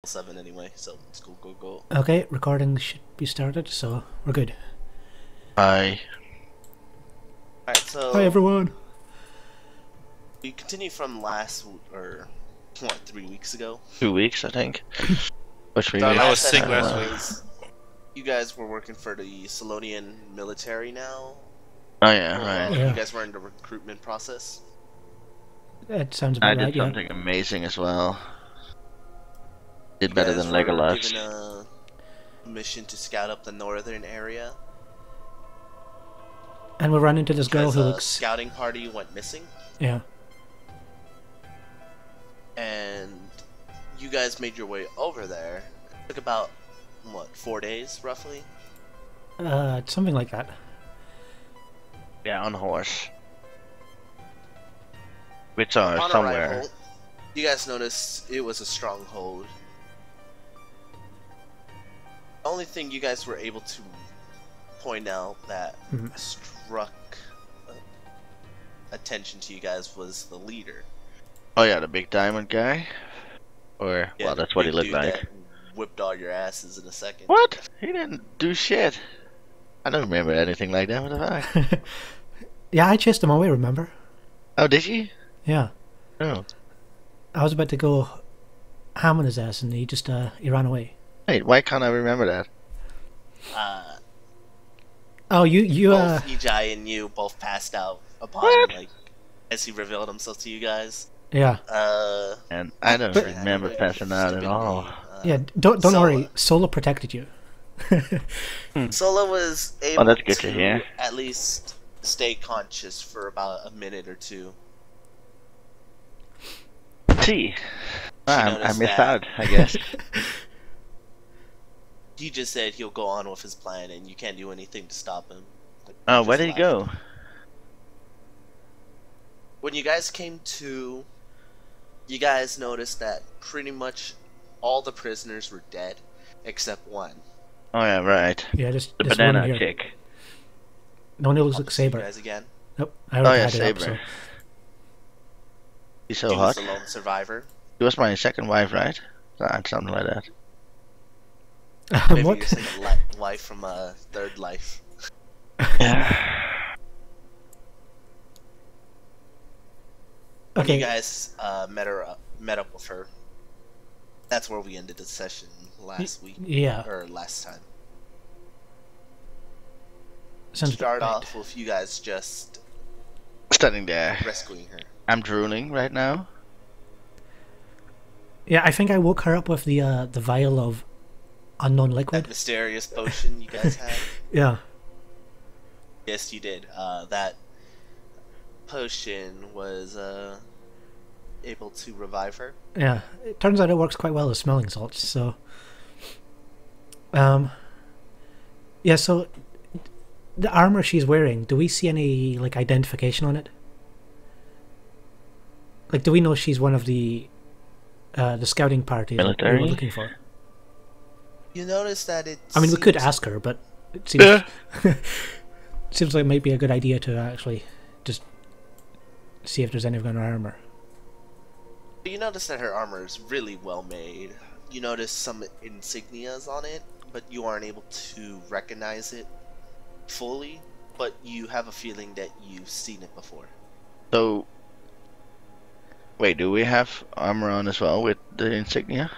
7 anyway, so let's go. Okay, recording should be started, so we're good. Hi. Alright, so Hi everyone. we continue from last, or what, 3 weeks ago? 2 weeks, I think. Or 3 Our weeks. I was last sick session last was you guys were working for the Solonian military now. Oh yeah, Or, right. Yeah. You guys were in the recruitment process. That sounds I about did right, yeah. something amazing as well. Did You better guys than were Legolas. given a mission to scout up the northern area. And we run into this girl Because who a looks... scouting party went missing, Yeah. and you guys made your way over there. It took about, what, 4 days, roughly? Something like that. Yeah, on horse. Which are On somewhere. arrival, you guys noticed it was a stronghold. The only thing you guys were able to point out that struck attention to you guys was the leader. Oh yeah, the big diamond guy? Or, Yeah, well, the that's what he big looked dude like. that whipped all your asses in a second. What? He didn't do shit. I don't remember anything like that, what the fuck? Yeah, I chased him away, remember? Oh, did you? Yeah. Oh. I was about to go ham on his ass and he just, he ran away. Wait, why can't I remember that? Oh, you Both Ijai and you both passed out upon What? like as he revealed himself to you guys. yeah. And I don't But- remember passing out at all. Yeah, don't Sola. worry, Sola protected you. Sola was able that's good to hear. at least stay conscious for about a minute or two. See? I noticed missed that. out, I guess. He just said he'll go on with his plan and you can't do anything to stop him. Like, Oh, just where did he left. go? When you guys came to, you guys noticed that pretty much all the prisoners were dead except one. Oh yeah, right. Yeah, just The this banana one here. chick. The one who looks I'll like see you Saber. guys again. Nope, I Oh already yeah, had it up, so... Saber. He's so He was hot. the lone survivor. He was my second wife, right? Something like that. Maybe what? you're saying a wife from a third life. Yeah. When Okay. you guys met up with her, that's where we ended the session last week. Yeah. Or last time. Sounds Start right. off with you guys just Standing there. rescuing her. I'm drooling right now. Yeah, I think I woke her up with the vial of unknown That liquid. mysterious potion you guys had. Yeah. Yes, you did. That potion was able to revive her. Yeah. It turns out it works quite well as smelling salts, so... Yeah, so... The armor she's wearing, do we see any, like, identification on it? Like, do we know she's one of the scouting party that we Military? were looking for? You notice that it. I mean, we could seems- ask her, but it seems... seems like it might be a good idea to actually just see if there's anything on her armor. You notice that her armor is really well made. You notice some insignias on it, but you aren't able to recognize it fully. But you have a feeling that you've seen it before. So, wait, do we have armor on as well with the insignia?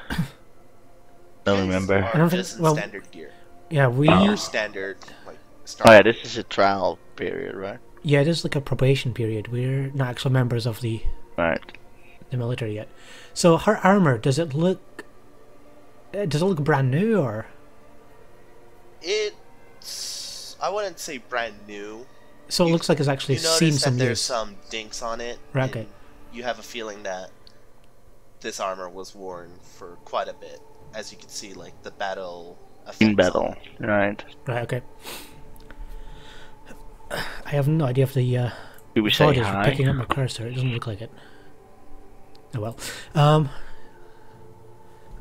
Don't Guys remember. are I don't think- just in well- standard gear. Yeah, we... Your standard, like, Oh yeah, this is a trial period, right? Yeah, it is like a probation period. We're not actual members of the Right. military yet. So her armor, does it look brand new, or... It's. I wouldn't say brand new. So it You- looks like it's actually You seen notice that some there's use. some dinks on it. Right, and okay. You have a feeling that this armor was worn for quite a bit, as you can see, like the battle. effects In on battle, it. right? Right, okay. I have no idea if the Do we say VOD is hi? picking up my cursor. It doesn't look like it. Oh well.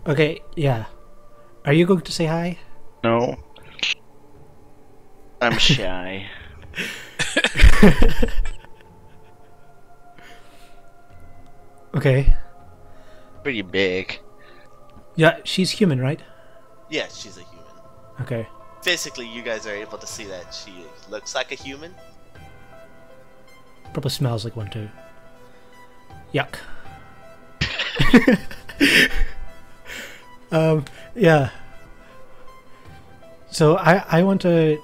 Okay, yeah. Are you going to say hi? No. I'm shy. Okay. Pretty big. Yeah, she's human, right? Yeah, she's a human. Okay. Physically, you guys are able to see that she looks like a human. Probably smells like one too. Yuck. Yeah. So I want to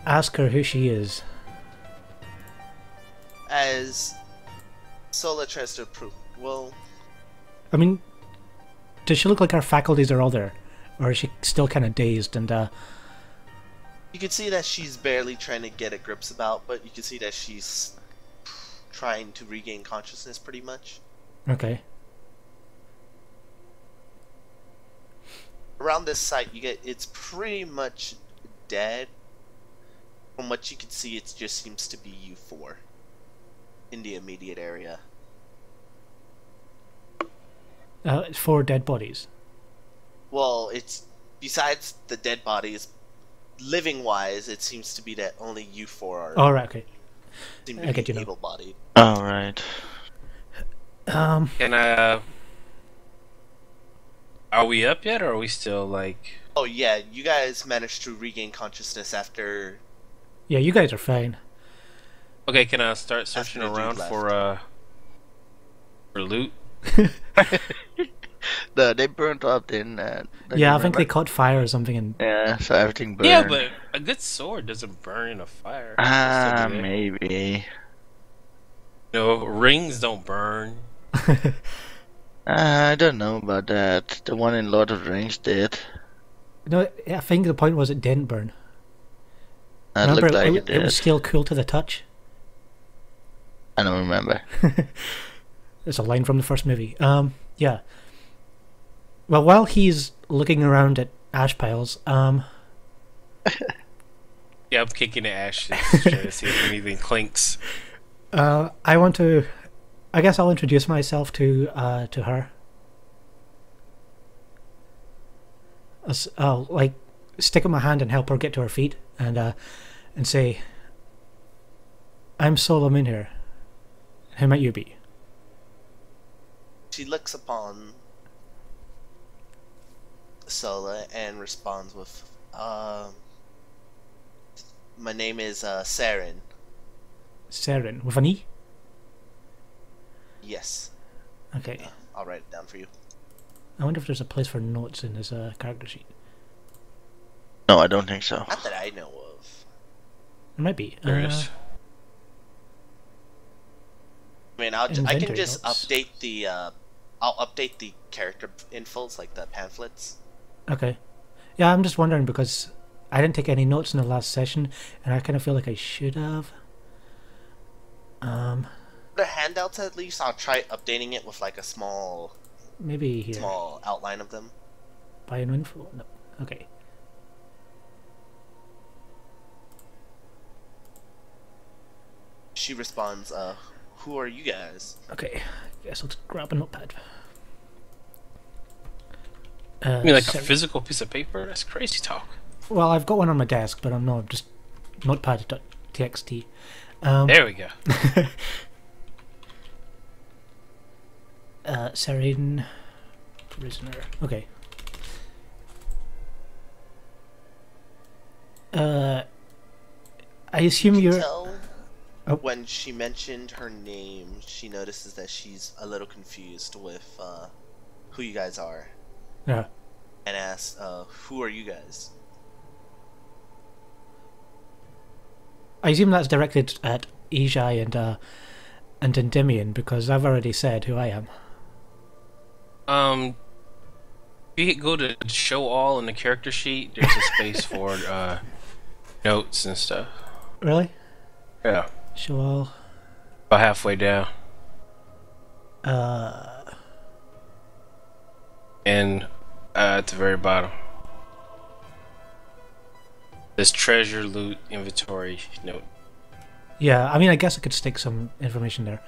ask her who she is. As Sola tries to prove, well, I mean, does she look like her faculties are all there? Or is she still kind of dazed and, you can see that she's barely trying to get a grips about, but you can see that she's trying to regain consciousness pretty much. Okay. Around this site, it's pretty much dead. From what you can see, it just seems to be you four in the immediate area. 4 dead bodies. Well, it's besides the dead bodies, living wise, it seems to be that only you four are. All right, okay. Seem I to get be you now. able-bodied. All right. Can I? Are we up yet, or are we still like? Oh yeah, you guys managed to regain consciousness after. Yeah, you guys are fine. Okay, can I start searching the dude around left. for loot? They burnt up, didn't don't Yeah, you I think they remember? caught fire or something, and Yeah, so everything burned. Yeah, but a good sword doesn't burn in a fire. It'll still be there. Maybe. No, rings don't burn. I don't know about that. The one in Lord of the Rings did. no, I think the point was it didn't burn. That Remember, looked like it it did. was still cool to the touch. I don't remember. It's a line from the first movie. Yeah. Well, while he's looking around at ash piles, Yeah, I'm kicking the ashes, trying to see if anything clinks. I want to. I guess I'll introduce myself to her. I'll like stick up my hand and help her get to her feet, and say, "I'm Sola Moonhair. Who might you be?" She looks upon Sola and responds with, my name is Saren. Saren with an E. Yes. Okay. I'll write it down for you. I wonder if there's a place for notes in this character sheet. No, I don't think so. Not that I know of. There might be. There is. I mean, I can Inventory just notes. update the. I'll update the character infos, like the pamphlets. Okay. Yeah, I'm just wondering because I didn't take any notes in the last session, and I kind of feel like I should have. The handouts, at least, I'll try updating it with like a small Maybe here. outline of them. Buy an info. No. Okay. She responds, "Who are you guys?" Okay. Guess let's grab a notepad. I mean, like a sorry. physical piece of paper? That's crazy talk. Well, I've got one on my desk, but I'm not just notepad.txt. There we go. Saren, prisoner. Okay. I assume You you're. tell Oh. when she mentioned her name, she notices that she's a little confused with who you guys are, Yeah. and asks, "Who are you guys?" I assume that's directed at Ijai and Endymion because I've already said who I am. If you go to show all in the character sheet, there's a space for notes and stuff. Really? Yeah. Show all. About halfway down. And at the very bottom. This treasure, loot, inventory note. Yeah, I mean, I guess I could stick some information there.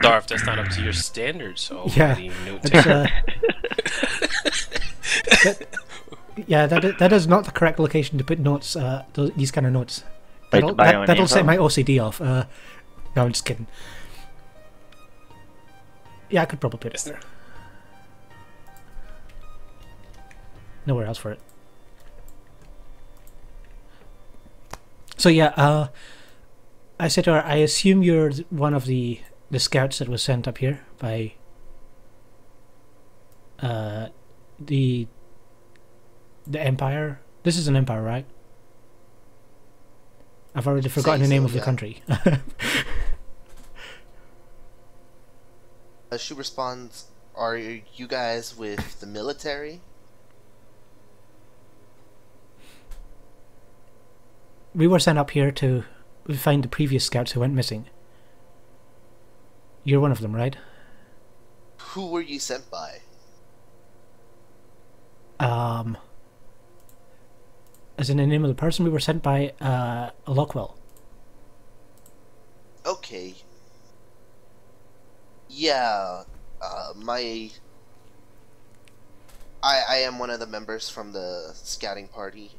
Sorry if that's not up to your standards. So Yeah, note It's, yeah, that is not the correct location to put notes. These kind of notes. Wait, That'll, buy an that'll set info? my OCD off. No, I'm just kidding. Yeah, I could probably put it there. Nowhere else for it. So yeah, I said to her, I assume you're one of the scouts that was sent up here by the Empire. This is an empire, right? I've already forgotten the name of the country. She responds, "Are you guys with the military?" We were sent up here to find the previous scouts who went missing. You're one of them, right? Who were you sent by? As in the name of the person, we were sent by Lockwell. Okay. Yeah, I am one of the members from the scouting party.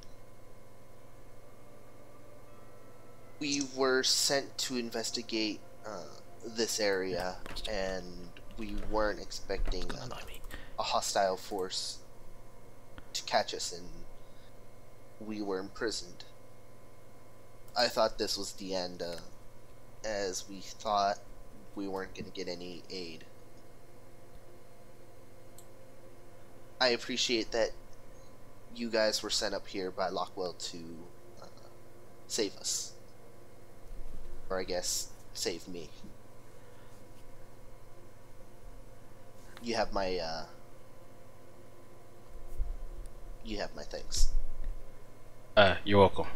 We were sent to investigate this area, and we weren't expecting a hostile force to catch us, and we were imprisoned. I thought this was the end, as we thought we weren't going to get any aid. I appreciate that you guys were sent up here by Lockwell to save us. Or I guess, save me. You have my thanks. You're welcome.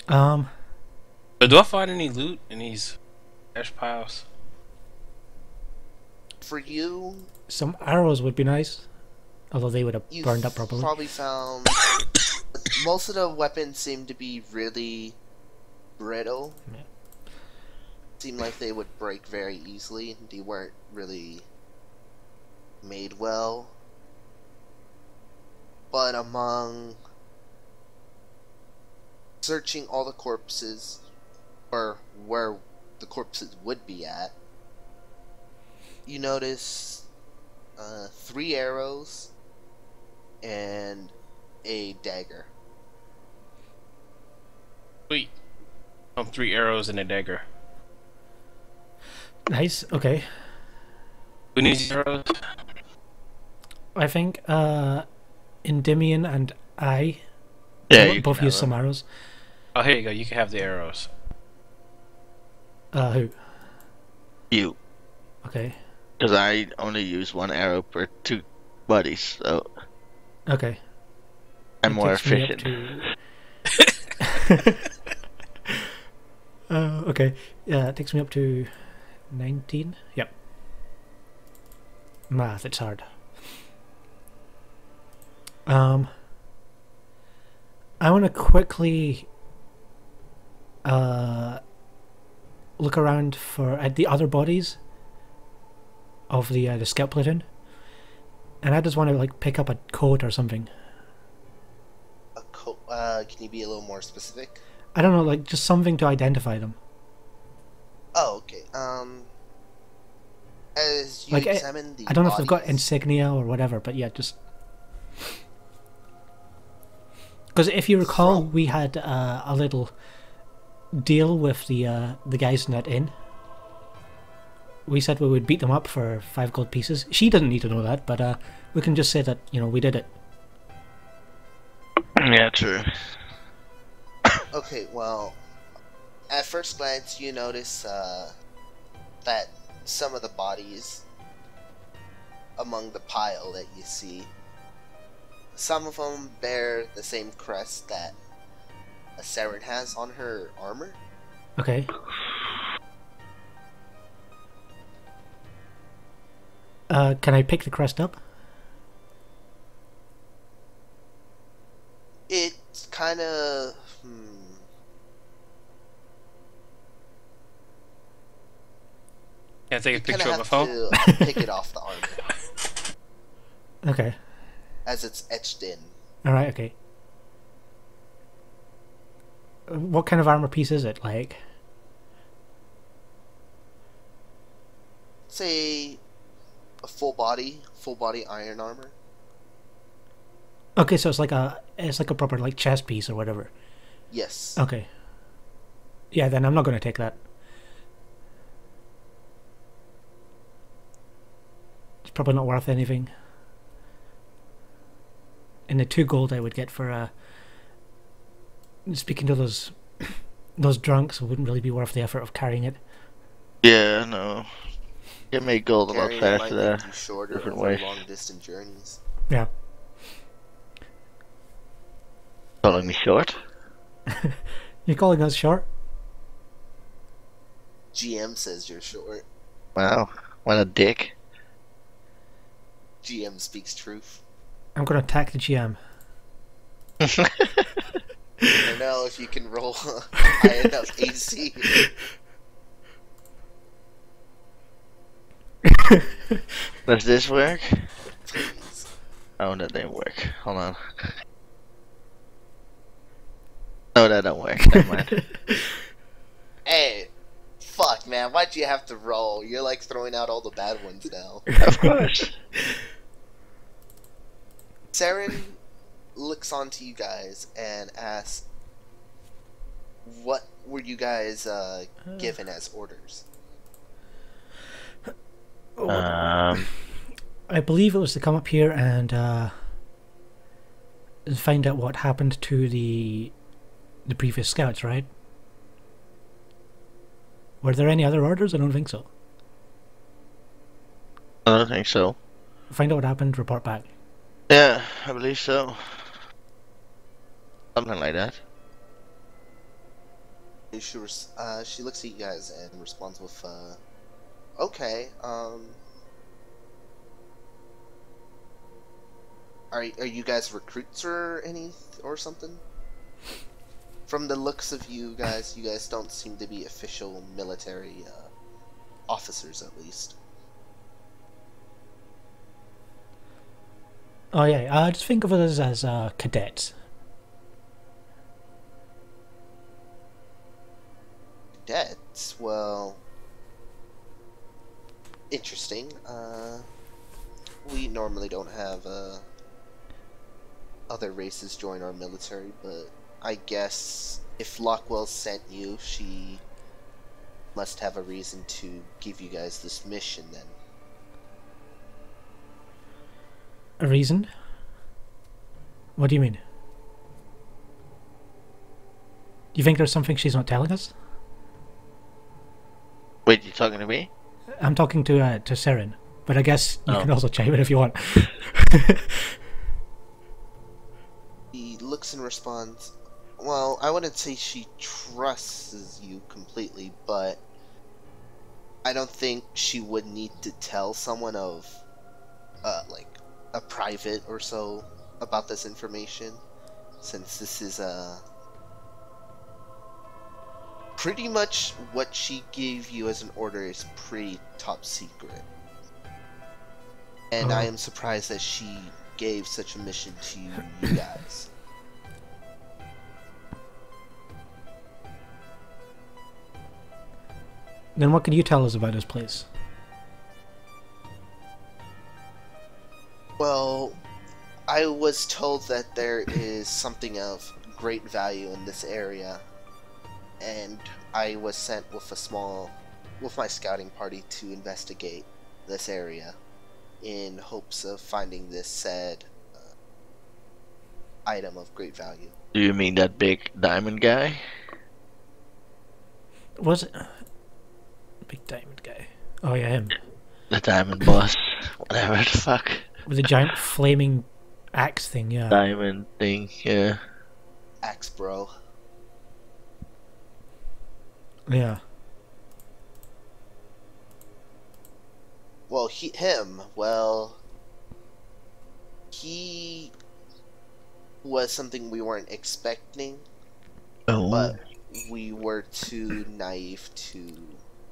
So do I find any loot in these ash piles? For you, some arrows would be nice, although they would have burned up probably. Probably found most of the weapons seem to be really brittle. Yeah. Seemed like they would break very easily. They weren't really made well. But among searching all the corpses, or where the corpses would be at, you notice 3 arrows and a dagger. Sweet. 3 arrows and a dagger. Nice. Okay. Who needs arrows? I think Endymion and I both use some arrows. Oh, here you go. You can have the arrows. Who? You. Okay. Because I only use 1 arrow per 2 buddies, so okay. I'm more efficient. Okay. Yeah, it takes me up to 19. Yep. Math, it's hard. I want to quickly look around at the other bodies of the scout platoon, and I just want to like pick up a coat or something. A coat? Can you be a little more specific? I don't know, like just something to identify them. Oh, okay. As you like examine the I don't know if bodies, they've got insignia or whatever, but yeah, just because if you recall, we had a little deal with the guys in that inn. We said we would beat them up for 5 gold pieces. She doesn't need to know that, but we can just say that, you know, we did it. Yeah, true. Okay, well, at first glance, you notice that some of the bodies among the pile that you see, some of them bear the same crest that a Saren has on her armor. Okay. Can I pick the crest up? It's kind of... Can I take a You picture of my have phone? to pick it off the armor, Okay. as it's etched in. Alright, okay. What kind of armor piece is it? Like... a full body iron armor. Okay, so it's like a proper like chest piece or whatever. Yes. Okay. Yeah, then I'm not going to take that. It's probably not worth anything. And the 2 gold I would get for speaking to those drunks, it wouldn't really be worth the effort of carrying it. Yeah, no. Get me gold a lot Carrying it faster might there. make you shorter Different over ways. long distance journeys. Yeah. Calling me short? You're calling us short? GM says you're short. Wow, what a dick. GM speaks truth. I'm going to attack the GM. I don't know if you can roll high enough AC. Does this work? Please. Oh, that didn't work. Hold on. No, that don't work. Never mind. Hey, fuck, man. Why'd you have to roll? You're like throwing out all the bad ones now. Of course. Saren looks onto you guys and asks, what were you guys given as orders? Um, I believe it was to come up here and find out what happened to the previous scouts, right? Were there any other orders? I don't think so. I don't think so. Find out what happened, report back. Yeah, I believe so. Something like that. She looks at you guys and responds with, okay, are you guys recruits or something? From the looks of you guys don't seem to be official military officers, at least. Oh yeah, just think of us as cadets. Cadets? Well, interesting. We normally don't have other races join our military, but I guess if Lockwell sent you, she must have a reason to give you guys this mission then. A reason? What do you mean? Do you think there's something she's not telling us? Wait, you talking to me? I'm talking to Saren, but I guess you can also chime in if you want. He looks and responds, well, I wouldn't say she trusts you completely, but I don't think she would need to tell someone of, like, a private or so about this information, since this is, pretty much what she gave you as an order is pretty top secret. And I am surprised that she gave such a mission to you guys. Then what can you tell us about this place? Well, I was told that there is something of great value in this area, and I was sent with my scouting party to investigate this area in hopes of finding this said item of great value. Do you mean that big diamond guy? Was it big diamond guy? Oh yeah, him. The diamond boss. Whatever the fuck. With a giant flaming axe thing, yeah. Diamond thing, yeah. Axe bro. Yeah. Well, he was something we weren't expecting, Oh. but we were too naive to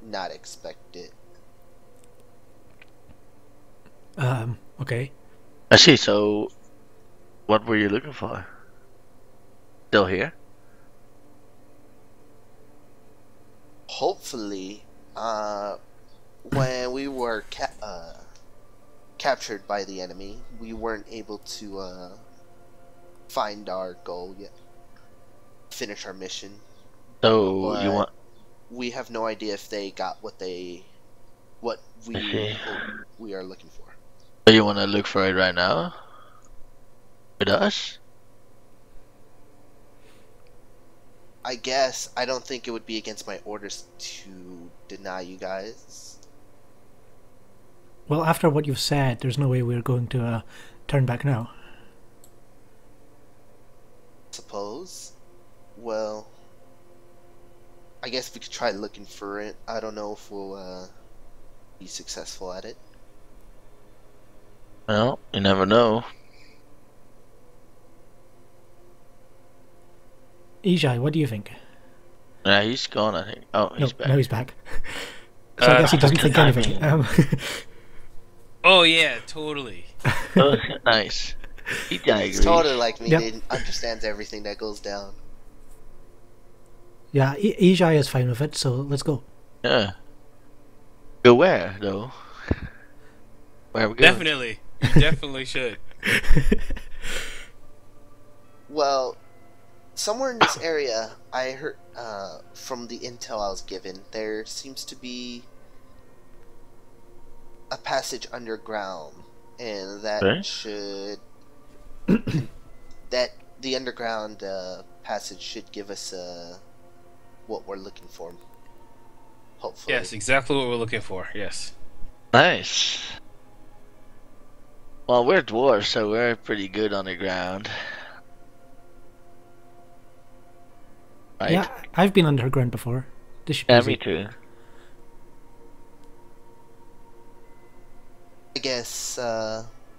not expect it. Okay. I see, so what were you looking for? Still here? Hopefully, when we were captured by the enemy, we weren't able to find our goal yet, finish our mission. So But you want? we have no idea if they got what we see. hope we are looking for. So you want to look for it right now? With us? I guess I don't think it would be against my orders to deny you guys. Well, after what you've said, there's no way we're going to turn back now. Suppose. Well, I guess we could try looking for it. I don't know if we'll be successful at it. Well, you never know. Ijai, what do you think? Yeah, he's gone, I think. Oh, he's back. No, he's back. So I guess he doesn't think anything. Oh yeah, totally. Oh, nice. Ijai He's agrees. totally like me. Yep. He understands everything that goes down. Yeah, Ijai is fine with it, so let's go. Yeah. Go where, though? Where are we going? Definitely. You definitely should. Well, somewhere in this area, I heard from the intel I was given, there seems to be a passage underground, and that Okay. should that the underground passage should give us what we're looking for. Hopefully. Yes, exactly what we're looking for. Yes. Nice. Well, we're dwarves, so we're pretty good on the ground. Right? Yeah, I've been underground before. This should be Yeah, easy. me too. I guess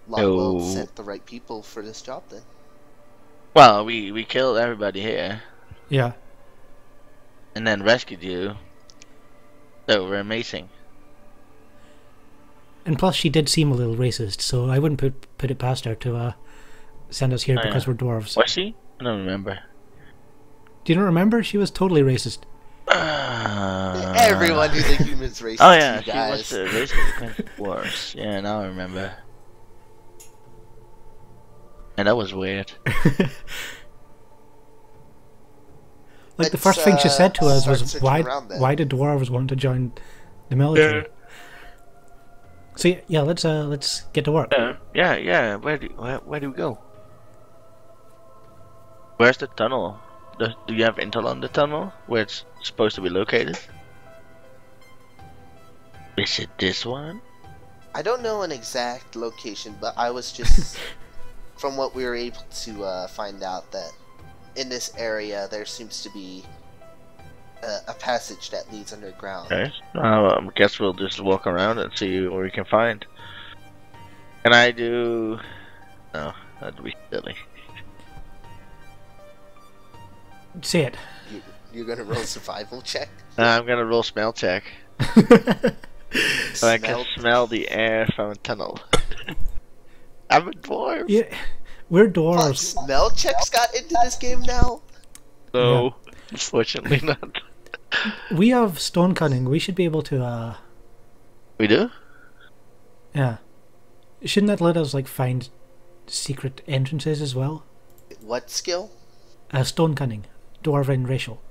Lockwell No. sent the right people for this job then. Well, we killed everybody here, Yeah. and then rescued you. So we're amazing. And plus, she did seem a little racist, so I wouldn't put it past her to send us here Oh, because yeah. we're dwarves. Was she? I don't remember. Do you not remember? She was totally racist. Everyone who's a human's racist. Oh yeah, you she guys. was racist against dwarves. Yeah, now I remember. And that was weird. Like the Let's, first thing she said to us start was, searching around then. "Why did dwarves want to join the military?" So yeah, let's get to work. Yeah. Where do we go? Where's the tunnel? Do you have intel on the tunnel? Where it's supposed to be located? Is it this one? I don't know an exact location, but I was just from what we were able to find out that in this area there seems to be a passage that leads underground. Okay. I guess we'll just walk around and see what we can find. Can I do? No, that'd be silly. Say it. You're gonna roll a survival check. I'm gonna roll smell check. So I can smell the air from a tunnel. I'm a dwarf. Yeah, we're Fuck, dwarves. smell checks got into this game now. No, unfortunately not. We have stone cunning. We should be able to. We do? Yeah. Shouldn't that let us like find secret entrances as well? What skill? Stone cunning, dwarven racial.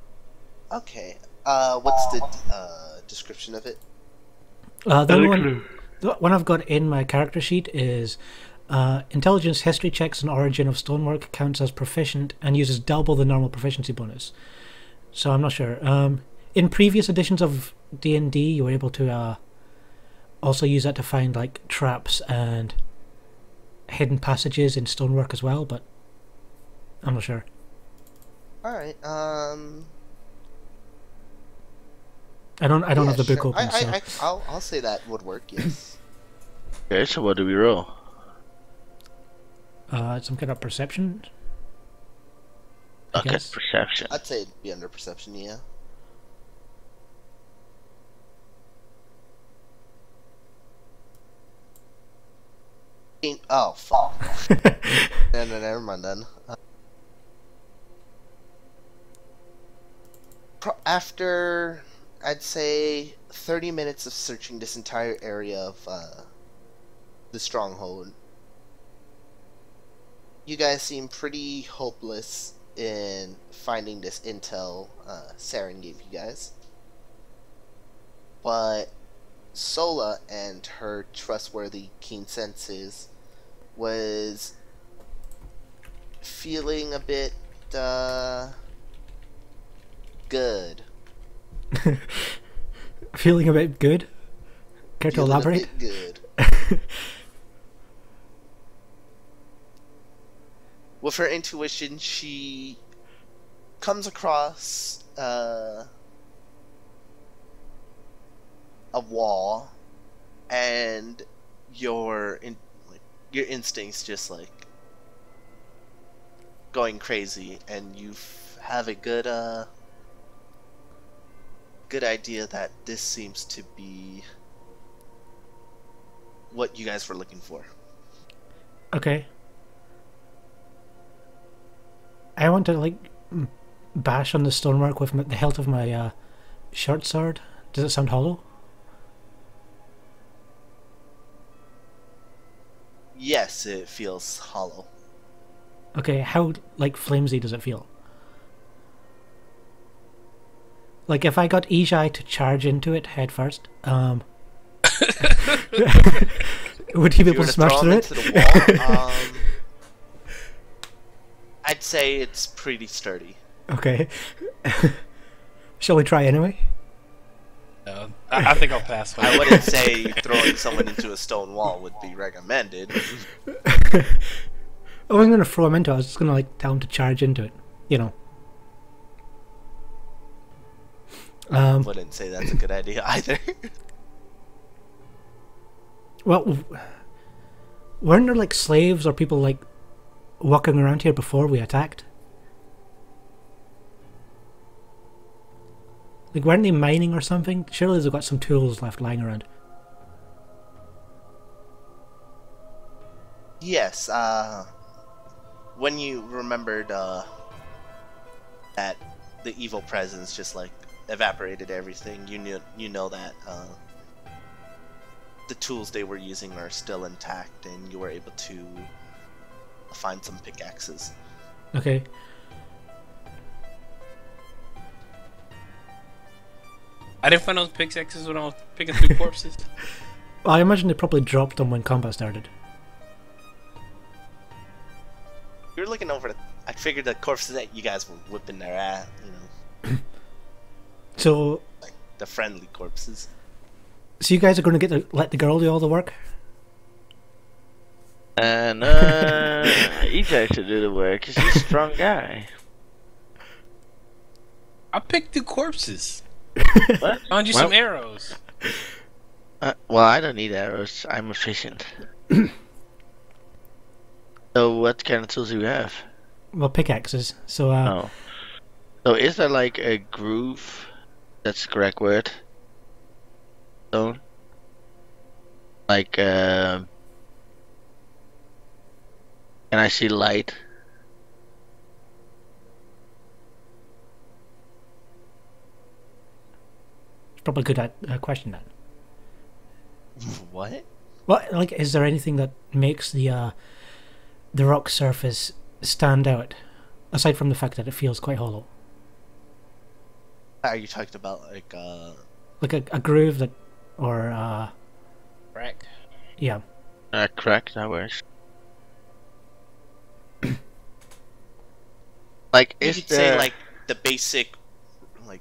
Okay. What's the description of it? The one I've got in my character sheet is intelligence history checks and origin of stonework counts as proficient and uses double the normal proficiency bonus. So I'm not sure. In previous editions of D&D, you were able to also use that to find like traps and hidden passages in stonework as well, but I'm not sure. All right. I don't Yeah, have the book sure. open. I'll say that would work. Yes. Okay, so what do we roll? Some kind of perception. I Okay, guess. perception. I'd say it'd be under perception. Yeah. Oh fuck. No, never mind then. After I'd say 30 minutes of searching this entire area of the stronghold. You guys seem pretty hopeless in finding this intel Saren gave you guys. But Sola and her trustworthy keen senses was feeling a bit good. Feeling a bit good? Care to elaborate? A bit good. With her intuition, she comes across a wall, and your instincts just like going crazy, and you have a good idea that this seems to be what you guys were looking for. Okay. I want to like bash on the stonework with the hilt of my short sword. Does it sound hollow? Yes, it feels hollow. Okay, how like flimsy does it feel? Like if I got Ijai to charge into it head first, would he be able to smash through it? The wall, I'd say it's pretty sturdy. Okay. Shall we try anyway? I think I'll pass. I wouldn't say throwing someone into a stone wall would be recommended. I wasn't going to throw him into it, I was just going to like tell him to charge into it, you know. Wouldn't say that's a good idea either. Well, weren't there like slaves or people like walking around here before we attacked? Like, weren't they mining or something? Surely they've got some tools left lying around. Yes, when you remembered that the evil presence just like evaporated everything, you know that the tools they were using are still intact, and you were able to find some pickaxes. Okay. I didn't find those pickaxes when I was picking through corpses. Well, I imagine they probably dropped them when combat started. You're looking over. I figured the corpses that you guys were whipping their ass, you know. So, like the friendly corpses. So you guys are going to let the girl do all the work? And Ijai should do the work because he's a strong guy. I picked through corpses. What? Found you some arrows. Well, I don't need arrows. I'm efficient. So what kind of tools do you have? Well, pickaxes. So, Oh. So is there like a groove? That's the correct word. Stone? Like, can I see light? it's probably a good question then. What? Well, like, is there anything that makes the rock surface stand out, aside from the fact that it feels quite hollow? Are you talking about like a groove that, or Crack. yeah. Crack, that works. Like, you is could there... say like the basic, like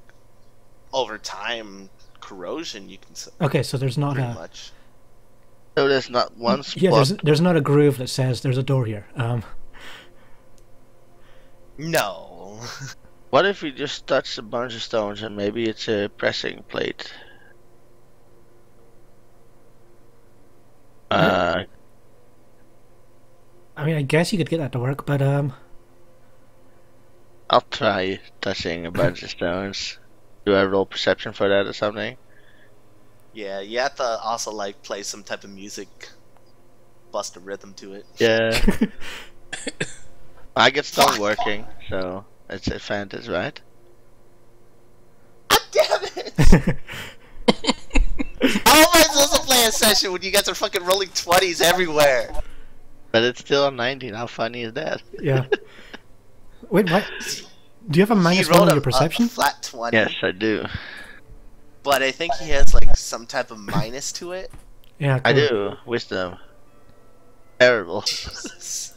over time corrosion. You can say Okay, so there's not pretty a much. So there's not one spot... yeah. There's not a groove that says there's a door here. No. What if we just touch a bunch of stones and maybe it's a pressing plate? I mean, I guess you could get that to work, but I'll try touching a bunch of stones. Do I roll perception for that or something? Yeah, you have to also like play some type of music, bust a rhythm to it. Yeah. I get stone working, so it's advantage, right? God damn it! How am I supposed to play a session when you guys are fucking rolling 20s everywhere? But it's still a 19. How funny is that? Yeah. Wait, what? Do you have a He -1 rolled on your perception? a flat 20. Yes, I do. But I think he has like some type of minus to it. Yeah, I cool. do. Wisdom. Terrible. Jesus.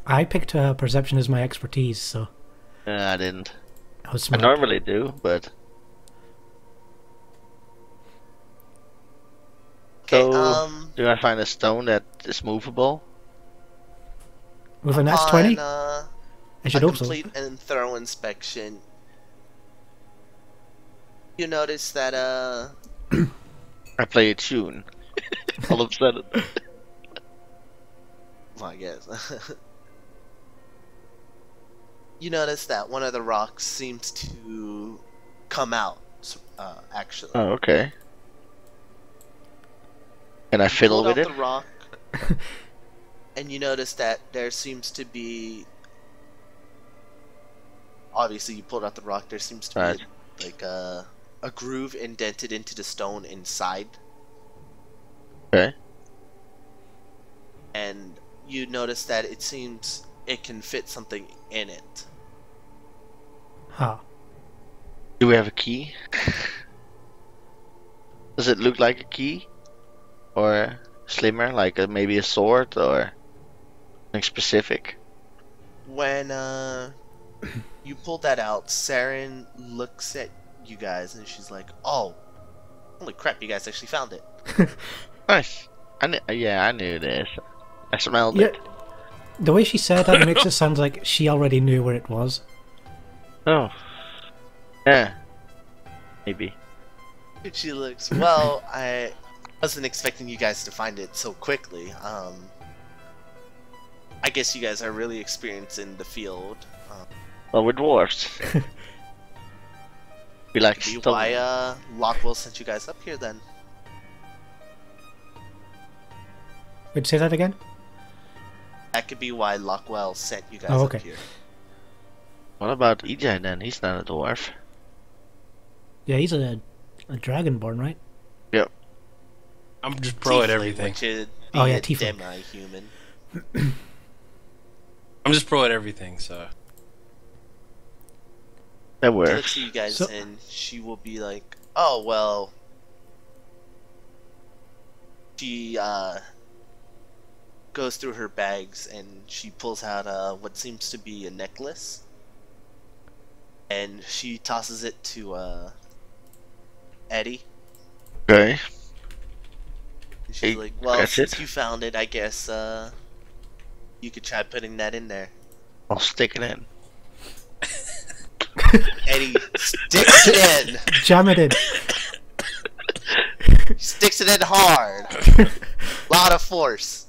I picked perception as my expertise, so I didn't. I was I smart. normally do, but Okay, so do I find a stone that is movable? With an S20? on, I should a hope so. complete and thorough inspection, you notice that I play a tune. All of a sudden. well, I guess. You notice that one of the rocks seems to come out, actually. Oh, okay. Can I fiddle Pulled with out it? the rock, and you notice that there seems to be. Obviously, you pulled out the rock. There seems to Right. be like a groove indented into the stone inside, Okay. and you notice that it seems it can fit something in it. Huh. Do we have a key? Does it look like a key? Or slimmer, like maybe a sword or something specific? When you pulled that out, Saren looks at you guys and she's like, "Oh, holy crap! You guys actually found it." Nice. Yeah, I knew this. I smelled Yeah. it. The way she said that makes it sound like she already knew where it was. Oh. Yeah. Maybe. And she looks, well, I wasn't expecting you guys to find it so quickly. I guess you guys are really experienced in the field. Well, we're dwarves. We like Maybe stone. why Lockwell sent you guys up here then. Wait, say that again? That could be why Lockwell sent you guys Oh, okay. up here. What about Ijai then? He's not a dwarf. Yeah, he's a dragonborn, right? Yep. I'm just pro at Tiefling, everything. Which is Oh, yeah, a tiefling. demi-human. I'm just pro at everything, so. That She looks works. at you guys So- and she will be like, "Oh well." She goes through her bags and she pulls out what seems to be a necklace, and she tosses it to Eddie. Okay. And she's Hey, like, "Well, that's since it? you found it, I guess you could try putting that in there." I'll stick it in. Eddie sticks it in. Jam it in. He sticks it in hard. Lot of force.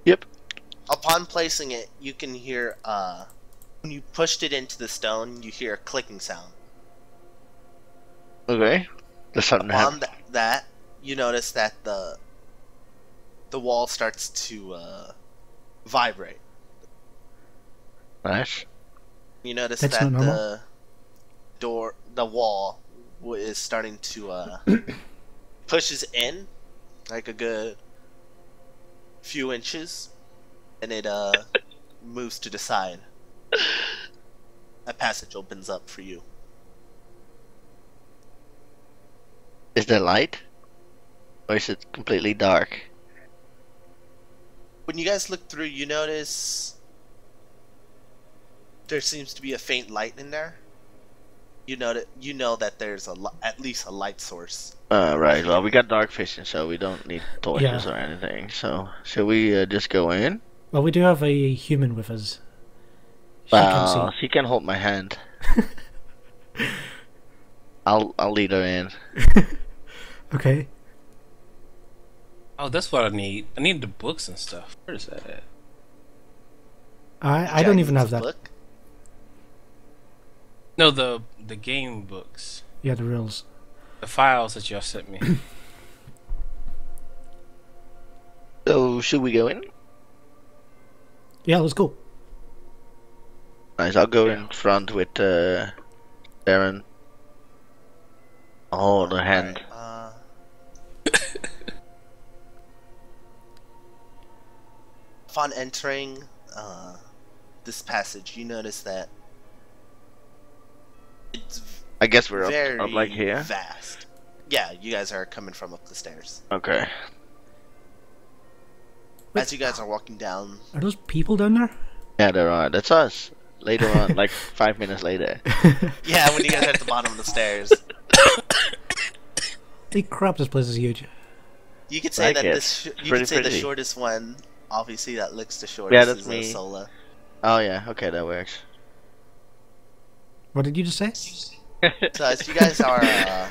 Yep. Upon placing it, you can hear, when you pushed it into the stone, you hear a clicking sound. Okay. There's something On happened. that, you notice that the wall starts to vibrate. Nice. You notice That's that not normal. the wall is starting to pushes in like a good few inches, and it moves to the side. A passage opens up for you. Is there light? Or is it completely dark? When you guys look through, you notice there seems to be a faint light in there. You know that there's at least a light source. Right. Well, we got dark vision, so we don't need torches Yeah. or anything. So, should we just go in? Well, we do have a human with us. She can Well, see. she can hold my hand. I'll lead her in. Okay. Oh, that's what I need. I need the books and stuff. Where is that at? I don't even have that. Look. No, the game books. Yeah, the rules. The files that y'all sent me. So, should we go in? Yeah, let's go. Nice. I'll go in front with Darren. Oh, the hand. Alright, upon entering this passage, you notice that it's I guess we're very up like here. vast. Yeah, you guys are coming from up the stairs. Okay. As you guys are walking down, Are those people down there? Yeah, there are. That's us. Later on, like 5 minutes later. yeah, when you guys are at the bottom of the stairs, Holy crap, this place is huge. you could say Like that it. this. You Pretty could say the pretty. shortest one, obviously that looks the shortest. that's is me. Sola. Oh yeah, okay, that works. What did you just say? So as you guys are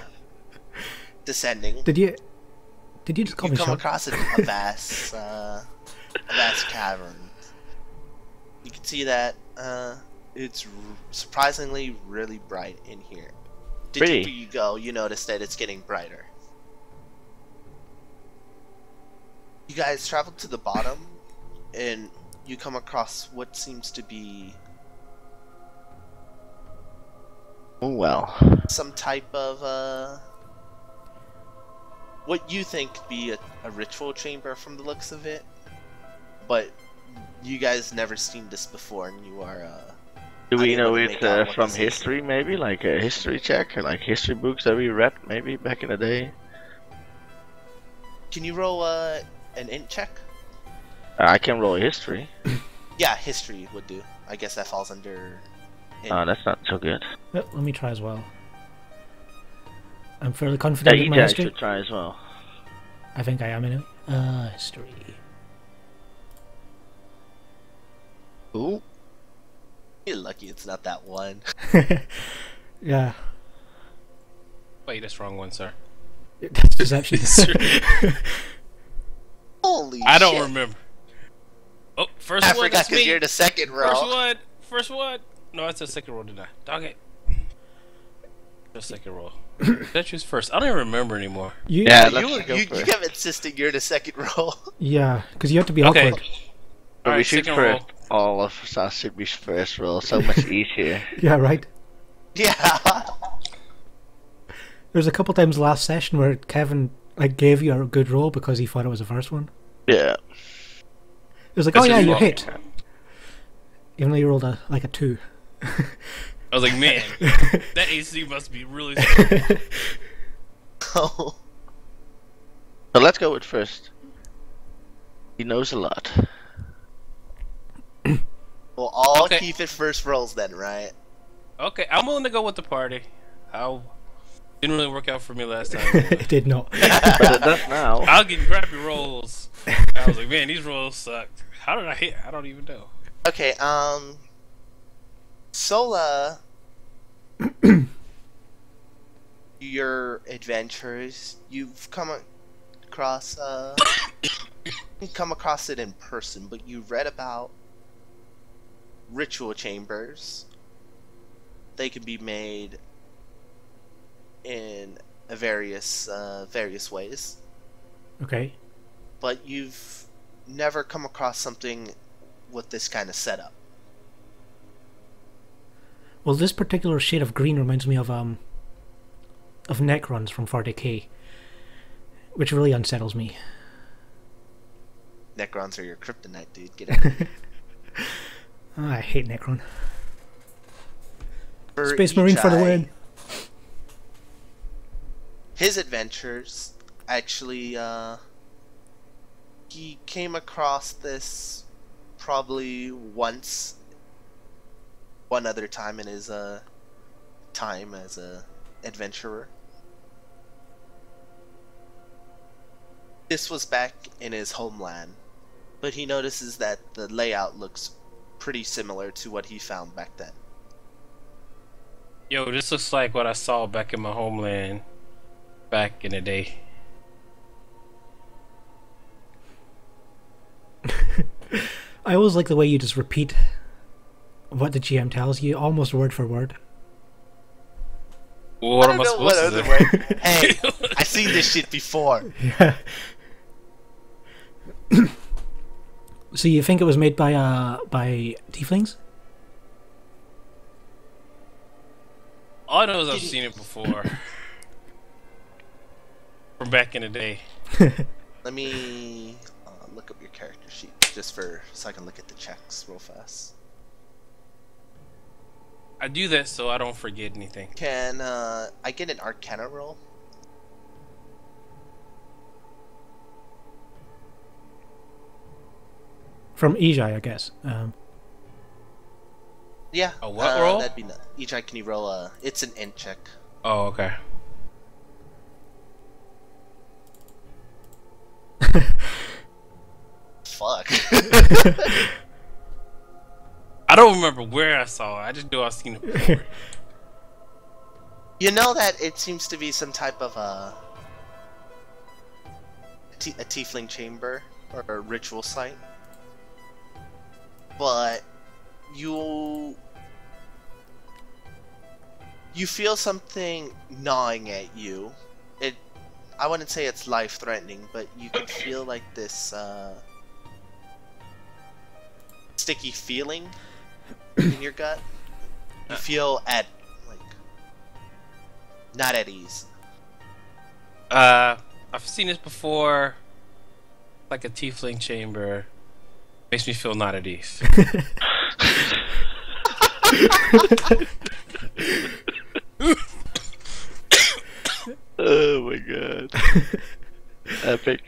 descending, Did you just call you me come short? across a vast cavern. You can see that it's surprisingly really bright in here. Pretty. Deeper you go, you notice that it's getting brighter. You guys travel to the bottom, and you come across what seems to be Oh well. some type of what you think to be a ritual chamber from the looks of it, but you guys never seen this before, and you are Do we unable know to it make out what from this is. history, maybe? Like a history check? Or like history books that we read, maybe, back in the day? Can you roll an int check? I can roll history. Yeah, history would do. I guess that falls under int. Oh, that's not so good. Oh, let me try as well. I'm fairly Yeah, confident in my Ijai history. should try as well. I think I am anyway. History. Ooh. You're lucky it's not that one. Yeah. Wait, that's the wrong one, sir. That's deception. Holy I don't shit. remember. Oh, first I one, forgot that's because me. you're the second row. First one. No, that's the second roll, didn't I? Dog it. The second roll. Did I choose first? I don't even remember anymore. You, Yeah, You, let's go you for it. kept insisting you're the second row. Yeah, because you have to be Okay. awkward. But we Alright, should second first. roll. All of us should be first roll. So much easier. Yeah, right. Yeah. There's a couple times last session where Kevin like gave you a good roll because he thought it was the first one. Yeah. It was like, That's oh yeah, his you fault. hit. Even though you rolled a 2. I was like, man, that AC must be really strong. Oh. So let's go with first. He knows a lot. Well, all Okay. keep it first rolls then, right? Okay, I'm willing to go with the party. Didn't really work out for me last time. It did not. But it does now. I was getting crappy rolls. I was like, man, these rolls sucked. How did I hit? I don't even know. Okay, Sola, your adventures, you've come across, you come across it in person, but you read about ritual chambers. They can be made in various ways, Okay. but you've never come across something with this kind of setup. Well, this particular shade of green reminds me of Necrons from 40k, which really unsettles me. Necrons are your kryptonite, dude. Get it? I hate Necron. For Space Marine for the Ijai, win. His adventures, actually, he came across this probably one other time in his time as a adventurer. This was back in his homeland, but he notices that the layout looks pretty similar to what he found back then. Yo, this looks like what I saw back in my homeland back in the day. I always like the way you just repeat what the GM tells you, almost word for word. Well, what I am don't I know supposed what to other do? way. Hey, I've seen this shit before. Yeah. So you think it was made by tieflings? All I know is I've seen it before. From back in the day. Let me look up your character sheet just so I can look at the checks real fast. I do that so I don't forget anything. Can I get an Arcana roll? From Ijai, I guess. Yeah. A what roll? That'd be Ijai, can you roll a... It's an int check. Oh, okay. Fuck. I don't remember where I saw it. I just know I've seen it before. You know that it seems to be some type of a tiefling chamber or a ritual site, but you feel something gnawing at you. I wouldn't say it's life-threatening, but you can feel like this sticky feeling in your gut. You feel not at ease. I've seen this before. Like a tiefling chamber. Makes me feel not at ease. Oh my god. Epic.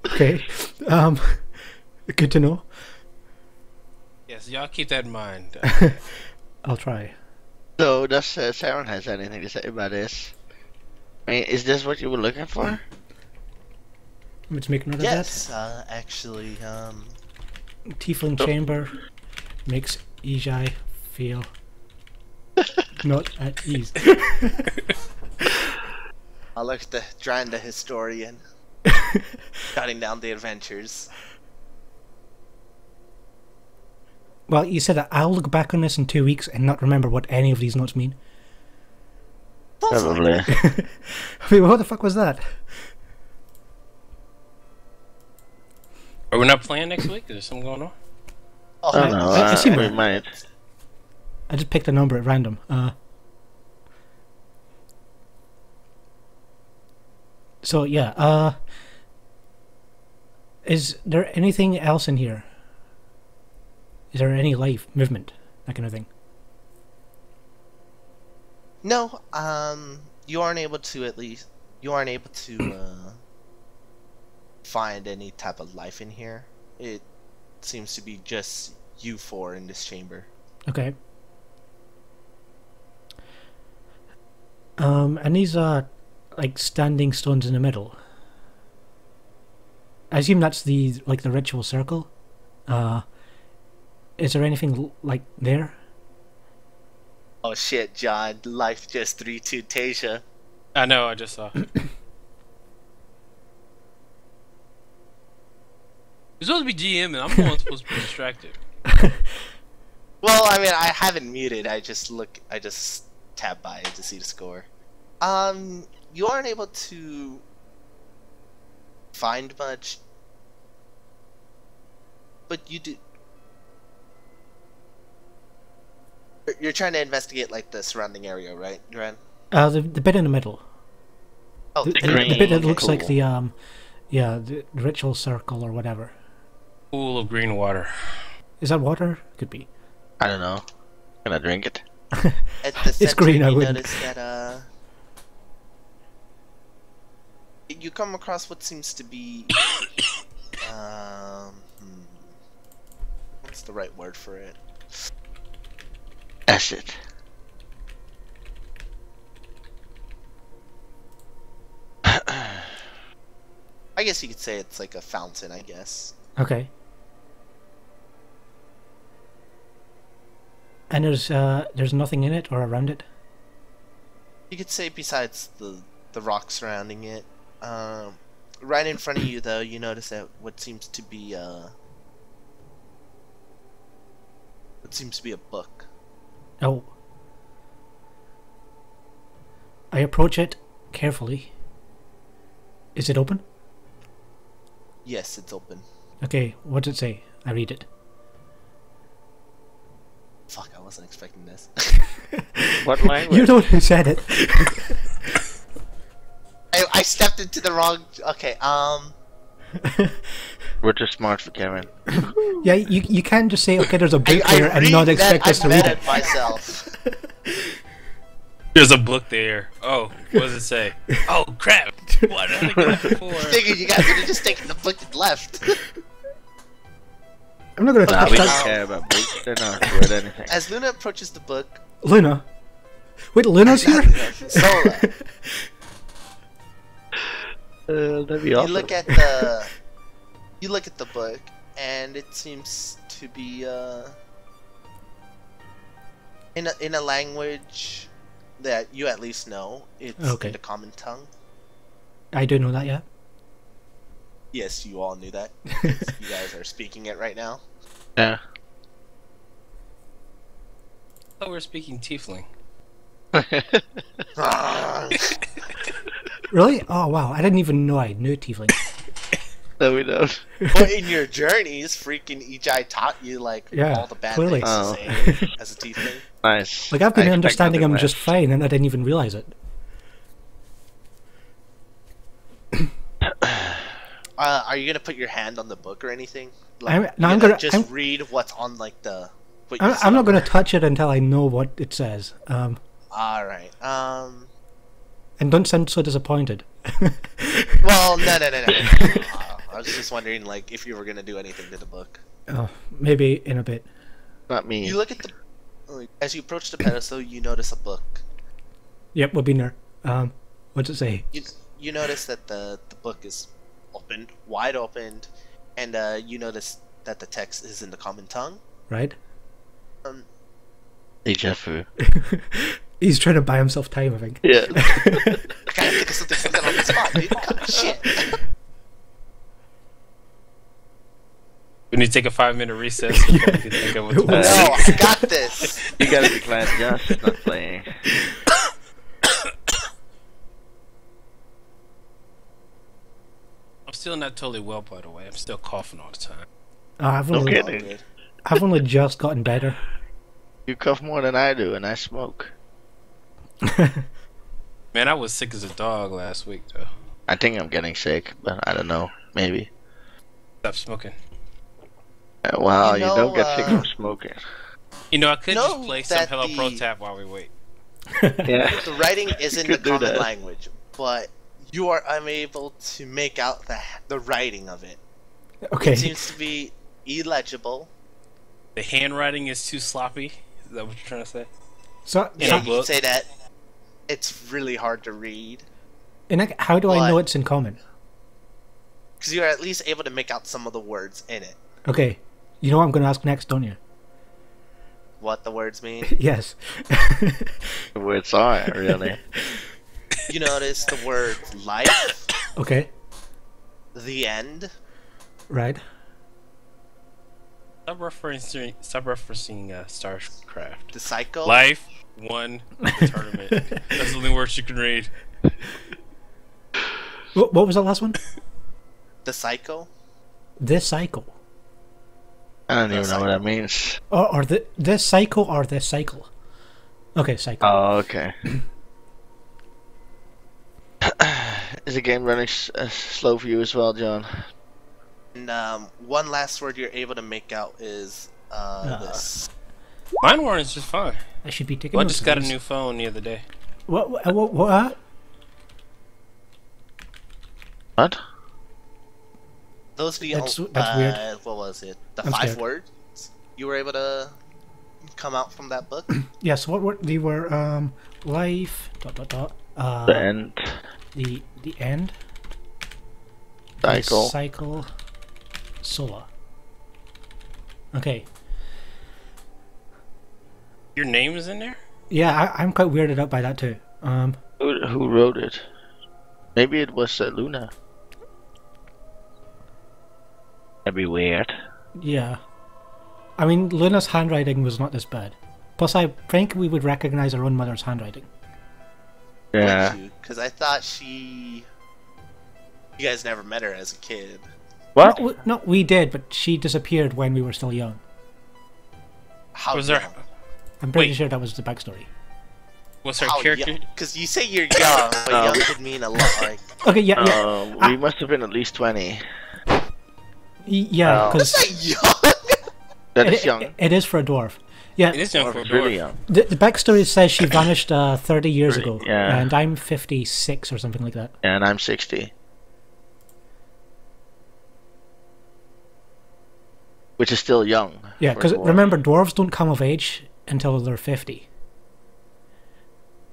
Okay. Good to know. Yes, y'all keep that in mind. I'll try. So, does Sharon has anything to say about this? I mean, is this what you were looking for? Let's make note of Yes, actually, that. Tiefling chamber makes Ijai feel not at ease. I look at the Dran the historian, jotting down the adventures. Well, you said that I'll look back on this in 2 weeks and not remember what any of these notes mean. Probably. I mean, what the fuck was that? Are we not playing next week? Is there something going on? Oh, I don't know. I see We my- might. I just picked a number at random. So yeah, is there anything else in here? Is there any life, movement, that kind of thing? No, you aren't able to find any type of life in here. It seems to be just you four in this chamber. Okay. And these are like standing stones in the middle. I assume that's the ritual circle. Is there anything like there? Oh shit, John! Life just 3-2 Tasia. I know, I just saw. You're supposed to be GM and I'm the one supposed to be distracted. Well, I mean, I haven't muted. I just tab by it to see the score. You aren't able to find much, but you do. You're trying to investigate like the surrounding area, right, Dran? The bit in the middle. Oh, The bit that looks like the the ritual circle or whatever. Pool of green water. Is that water? Could be. I don't know. Can I drink it? At the It's center, green, I you wouldn't. notice that you come across what seems to be what's the right word for it? Acid. I guess you could say it's like a fountain, I guess. Okay. And there's nothing in it or around it? You could say besides the rock surrounding it. Right in front of you, though, you notice that what seems to be a book. Oh. I approach it carefully. Is it open? Yes, it's open. Okay, what does it say? I read it. wasn't expecting this. What language? You're the one who said it. I stepped into the wrong. Okay, We're too smart for Kevin. Yeah, you can't just say, okay, there's a book I there and not expect us to read it. myself. There's a book there. Oh, what does it say? Oh crap! What did I get before? Figured you guys would have just taken the book and left. I'm not gonna Nah, touch we don't that. care about books. They're not worth anything. As Luna approaches the book, Luna. Wait, Luna's here? Sola, That'd be you awesome. look at the book, and it seems to be in a language that you at least know. It's Okay. in the common tongue. I do know that, yeah. Yes, you all knew that. You guys are speaking it right now. Yeah. I thought we were speaking Tiefling. Really? Oh, wow. I didn't even know I knew Tiefling. No, we don't. But in your journeys, freaking Ijai taught you like Yeah, all the bad clearly. things to say as a tiefling. Nice. Like, I've been I expect understanding nothing him just less. fine, and I didn't even realize it. Are you gonna put your hand on the book or anything? Like, I'm you're gonna- just I'm- read what's on like the. What you I'm not saw. going to touch it until I know what it says. All right. And don't sound so disappointed. Well, no. I was just wondering, like, if you were gonna do anything to the book. Oh, maybe in a bit. Not me. You look at the. As you approach the pedestal, you notice a book. Yep, we'll be there. What's it say? You notice that the book is opened, wide opened, and you notice that the text is in the common tongue. Right? Deja vu. He's trying to buy himself time, I think. Yeah. I gotta think of something on the spot, dude. Shit. We need to take a 5-minute recess. So we can think of what's No, best. I got this. You gotta be glad Josh is not playing. I'm still not totally well, by the way. I'm still coughing all the time. I've No only, kidding. I've only just gotten better. You cough more than I do, and I smoke. Man, I was sick as a dog last week, though. I think I'm getting sick, but I don't know. Maybe. Stop smoking. Wow, You you, know, don't get sick from smoking. You know, I could know just play some that Hello Pro the- Tap while we wait. Yeah. The writing is in the could do common that. language, but you are unable to make out the writing of it. Okay. It seems to be illegible. The handwriting is too sloppy. Is that what you're trying to say? So, In Yeah, a you book? could say that it's really hard to read how do I know What? it's in common? because you're at least able to make out some of the words in it. Okay. You know what I'm going to ask next, don't you? What the words mean. Yes. The words are, really. You notice the word life, Okay. the end, Right. Stop referencing StarCraft. the cycle. Life won the tournament. That's the only words you can read. What was the last one? The cycle. This cycle. I don't even know what that means. Or this cycle or this cycle? Okay, cycle. Oh, okay. Is the game running slow for you as well, John? And one last word you're able to make out is this. Mine weren't just fine. I should be taking Well, I notes just of got a these. new phone the other day. What? What? Those are the That's only, weird. What was it? The I'm 5 scared. words you were able to come out from that book. Yes, what were they were life ... The end. the end, Cycle. the cycle, Sola. Okay. Your name is in there? Yeah, I'm quite weirded out by that too. Who wrote it? Maybe it was Luna. That'd be weird. Yeah. I mean, Luna's handwriting was not this bad. Plus, I think we would recognize our own mother's handwriting. Yeah. Because I thought you guys never met her as a kid. What? No, we did, but she disappeared when we were still young. How Was there young? I'm pretty Wait. sure that was the backstory. What's her How character? young? Because you say you're young, but No. young could mean a lot. Like, Okay, yeah. We must have been at least 20. Yeah, because that's not young. That is young. it is for a dwarf. Yeah, It is young for a It's really dwarf. young. the backstory says she vanished 30 years Really? ago, Yeah. and I'm 56 or something like that. And I'm 60. Which is still young. Yeah, for a because dwarf. remember, dwarves don't come of age until they're 50.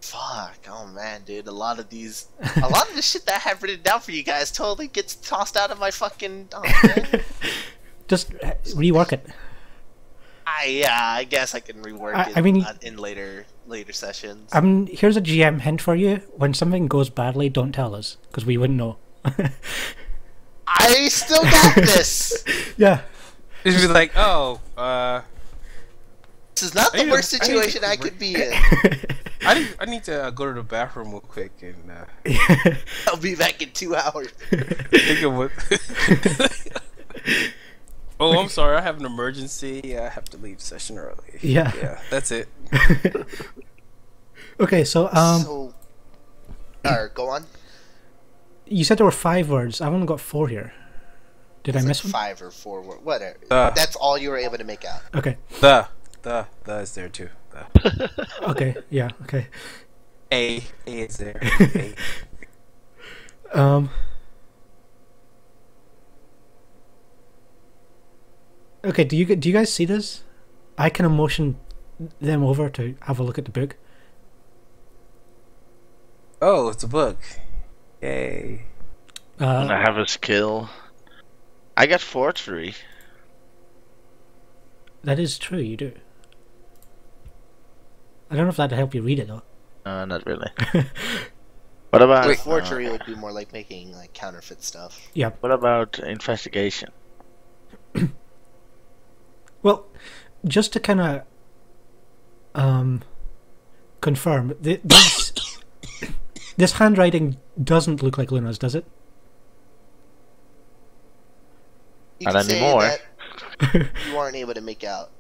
Fuck, oh man, dude, a lot of the shit that I have written down for you guys totally gets tossed out of my fucking. Oh, man. Just rework it. I guess I can rework it. I mean- in later sessions. Here's a GM hint for you: when something goes badly, don't tell us, because we wouldn't know. I still got this. Yeah. It's just like, This is not the I need worst to- I need situation to- I could be in. I need to go to the bathroom real quick and I'll be back in 2 hours. think of what. Oh, I'm sorry. I have an emergency. I have to leave the session early. Yeah. Yeah, that's it. Okay, so So, go on. you said there were 5 words. I've only got 4 here. Did I It's miss like one? 5 or 4 words, whatever. Uh. That's all you were able to make out. Okay. The is there too. The. Okay. Yeah. Okay. A is there. A. Okay. Do you guys see this? I can motion them over to have a look at the book. Oh, it's a book. Yay. I have a skill. I got forgery. That is true. You do. I don't know if that'd help you read it though. Not really. What about Wait, forgery would be more like making like counterfeit stuff. Yeah. what about investigation? Well, just to kind of confirm, this handwriting doesn't look like Luna's, does it? You Not could say anymore. that you weren't able to make out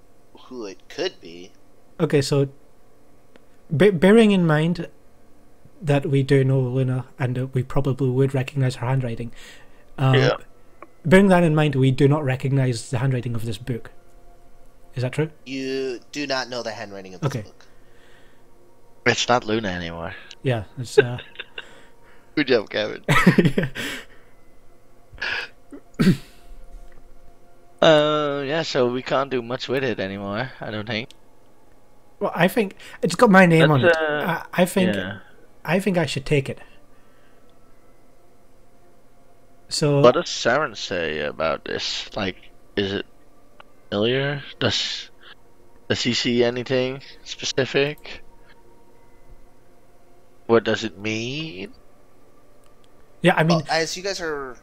who it could be. Okay, so bearing in mind that we do know Luna and that we probably would recognize her handwriting, Yeah. bearing that in mind, we do not recognize the handwriting of this book. Is that true? You do not know the handwriting of this Okay. book. It's not Luna anymore. Yeah, it's Good job, Kevin. Yeah, so we can't do much with it anymore, I don't think. well, I think it's got my name on it. That's, I think Yeah. I think I should take it. So What does Saren say about this? Like, is it familiar? Does he see anything specific? What does it mean? yeah, I mean, Well, as you guys are,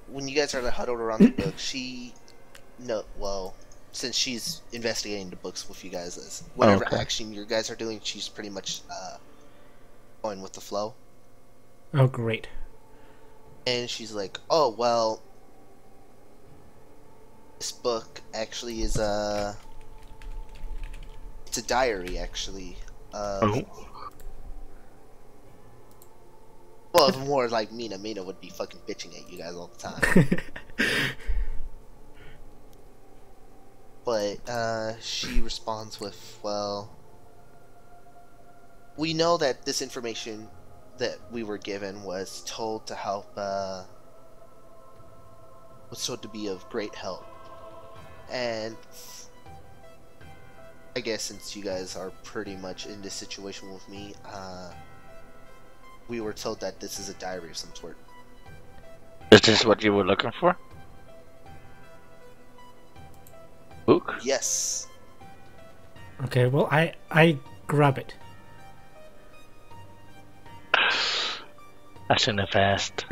when you guys are huddled around the book, since she's investigating the books with you guys, whatever Okay. action you guys are doing, she's pretty much going with the flow. oh great. And she's like, "Oh well, this book actually is it's a diary actually." Well, it's more like Mina. Mina would be fucking bitching at you guys all the time. But she responds with, "Well, we know that this information that we were given was told to help, was told to be of great help. And I guess since you guys are pretty much in this situation with me, we were told that this is a diary of some sort." Is this what you were looking for? Book? Yes. Okay, well, I grab it. I shouldn't have asked.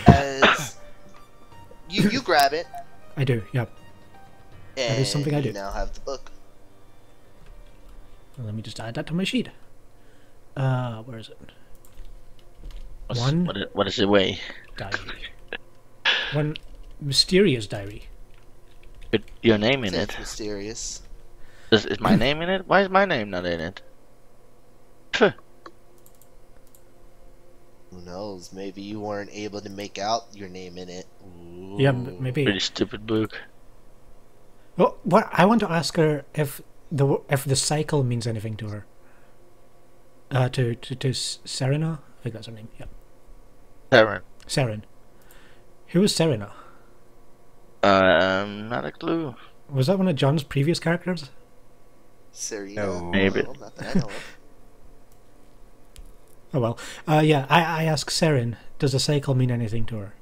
As you grab it, I do. Yeah. and is something I you do. now have the book. Well, let me just add that to my sheet. Where is it? One What is it weigh? diary. One mysterious diary. Put your name in It's it. mysterious. Is my name in it? Why is my name not in it? Phew. Who knows? Maybe you weren't able to make out your name in it. Ooh. Yeah, maybe. Pretty stupid book. Well, what I want to ask her if the cycle means anything to her. To Serena, I think that's her name. Yeah. Saren. Saren. Who was Serena? Not a clue. Was that one of John's previous characters? Serena? No. Maybe. No, not that I know of. Oh well. Yeah, I asked Saren, does the cycle mean anything to her?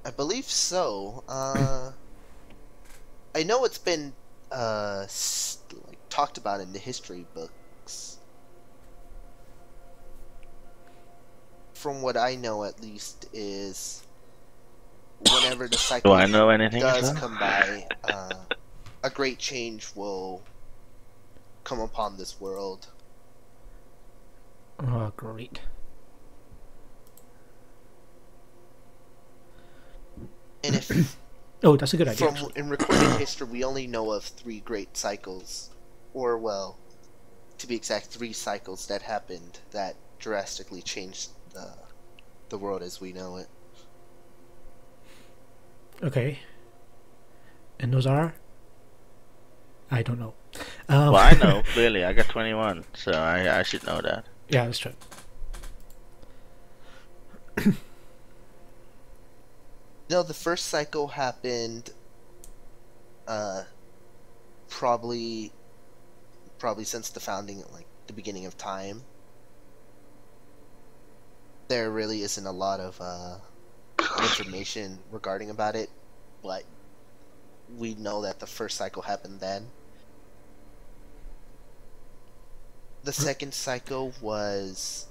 I believe so. I know it's been talked about in the history books. From what I know, at least, is whenever the cycle Do I know anything? does As well? come by, a great change will come upon this world. Oh, great. And if Oh, that's a good idea. in recorded history we only know of 3 great cycles, or well, to be exact, 3 cycles that happened that drastically changed the world as we know it. Okay. And those are? I don't know. Well, I know, clearly. I got 21, so I should know that. Yeah, that's true. No, the first cycle happened probably since the founding, like the beginning of time. There really isn't a lot of information regarding about it, but we know that the first cycle happened then. The second cycle was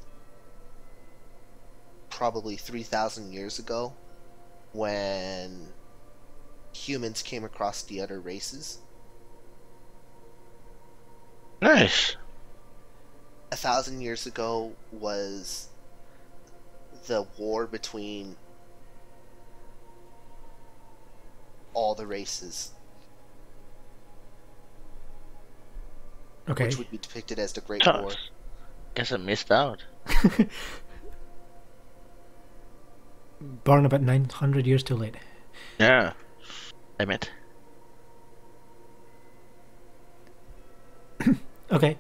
probably 3,000 years ago, when humans came across the other races. Nice. 1,000 years ago was the war between all the races, Okay. which would be depicted as the Great Gosh. War. Guess I missed out. Born about 900 years too late. Yeah. Damn it. Okay.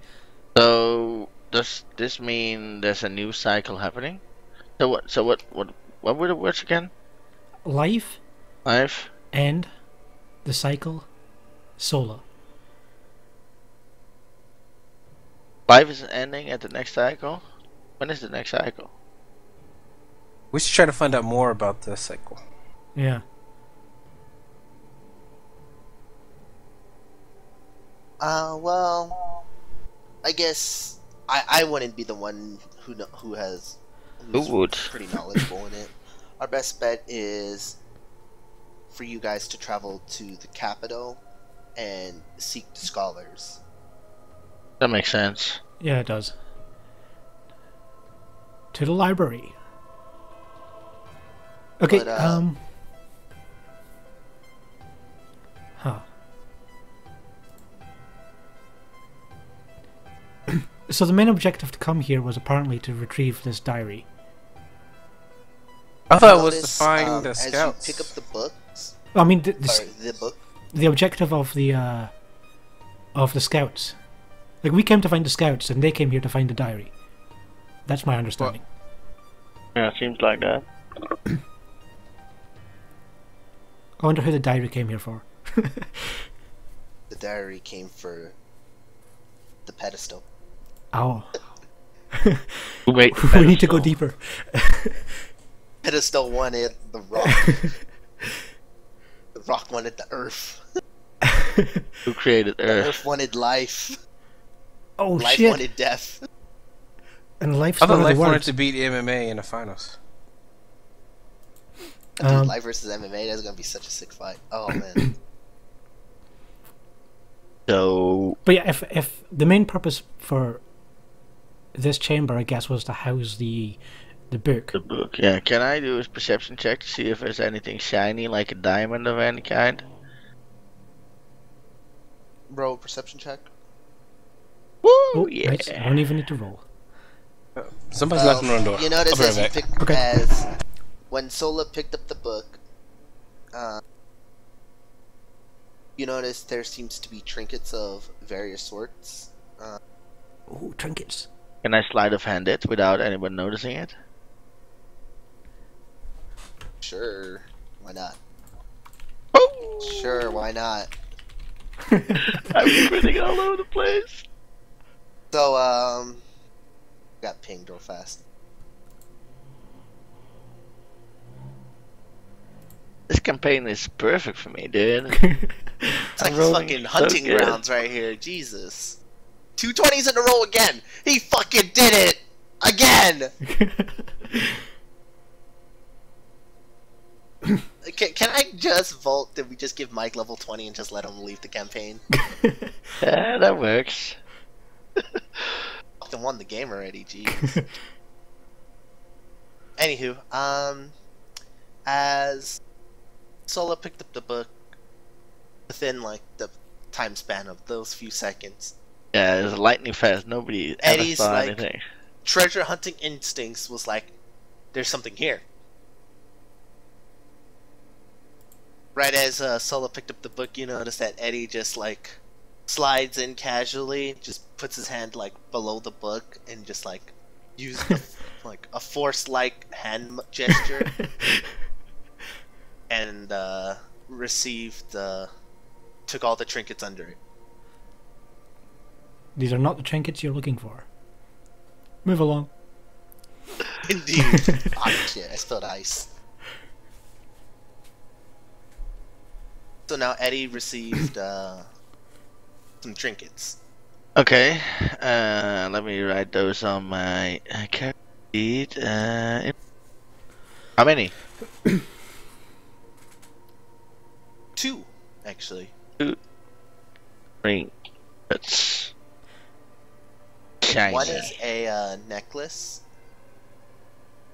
So, does this mean there's a new cycle happening? So what were the words again? Life, Life? end, the cycle, Sola. Life is ending at the next cycle? When is the next cycle? We should try to find out more about the cycle. Yeah. Well, I guess I wouldn't be the one who's would? pretty knowledgeable in it. Our best bet is for you guys to travel to the capital and seek the scholars. That makes sense. Yeah, it does. To the library. Okay, But, Huh. So the main objective to come here was apparently to retrieve this diary. I thought it was to Notice, find the as scouts. you pick up the books, I mean, or the book, the objective of the scouts. Like, we came to find the scouts, and they came here to find the diary. That's my understanding. Yeah, seems like that. I wonder who the diary came here for. the diary came for the pedestal. Oh. Wait, We need to go deeper. Pedestal wanted the rock. The rock wanted the earth. Who created The Earth? earth wanted life. Oh, Life shit. wanted death. And life's I thought one of Life the wanted words. to beat MMA in the finals. Dude, life versus MMA, that's gonna be such a sick fight. Oh man. So, But yeah, if the main purpose for this chamber, I guess, was to house the book. the book. Yeah, can I do a perception check to see if there's anything shiny, like a diamond of any kind? roll a perception check. Woo! Oh, Yeah. nice. I don't even need to roll. Somebody's knocking on the door. You notice I'll be as you right back. pick Okay. as when Sola picked up the book, you notice there seems to be trinkets of various sorts. Oh, trinkets. Can I sleight of hand it without anyone noticing it? Sure, why not? Oh! Sure, why not? I'm spinning all over the place. So, got pinged real fast. This campaign is perfect for me, dude. It's like I'm rolling fucking so hunting good. grounds right here. Jesus. 2 20s in a row again. He fucking did it again. Can I just vote that we just give Mike level 20 and just let him leave the campaign? Yeah, that works. Fucking won the game already, jeez. Anywho, as Sola picked up the book within like the time span of those few seconds, Yeah, it's lightning fast. Nobody ever Eddie's saw like- anything. treasure hunting instincts was like, there's something here. Right as Sola picked up the book, you notice that Eddie just like slides in casually, just puts his hand like below the book and just like uses like a force-like hand gesture, and received took all the trinkets under it. These are not the trinkets you're looking for. Move along. Indeed. Oh shit! I spilled ice. So now Eddie received some trinkets. Okay, let me write those on my character sheet. How many? 2, actually. Ring. That's shiny. One is a necklace,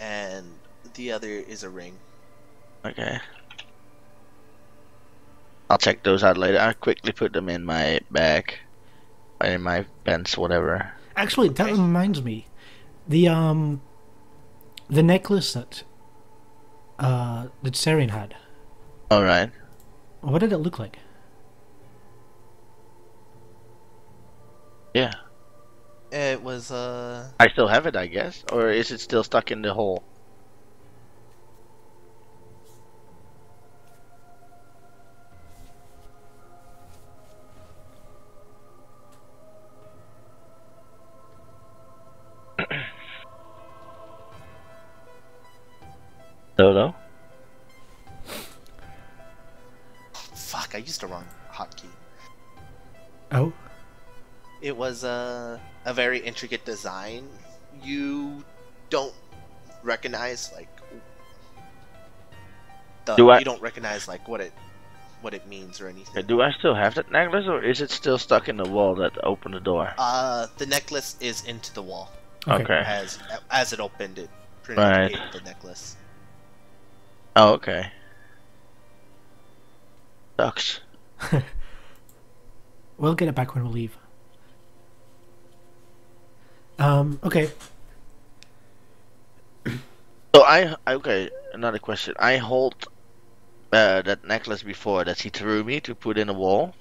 and the other is a ring. Okay. I'll check those out later. I'll quickly put them in my bag. Or in my pants, whatever. Actually, that Okay. reminds me. The necklace that Sarian had. Alright. What did it look like? Yeah. It was I still have it, I guess. Or is it still stuck in the hole? Solo? fuck. I used the wrong hotkey. Oh, It was a very intricate design. You don't recognize like you don't recognize like what it means or anything. Do I still have that necklace, or is it still stuck in the wall that opened the door? The necklace is into the wall Okay. as it opened. It pretty Right. much ate the necklace. Oh, okay. Sucks. we'll get it back when we leave. Okay. So okay, another question. I hold that necklace before that he threw me to put in a wall.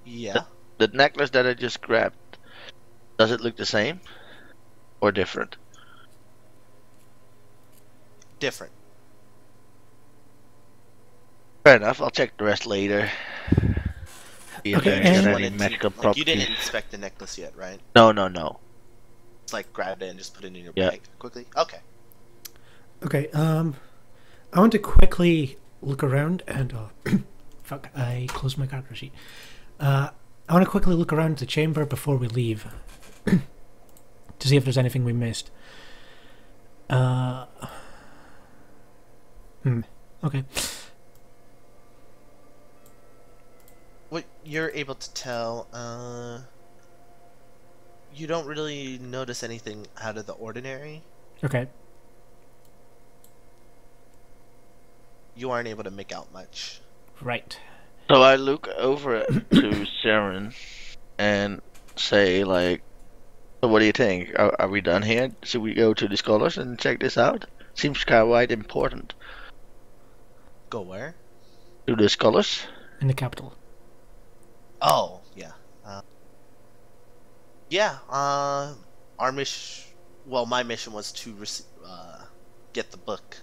Yeah, The necklace that I just grabbed, does it look the same? Or different? different. Fair enough, I'll check the rest later. See if Okay, there's and- any Wanted to- magical like, you properties. didn't inspect the necklace yet, right? No, no, no. Just like grabbed it and just put it in your Yeah. bag quickly. Okay. Okay, I want to quickly look around and fuck, I closed my character sheet. I want to quickly look around the chamber before we leave to see if there's anything we missed. Okay. What you're able to tell, you don't really notice anything out of the ordinary. Okay. You aren't able to make out much. Right. So I look over to Sharon and say, like, so what do you think? Are we done here? Should we go to the scholars and check this out? Seems quite important. Go where? To the scholars? In the capital. Oh, yeah. Yeah, our mission... Well, my mission was to get the book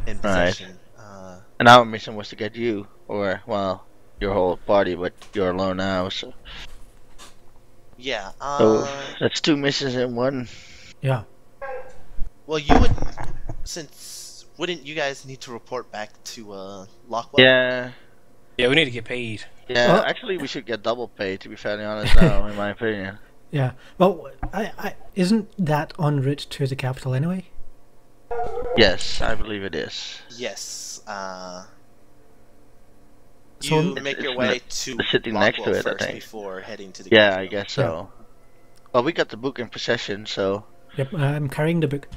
in possession. And our mission was to get you, or, well, your whole party, but you're alone now, so... Yeah, So, that's 2 missions in one. Yeah. Well, you would... Since... Wouldn't you guys need to report back to, Lockwell? Yeah. Yeah, we need to get paid. Yeah, Well- actually we should get double pay, to be fairly honest now, in my opinion. Yeah. Well, I isn't that en route to the capital anyway? Yes, I believe it is. Yes, So- you make your It's way to sitting next to Lockwell it, I first think. before heading to the Yeah, capital. I guess so. Well, we got the book in possession, so... Yep, I'm carrying the book.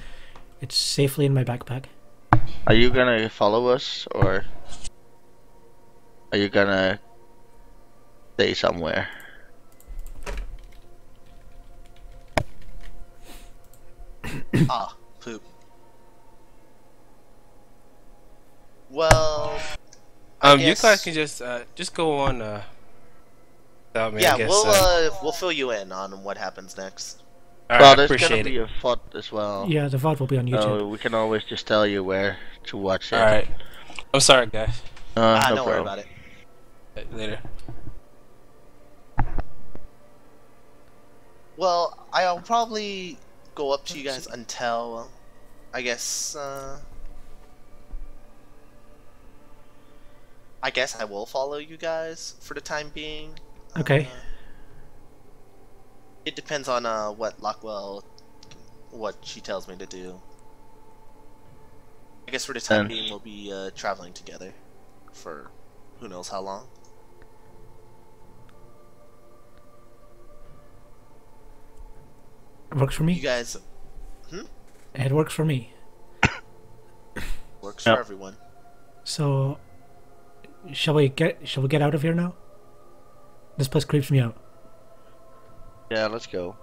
It's safely in my backpack. Are you gonna follow us, or... Are you gonna... stay somewhere? Ah, poop. Well, I You guess- guys can just go on. Without me, yeah, I guess. we'll fill you in on what happens next. All Well, right, there's appreciate gonna it. be a FOD as well. Yeah, the VOD will be on YouTube. So we can always just tell you where to watch it. All right. I'm sorry, guys. No Don't worry problem. about it. Later. Well, I'll probably go up to you guys until, I guess I will follow you guys for the time being. Okay. It depends on what what she tells me to do. I guess for the time And- being we'll be traveling together for who knows how long. It works for You me. guys It works for me. works Yeah. for everyone. So, shall we get out of here now? This place creeps me out. Yeah, let's go.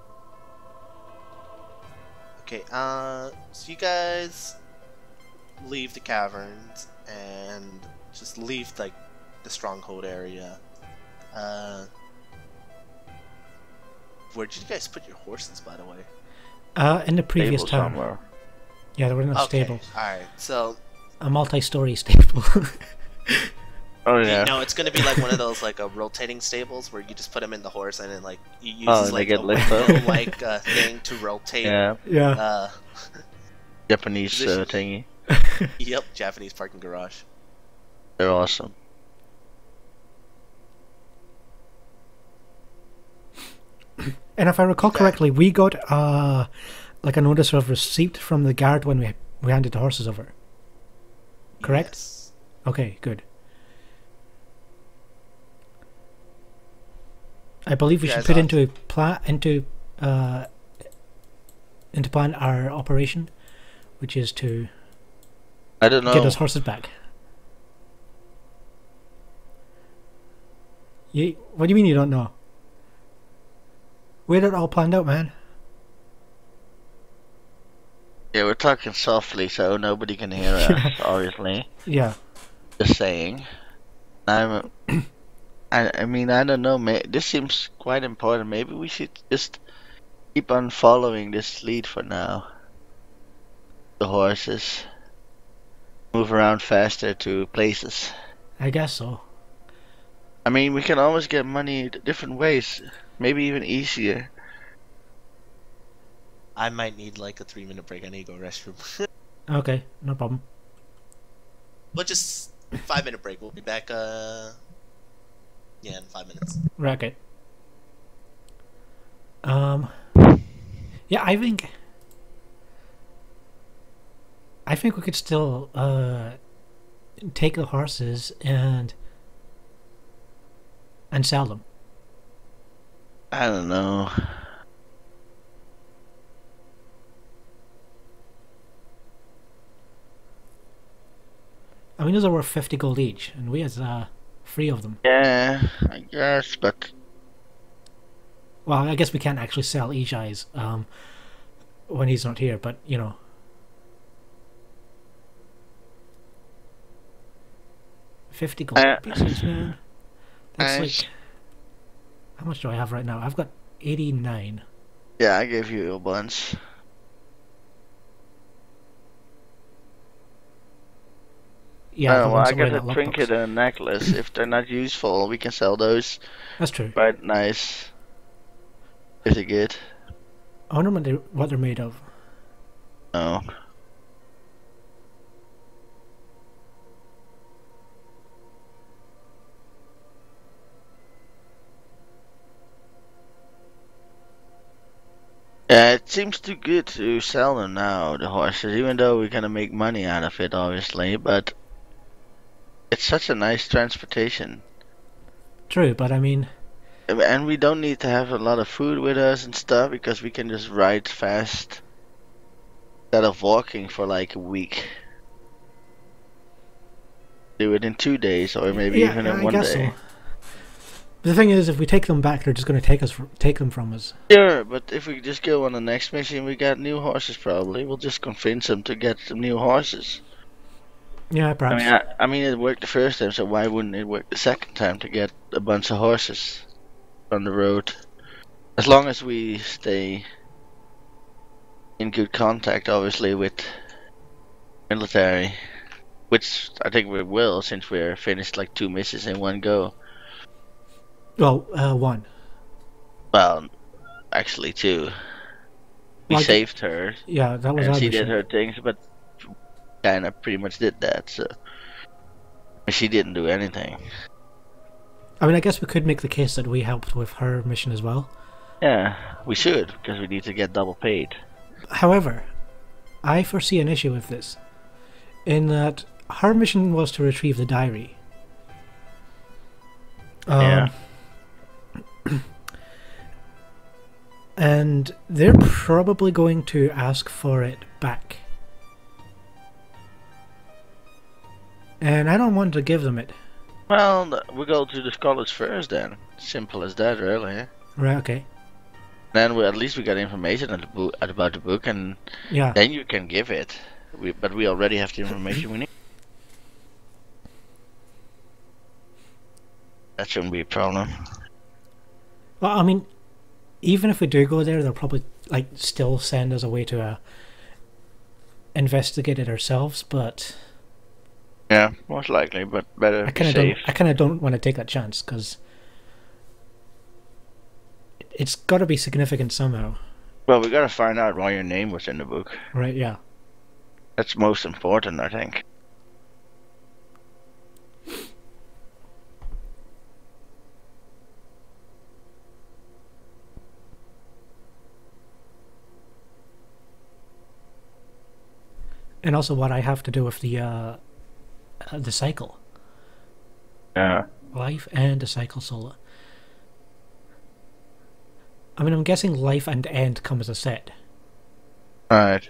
Okay, so you guys leave the caverns and just leave like the stronghold area. Where did you guys put your horses, by the way? In the previous Table town. somewhere. Yeah, they were in a Okay, stable. alright, so A multi-story stable. Oh yeah. no, it's gonna be like one of those like rotating stables where you just put them in the horse and then like you use Oh, and they like get a lifted up. wheel like thing to rotate. Yeah. yeah. Japanese Position. thingy. Yep, Japanese parking garage. They're awesome. And if I recall Okay. correctly, we got like a notice of receipt from the guard when we handed the horses over. Correct? Yes. Okay, good. I believe we You should guys put are- into plan our operation, which is to I don't know. get those horses back. What do you mean you don't know? We had it all planned out, man. Yeah, we're talking softly so nobody can hear us, obviously. Yeah. Just saying. I mean, I don't know, this seems quite important. Maybe we should just keep on following this lead for now. The horses. Move around faster to places. I guess so. I mean, we can always get money different ways. Maybe even easier. I might need like a 3-minute break. I need to go restroom. Okay, no problem. But just 5-minute break. We'll be back. Yeah, in 5 minutes. Right, okay. Yeah, I think we could still take the horses and sell them. I don't know. I mean, those are worth 50 gold each, and we had 3 of them. Yeah, I guess, but Well, I guess we can't actually sell Ijai's when he's not here, but, you know. $50 gold pieces, man. That's like... How much do I have right now? I've got 89. yeah, I gave you a bunch. Yeah, the well, ones I that were in got that a trinket lockbox. and a necklace. If they're not useful, we can sell those. That's true. Quite nice. Pretty good. I wonder what they're made of. Oh. Yeah, it seems too good to sell them now, the horses, even though we're gonna make money out of it, obviously, but it's such a nice transportation. True, but I mean... And we don't need to have a lot of food with us and stuff, because we can just ride fast instead of walking for like a week. Do it in 2 days, or maybe even in 1 day. So. The thing is, if we take them back, they're just going to take them from us. Sure, but if we just go on the next mission, we got new horses probably. We'll just convince them to get some new horses. Yeah, perhaps. I mean, it worked the first time, so why wouldn't it work the second time to get a bunch of horses on the road? As long as we stay in good contact, obviously, with military, which I think we will, since we're finished like 2 missions in one go. Well, 1. Well, actually 2. We Well, saved her. Yeah, that was And our she mission. did her things, but kind of pretty much did that, so she didn't do anything. I mean, I guess we could make the case that we helped with her mission as well. Yeah, we should, because we need to get double paid. However, I foresee an issue with this, in that her mission was to retrieve the diary. Yeah. And they're probably going to ask for it back. And I don't want to give them it. Well, we go to the college first then. Simple as that, really. Right, okay. Then at least we got information about the book, and Yeah. then you can give it. But we already have the information we need. That shouldn't be a problem. Well, I mean, even if we do go there, they'll probably like still send us away to investigate it ourselves. But Yeah, most likely, but better I be kind safe. of don't want to take that chance because it's got to be significant somehow, Well, we gotta find out why your name was in the book. right? Yeah. That's most important, I think. And also what I have to do with the cycle, Yeah. life and the cycle Sola. I mean, I'm guessing life and end come as a set. Right.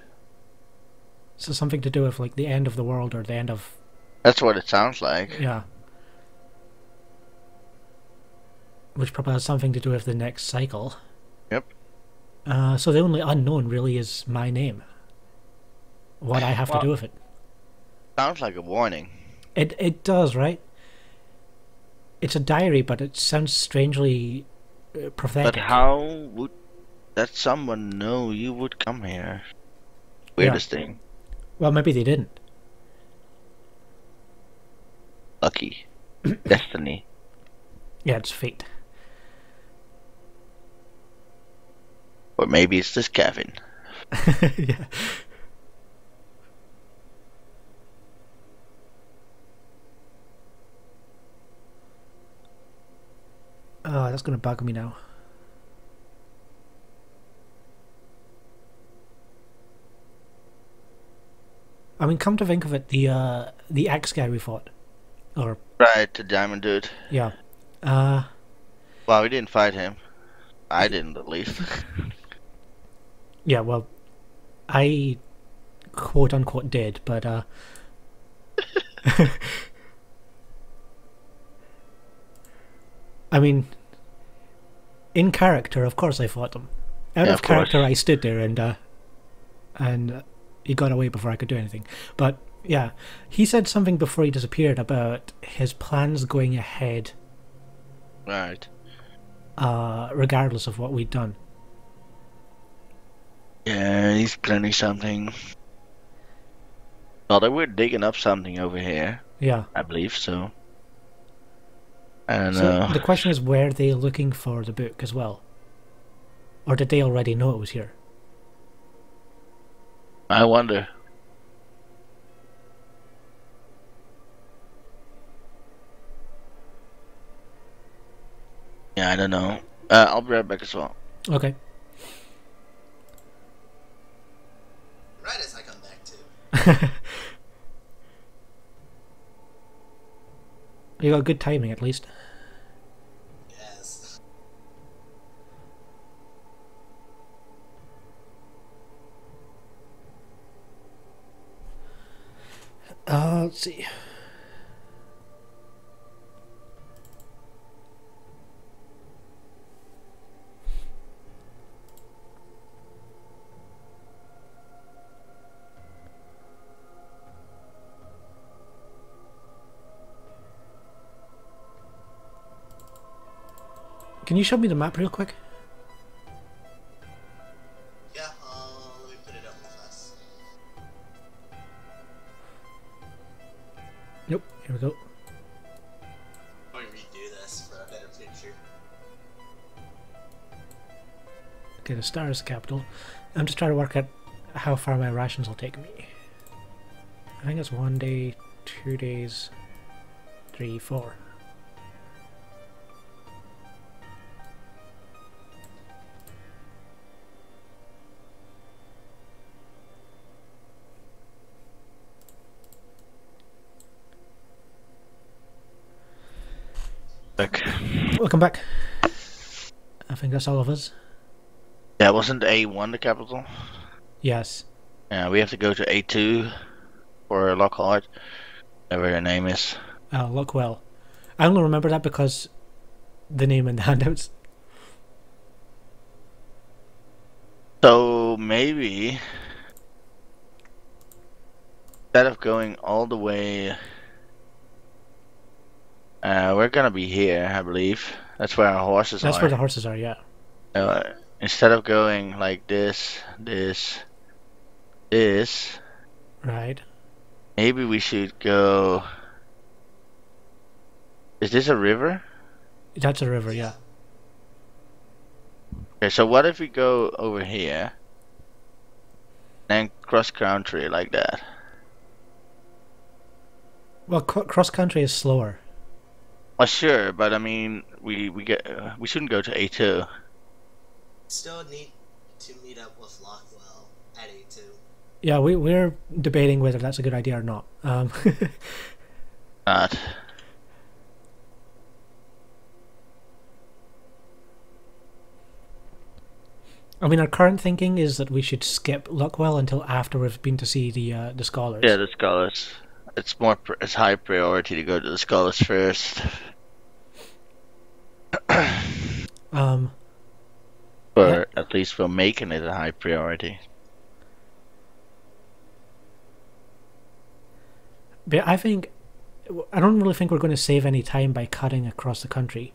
So something to do with like the end of the world or the end of That's what it sounds like. yeah. Which probably has something to do with the next cycle. Yep. So the only unknown really is my name. What I have to do with it. Sounds like a warning. It does, right? It's a diary, but it sounds strangely prophetic. But how would that someone know you would come here? Weirdest thing. Well, maybe they didn't. Lucky. Destiny. Yeah, it's fate. Or maybe it's just Kevin. Yeah. Oh, that's gonna bug me now. I mean, come to think of it, the axe guy we fought, or Right, the diamond dude. yeah, Well, we didn't fight him. I didn't, at least. yeah. Well, I quote unquote did, but I mean, in character, of course I fought them. Out Yeah, of of course. character, I stood there and he got away before I could do anything. But yeah, he said something before he disappeared about his plans going ahead, Right. regardless of what we'd done. Yeah, he's planning something. Well, they were digging up something over here, Yeah. I believe, so. I don't So know. the question is, were they looking for the book as well? Or did they already know it was here? I wonder. Yeah, I don't know. I'll be right back as well. Okay. Right as I come back to. You got good timing, at least. Yes. Let's see. Can you show me the map real quick? Yeah, let me put it up real fast. Nope. Here we go. Let me redo this for a better picture. Okay, the star is the capital. I'm just trying to work out how far my rations will take me. I think it's 1 day, 2 days, 3, 4. Back. Welcome back. I think that's all of us. Yeah, wasn't A1 the capital? Yes. Yeah, we have to go to A2 for Lockheart, whatever her name is. Lockwell. I only remember that because the name in the handouts. So maybe instead of going all the way, we're gonna be here, I believe. That's where our horses That's are. where the horses are, yeah. Instead of going like this, Right. maybe we should go. Is this a river? That's a river, yeah. Okay, so what if we go over here and cross country like that? Well, cross country is slower. Well, sure, but I mean, we shouldn't go to A2. Still need to meet up with Lockwell at A2. Yeah, we're debating whether that's a good idea or not. Not. I mean, our current thinking is that we should skip Luckwell until after we've been to see the scholars. Yeah, the scholars. It's more. It's high priority to go to the scholars first. Or at least we're making it a high priority. But I don't really think we're going to save any time by cutting across the country.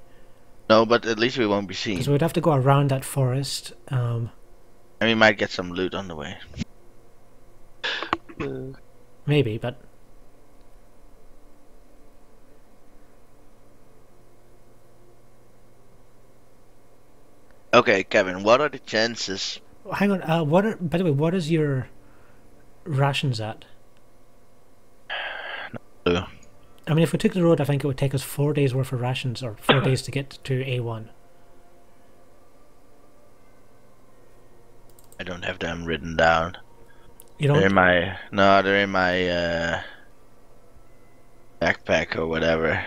No, but at least we won't be seen. Because we'd have to go around that forest. And we might get some loot on the way. Maybe, but... Okay, Kevin, what are the chances? Hang on, by the way, what is your rations at? No. I mean, if we took the road, I think it would take us 4 days worth of rations, or 4 days to get to A1. I don't have them written down. You don't? They're in my backpack or whatever.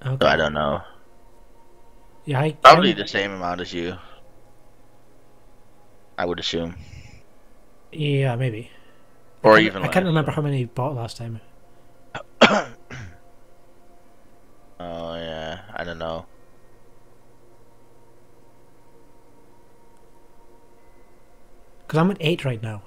Okay. So I don't know. Yeah, Probably the same amount as you. I would assume. Yeah, maybe. Or I even less. can't remember how many you bought last time. Oh yeah, I don't know. Because I'm at 8 right now.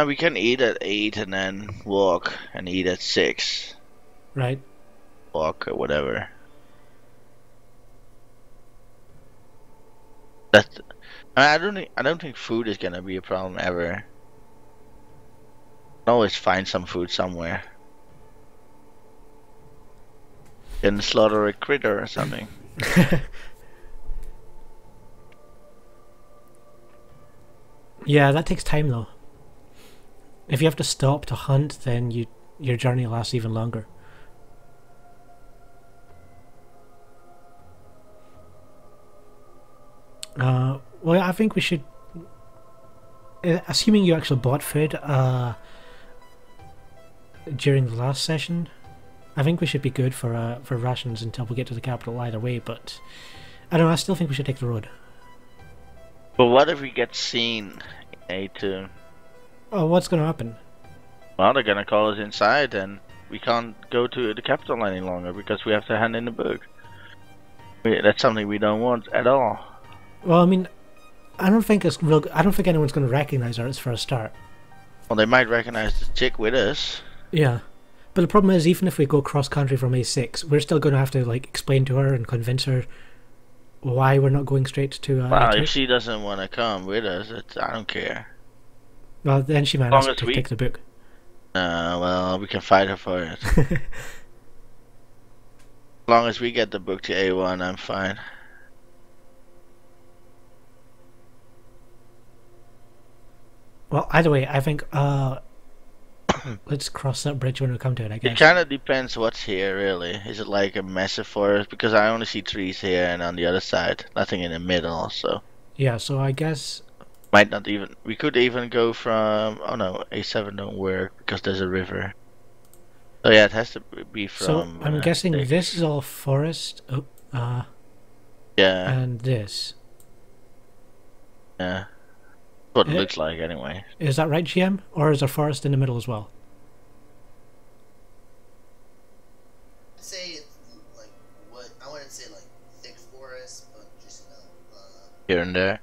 We can eat at 8 and then walk and eat at 6. Right. Walk or whatever. That I don't think food is gonna be a problem ever. Can always find some food somewhere. Can slaughter a critter or something. Yeah, that takes time though. If you have to stop to hunt, then your journey lasts even longer. Well, I think we should, assuming you actually bought food during the last session, I think we should be good for rations until we get to the capital either way, but I don't know, I still think we should take the road. But what if we get seen, A2? Oh, what's going to happen? Well, they're gonna call us inside and we can't go to the capital any longer because we have to hand in the book. That's something we don't want at all. Well, I mean, I don't think anyone's going to recognize us for a start. Well, they might recognize the chick with us. Yeah. But the problem is, even if we go cross-country from A6, we're still going to have to, like, explain to her and convince her why we're not going straight to Well, A2. if she doesn't want to come with us, I don't care. Well, then she might Long ask as to take the book. Well, we can fight her for it. As long as we get the book to A1, I'm fine. Well, either way, I think, let's cross that bridge when we come to it, I guess. It kind of depends what's here, really. Is it like a massive forest? Because I only see trees here and on the other side. Nothing in the middle, so... Yeah, so I guess... Might not even... We could even go from... Oh no, A7 don't work because there's a river. So yeah, it has to be from... So, I'm guessing 6. this is all forest. Oh, Yeah, and this. yeah. What it looks like, anyway. Is that right, GM? Or is there forest in the middle as well? I'd say it's like what I wouldn't say like thick forest, but just Here and there.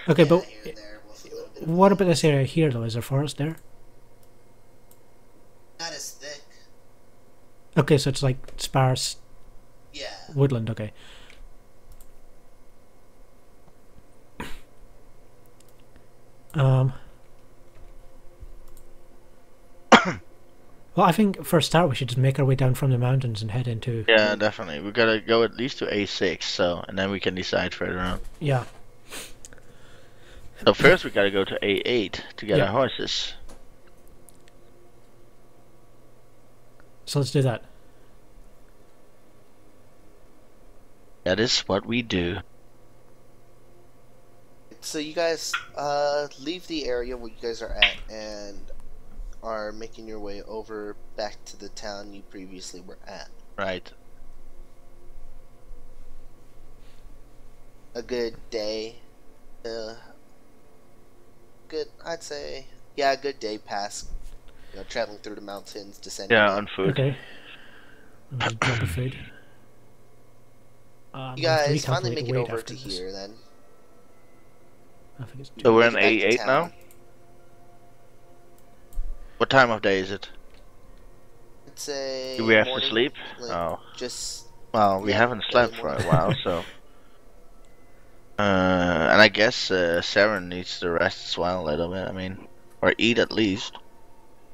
Okay, yeah, but here and there with a little bit of what about this area here, though? Is there forest there? not as thick. Okay, so it's like sparse Yeah. woodland, okay. Well, I think for a start we should just make our way down from the mountains and head into... Yeah, definitely. We gotta go at least to A6, so... And then we can decide further on. Yeah. So first we gotta go to A8 to get Yeah. our horses. So let's do that. That is what we do. So you guys leave the area where you guys are at and are making your way over back to the town you previously were at. Right. A good day. I'd say, yeah, a good day past. You know, traveling through the mountains, descending. Yeah, on foot. Okay. I'll just drop the food. You guys finally make it over to this. here then. I think it's So we're in Back to A8 town. now? What time of day is it? I'd say. Do we have morning, to sleep? like, Oh. Just. Well, we Yeah, haven't early slept for a morning. while, so... and I guess Saren needs to rest as well a little bit, I mean... Or eat at least.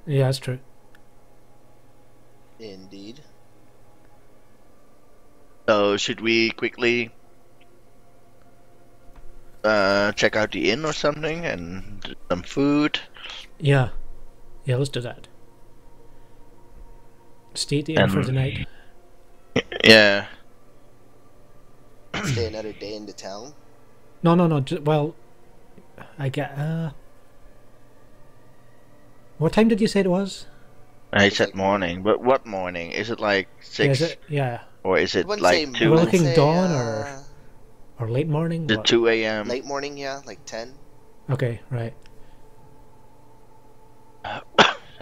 Yeah, that's true. Indeed. So, should we quickly... check out the inn or something, and do some food? Yeah. Yeah, let's do that. Stay at the inn for the night. Yeah. Stay another day in the town. No. Well, I get. What time did you say it was? I said morning, but what morning? Is it like 6? Yeah, is it? Yeah. Or is I it wouldn't say like I 2? We're wouldn't looking say, dawn or late morning. Is it What? 2 a.m.? late morning, yeah, like 10. Okay, right.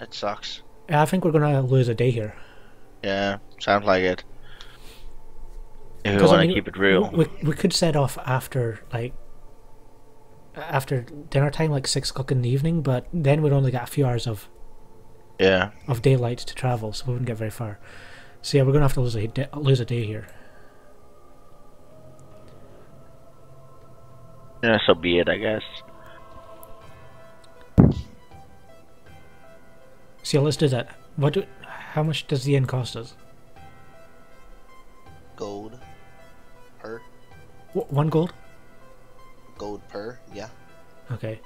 That sucks. Yeah, I think we're gonna lose a day here. Yeah, sounds like it. If we Because want to keep it real. we could set off after after dinner time, like 6 o'clock in the evening, but then we'd only get a few hours of daylight to travel, so we wouldn't get very far. So yeah, we're gonna have to lose a day here. Yeah, so be it, I guess. So yeah, let's do that. How much does the inn cost us? Gold per. 1 gold? Gold per, yeah. Okay.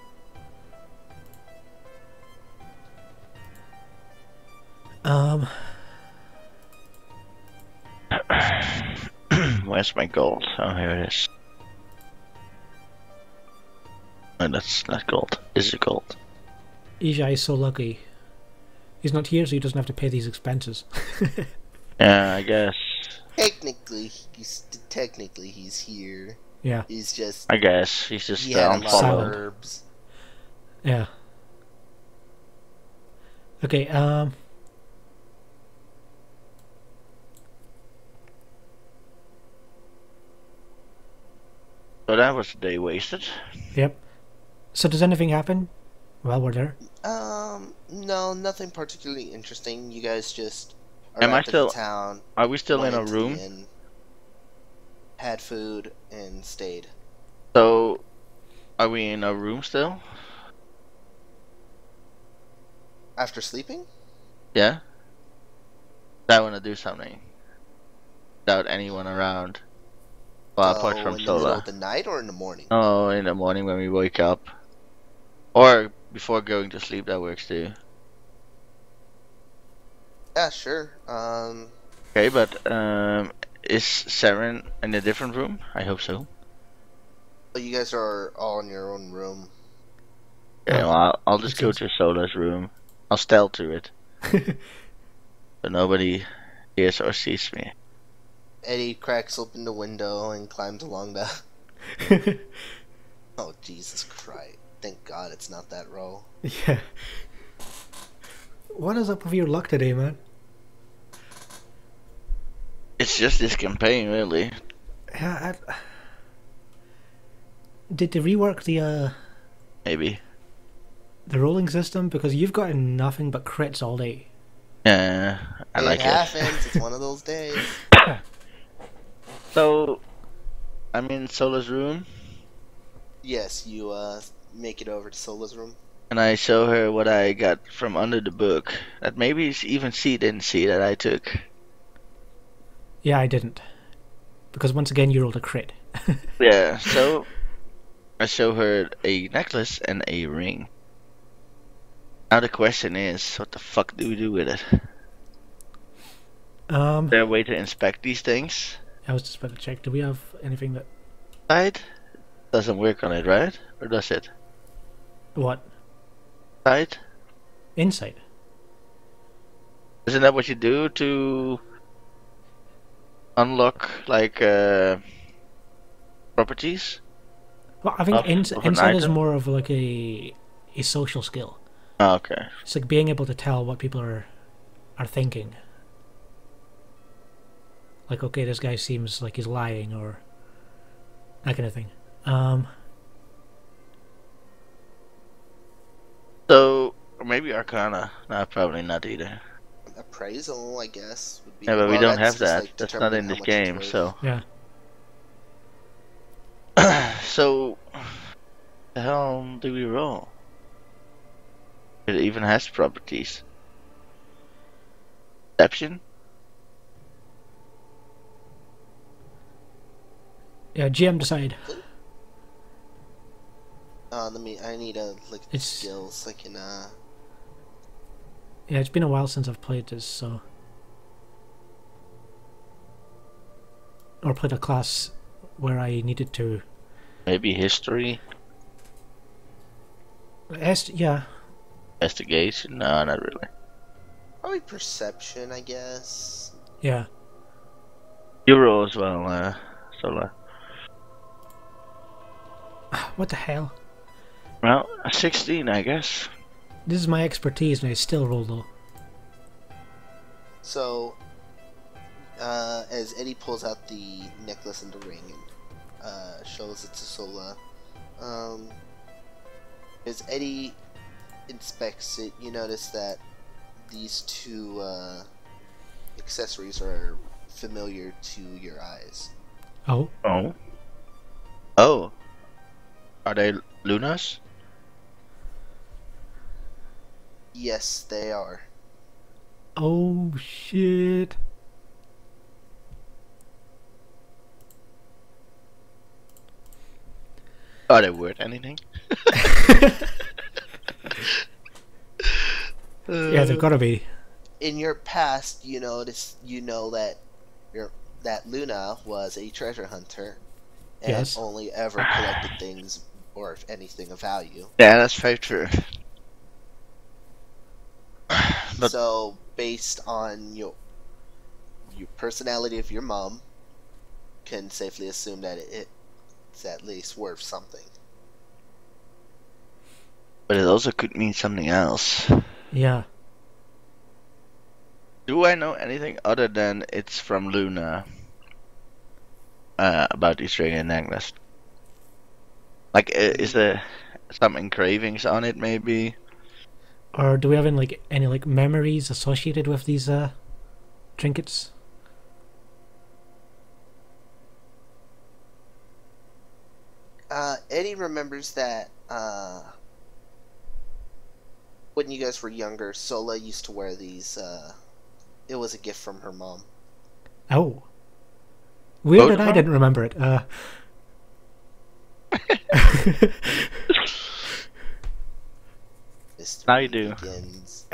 Where's my gold? Oh, here it is. Oh, that's not gold. This is gold. Ijai is so lucky. He's not here, so he doesn't have to pay these expenses. Yeah, I guess. Technically he's here. Yeah. He's just. I guess he's just He had a lot of unfollowed. herbs. Yeah. Okay, So that was a day wasted. Yep. So does anything happen while we're there? No, nothing particularly interesting. You guys just Am I arrived at still- the town, Are we still in went a into the room? inn, had food, and stayed. So, are we in a room still? After sleeping? Yeah? I want to do something. Without anyone around. Well, apart from in the middle Sola. of the night or in the morning? Oh, in the morning when we wake up. Or before going to sleep, that works too. Yeah, sure. Okay, but is Saren in a different room? I hope so. You guys are all in your own room. Okay, well, I'll just go seems- to Sola's room. I'll stealth to it. So nobody hears or sees me. Eddie cracks open the window and climbs along the... Oh, Jesus Christ. Thank God it's not that roll. Yeah. What is up with your luck today, man? It's just this campaign, really. Yeah, did they rework Maybe. the rolling system? Because you've gotten nothing but crits all day. Yeah, I like it it. happens. It's one of those days. So, I'm in Sola's room, Yes, you make it over to Sola's room. and I show her what I got from under the book. That maybe even she didn't see that I took. Yeah, I didn't. Because once again, you rolled a crit. Yeah, so I show her a necklace and a ring. Now the question is, what the fuck do we do with it? Is there a way to inspect these things? I was just about to check. Do we have anything that... Side? Doesn't work on it, right? Or does it? What? Side? Insight? Isn't that what you do to unlock, like, properties? Well, I think Of an insight is item? more of like a social skill. Oh, okay. It's like being able to tell what people are thinking. Like, okay, this guy seems like he's lying, or that kind of thing. So, or maybe Arcana. No, probably not either. Appraisal, I guess, would be... Yeah, but we well, don't that's have just, that. like, That's not in determining this how much it's game, worth. so... Yeah. So, the hell do we roll? It even has properties. Perception? Yeah, GM decide. I need to look at the It's- skills. I can, Yeah, it's been a while since I've played this, so... Or played a class where I needed to... Maybe history? Yeah. Investigation? No, not really. probably perception, I guess. Yeah. You roll as well, Sola. What the hell? Well, a 16, I guess. This is my expertise, and I still roll low. So, as Eddie pulls out the necklace and the ring and shows it to Sola, as Eddie inspects it, you notice that these two accessories are familiar to your eyes. Oh? Oh. Oh. Are they Luna's? Yes, they are. Oh, shit. Are they worth anything? Yeah, they've gotta be. In your past, you know that that Luna was a treasure hunter and Yes. only ever collected things or if anything of value. Yeah, that's very true. But So, based on your personality of your mom, can safely assume that it's at least worth something. but it also could mean something else. Yeah. Do I know anything other than it's from Luna about this ring and necklace? Like, is there some engravings on it, maybe? Or do we have any memories associated with these trinkets? Eddie remembers that when you guys were younger, Sola used to wear these. It was a gift from her mom. Oh. Weird Both that of I them? didn't remember it. Mystery Now you do. begins.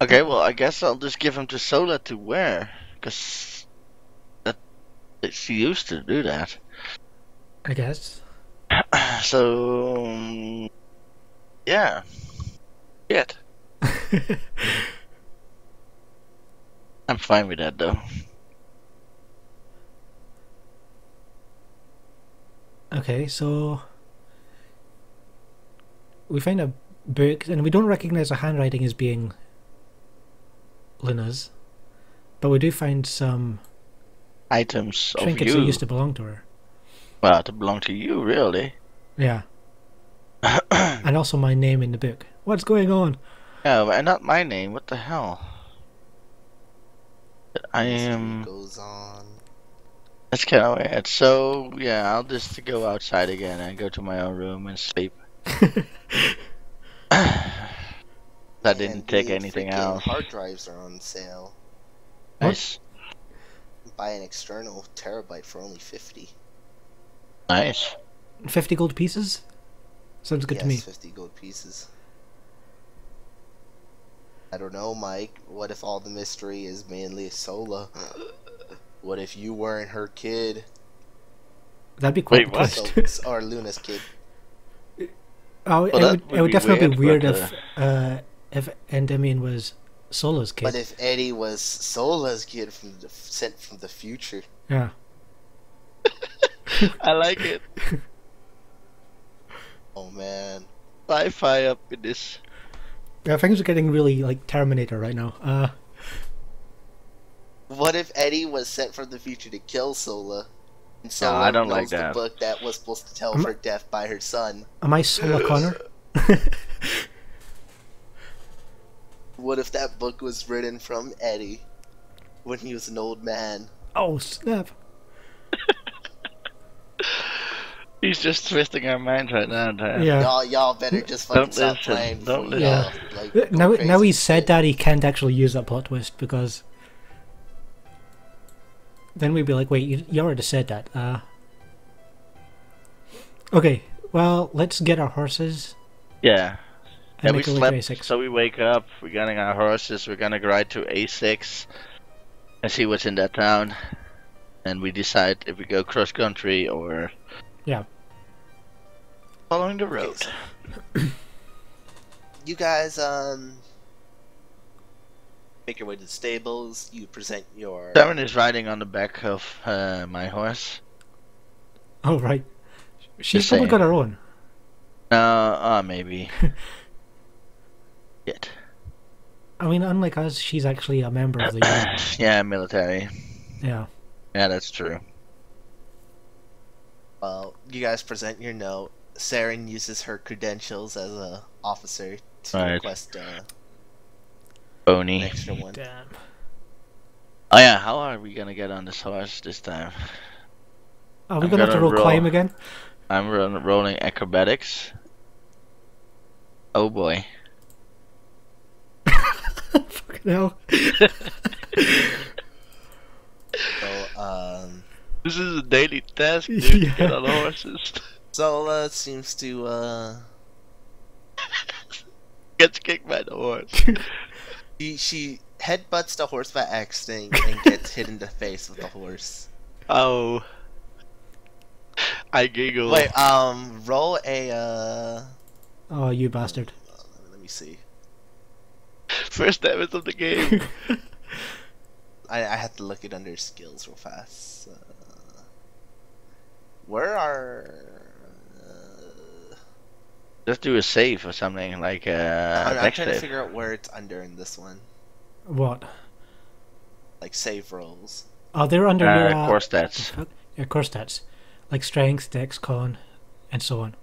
Okay, well, I guess I'll just give him to Sola to wear, because she used to do that. I guess. So, yeah. Shit. I'm fine with that, though. Okay, so we find a book, and we don't recognize the handwriting as being Luna's, but we do find some Items of trinkets you. that used to belong to her. Well, to belong to you, really. Yeah, and also my name in the book. What's going on? Yeah, and not my name. What the hell? I Mystery am. goes on. That's kind of weird. So, yeah, I'll just go outside again and go to my own room and sleep. I didn't And take the anything freaking else. hard drives are on sale. Nice. Buy an external terabyte for only 50. Nice. 50 gold pieces? Sounds good Yes, to me. 50 gold pieces. I don't know, Mike. What if all the mystery is mainly Sola? What if you weren't her kid? That'd be quite Wait, what? a twist. Or Luna's kid. Oh, Well, it would be definitely be weird but, if Endymion was Sola's kid. But if Eddie was Sola's kid sent from the future. Yeah. I like it. Oh man. Sci-fi up in this. Yeah, things are getting really like Terminator right now. What if Eddie was sent from the future to kill Sola? And Sola I don't knows like the that. book that was supposed to tell of her death by her son. Am I Sola Connor? What if that book was written from Eddie when he was an old man? Oh, snap. He's just twisting our minds right now, Dan. Yeah. Y'all better just fucking Don't stop listen. playing Don't before listen. y'all like go Now crazy he and said shit. that, he can't actually use that plot twist because then we'd be like, wait, you already said that. Okay, well, let's get our horses Yeah. and Yeah, we make our way to slept, A6. so we wake up, we're getting our horses, we're gonna ride to A6 and see what's in that town. And we decide if we go cross country or Yeah. following the road. You guys Make your way to the stables. You present your. Darren is riding on the back of my horse. Oh, right. She's Just probably saying. got her own. Maybe. Yet. I mean, unlike us, she's actually a member of the union. Yeah, military. Yeah. Yeah, that's true. Well, you guys present your note. Saren uses her credentials as a officer to Right. request an Pony. extra one. Damn. Oh yeah, how are we gonna get on this horse this time? Are we I'm going to have to gonna roll climb again? I'm rolling acrobatics. Oh boy. Fucking hell. So, This is a daily task, dude, Yeah. to get on horses. Zola seems to, Gets kicked by the horse. she headbutts the horse by accident and gets hit in the face with the horse. Oh. I giggle. Wait, roll a, Oh, you bastard. let me see. First damage of the game. I had to look it under skills real fast. Where are... Just do a save or something like I'm dex trying to save. figure out where it's under in this one. What? Like save rolls. Oh, they're under your... core stats. Your core stats. Like strength, dex, con, and so on.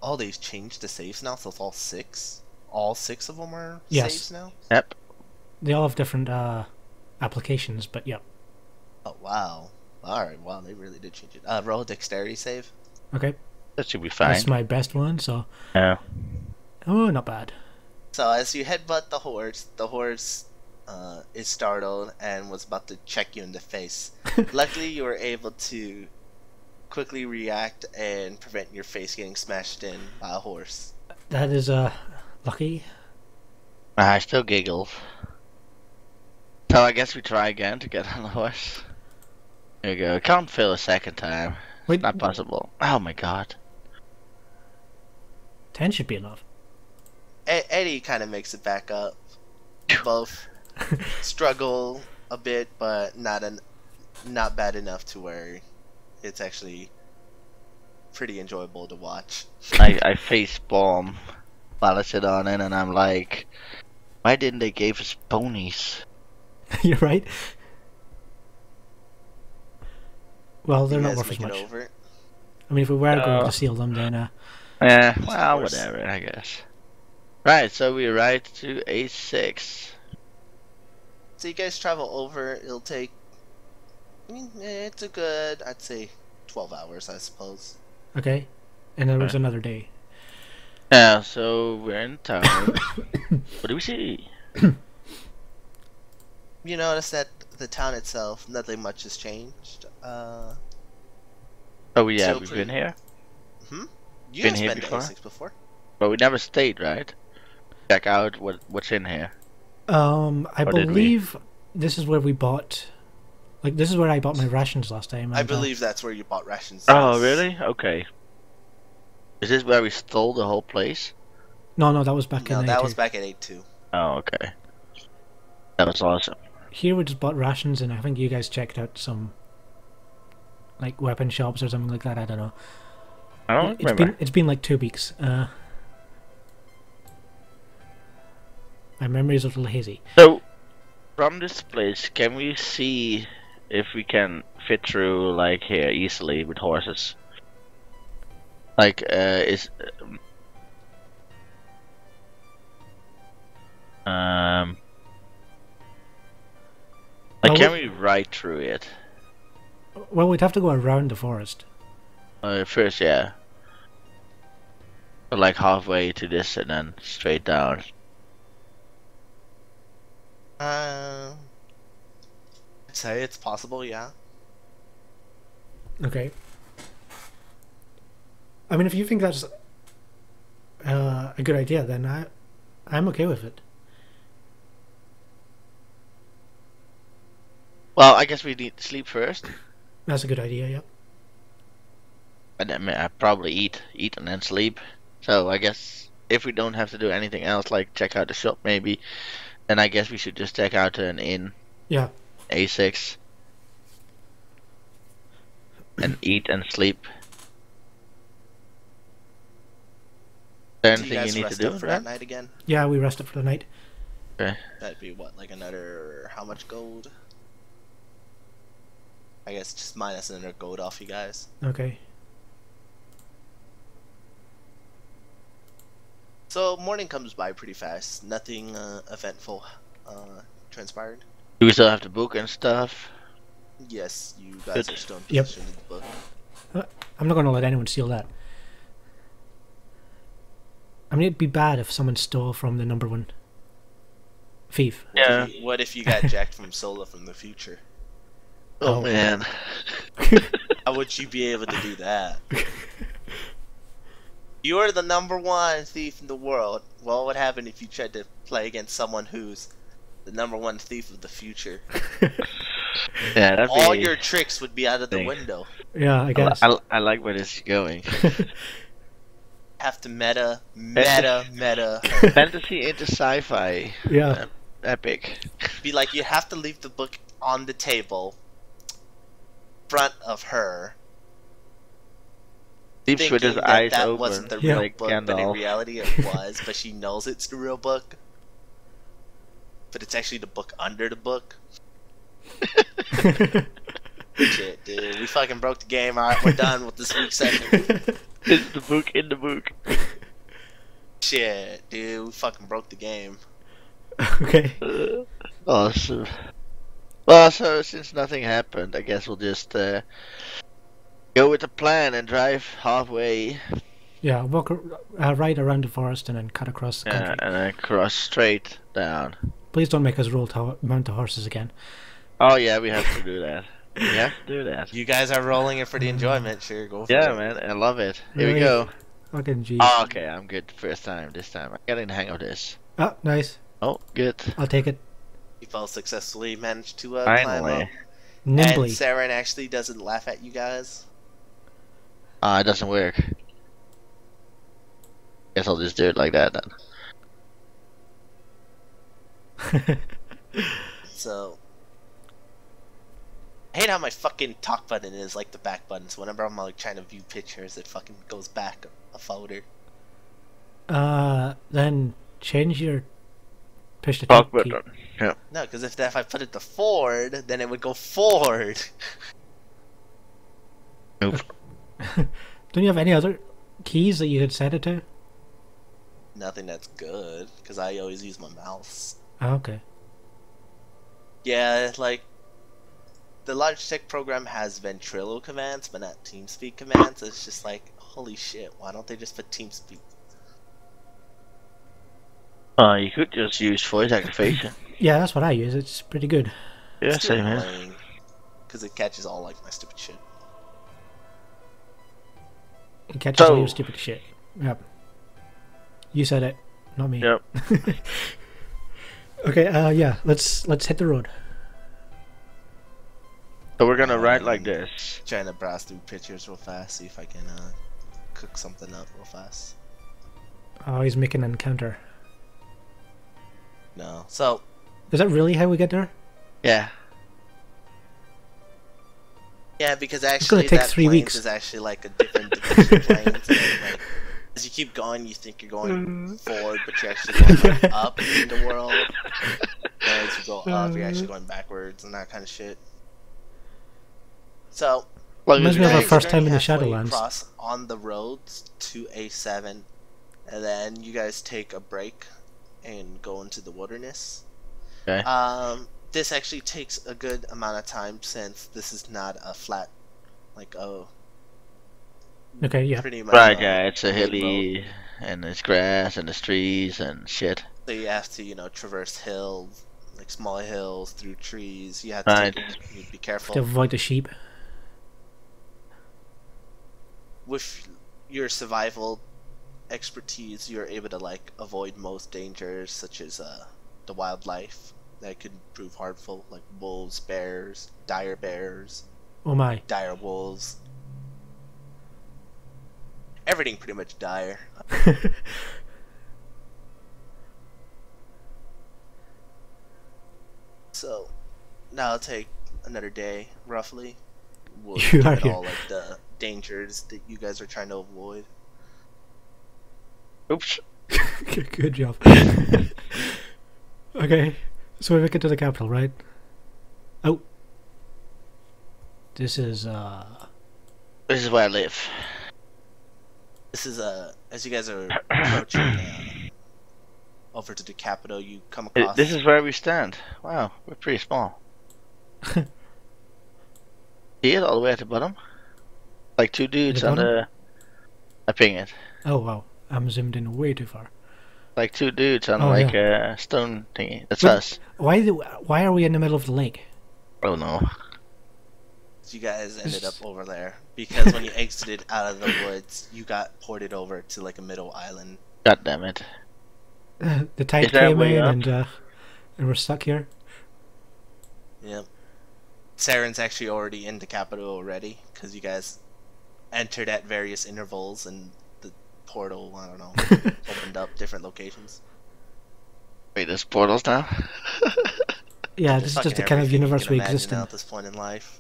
Oh, they've changed the saves now, so it's all 6? All 6 of them are Yes. saves now? Yep. They all have different applications, but yeah. Oh, wow. Alright, wow, they really did change it. Roll a dexterity save. Okay. That should be fine. That's my best one, so... Yeah. Oh, not bad. So as you headbutt the horse is startled and was about to check you in the face. Luckily, you were able to quickly react and prevent your face getting smashed in by a horse. That is lucky. I still giggle. So I guess we try again to get on the horse. There you go. Can't fail a second time. Wait, Not possible. Oh my god. 10 should be enough. Eddie kind of makes it back up. Both struggle a bit, but not bad enough to where it's actually pretty enjoyable to watch. I face bomb while I sit on it and I'm like, why didn't they give us ponies? You're right. Well, they're You not guys worth as make it much. over. I mean, if we were going to steal them, then... Yeah, well, course. whatever, I guess. Right, so we ride to A6. So you guys travel over. It'll take. It's a good, I'd say, 12 hours, I suppose. Okay. And then there's another day. Yeah, so we're in town. What do we see? You notice that the town itself, nothing much has changed. Oh yeah, Still we've pretty- been here. You Been guys here been to before? A6 before? But we never stayed, right? Check out what's in here. I Or did we? believe this is where we bought... Like, this is where I bought my rations last time. I and, believe that's where you bought rations. Oh, really? Okay. Is this where we stole the whole place? No, that was back No, in that A2. was back at 8-2. Oh, okay. That was awesome. Here we just bought rations, and I think you guys checked out some... Like, weapon shops or something like that, I don't know. I don't remember. It's been like 2 weeks. My memory is a little hazy. So, from this place, can we see if we can fit through, like, here easily with horses? Like, is... Like, Well, can we ride through it? Well, we'd have to go around the forest. First, yeah. But like halfway to this and then straight down. I'd say it's possible, yeah. Okay. I mean, if you think that's a good idea, then I'm okay with it. Well, I guess we need to sleep first. That's a good idea, yeah. And then I probably eat and then sleep. So I guess if we don't have to do anything else, like check out the shop maybe, And I guess we should just check out an inn, Yeah. A6, and eat and sleep. Is there Do you anything you guys need to rest do? up for Dran? that night again? Yeah, we rest up for the night. Okay. That'd be what, like another how much gold? I guess just minus another gold off you guys. Okay. So morning comes by pretty fast. Nothing eventful transpired. Do we still have to book and stuff? Yes, you guys Good. are still in Yep. possession of the book. I'm not going to let anyone steal that. I mean, it'd be bad if someone stole from the number one thief. Yeah. What if you got jacked from Sola from the future? Oh, Oh. man. How would you be able to do that? You're the number one thief in the world. What would happen if you tried to play against someone who's the number one thief of the future? Yeah, that'd All be... your tricks would be out of the Thanks. window. Yeah, I guess. I like where this is going. Have to meta. Fantasy into sci-fi. Yeah. Epic. Be like, you have to leave the book on the table, front of her. Sleeps with his thinking eyes that open. wasn't the Yeah. real like book, but in Gandalf. reality it was. But she knows it's the real book. But it's actually the book under the book. Shit, dude, we fucking broke the game. Alright, we're done with this week's session. It's the book in the book. Shit, dude, we fucking broke the game. Okay. Awesome. Well, so since nothing happened, I guess we'll just go with the plan and drive halfway. Yeah, walk right around the forest and then cut across the country. And then cross straight down. Please don't make us mount the horses again. Oh yeah, we have to do that. We have to do that. You guys are rolling it for the enjoyment. Sure, go for Yeah, it. man, I love it. Here we Really? go. Fucking jeez. Oh, okay, I'm good the first time. This time, I'm getting the hang of this. Ah, nice. Oh, good. I'll take it. You all successfully managed to climb Finally. up. Nimbly. And Saren actually doesn't laugh at you guys. Ah, it doesn't work. Guess I'll just do it like that then. So, I hate how my fucking talk button is like the back button. So whenever I'm like trying to view pictures, it fucking goes back a folder. Then change your push the Talk tab key. button. Yeah. No, because if I put it to forward, then it would go forward. Nope. Don't you have any other keys that you could set it to? Nothing that's good, because I always use my mouse. Oh, okay. Yeah, like the Logitech program has ventrilo commands, but not TeamSpeak commands. It's just like, holy shit, why don't they just put TeamSpeak? You could just use voice activation. Yeah, that's what I use. It's pretty good. Yeah, same here. Because it catches all like my stupid shit. It catches all So- your stupid shit. Yep. You said it, not me. Yep. Okay, yeah, let's hit the road. So we're gonna ride like this. Trying to browse through pictures real fast, see if I can cook something up real fast. Oh, he's making an encounter. No, so Is that really how we get there? Yeah. yeah, because gonna actually take that 3 plains weeks. is actually like a different dimension plains. And, like, as you keep going, you think you're going forward, but you're actually going like, up in the world. And as you go up, you're actually going backwards and that kind of shit. So Like Reminds you me of our guys first time in the halfway Shadowlands. Cross on the roads to A7, and then you guys take a break and go into the wilderness. Okay. This actually takes a good amount of time since this is not a flat, like Okay, yeah. pretty much. Right, yeah, it's a road. hilly, and there's grass, and there's trees, and shit. So you have to, traverse hills, like small hills through trees. You have to Right. you be careful. To avoid the sheep. With your survival expertise, you're able to like avoid most dangers, such as the wildlife that could prove harmful, like wolves, bears, Oh my. dire wolves. Everything pretty much dire. So now it'll take another day, roughly. We'll You are get here. all like the dangers that you guys are trying to avoid. Oops. Good job. Okay, so we make it to the capital, right? Oh. This is, This is where I live. This is as you guys are approaching over to the capital, you come across. This is where we stand. Wow, we're pretty small. See it all the way at the bottom? Like two dudes on bottom? the... I ping it. oh wow, I'm zoomed in way too far. Like two dudes on Oh, like yeah. a stone thingy. That's But- us. Why are we in the middle of the lake? Oh no. You guys ended up over there because when you exited out of the woods, you got ported over to like a middle island. God damn it. The tide Is there a came way in up? and we're stuck here. Yep. Saren's actually already in the capital already because you guys entered at various intervals and the portal, I don't know, opened up different locations. Wait, there's portals now? Yeah, There's this is just the fucking kind of everything you universe can we imagine exist in. now at this point in life.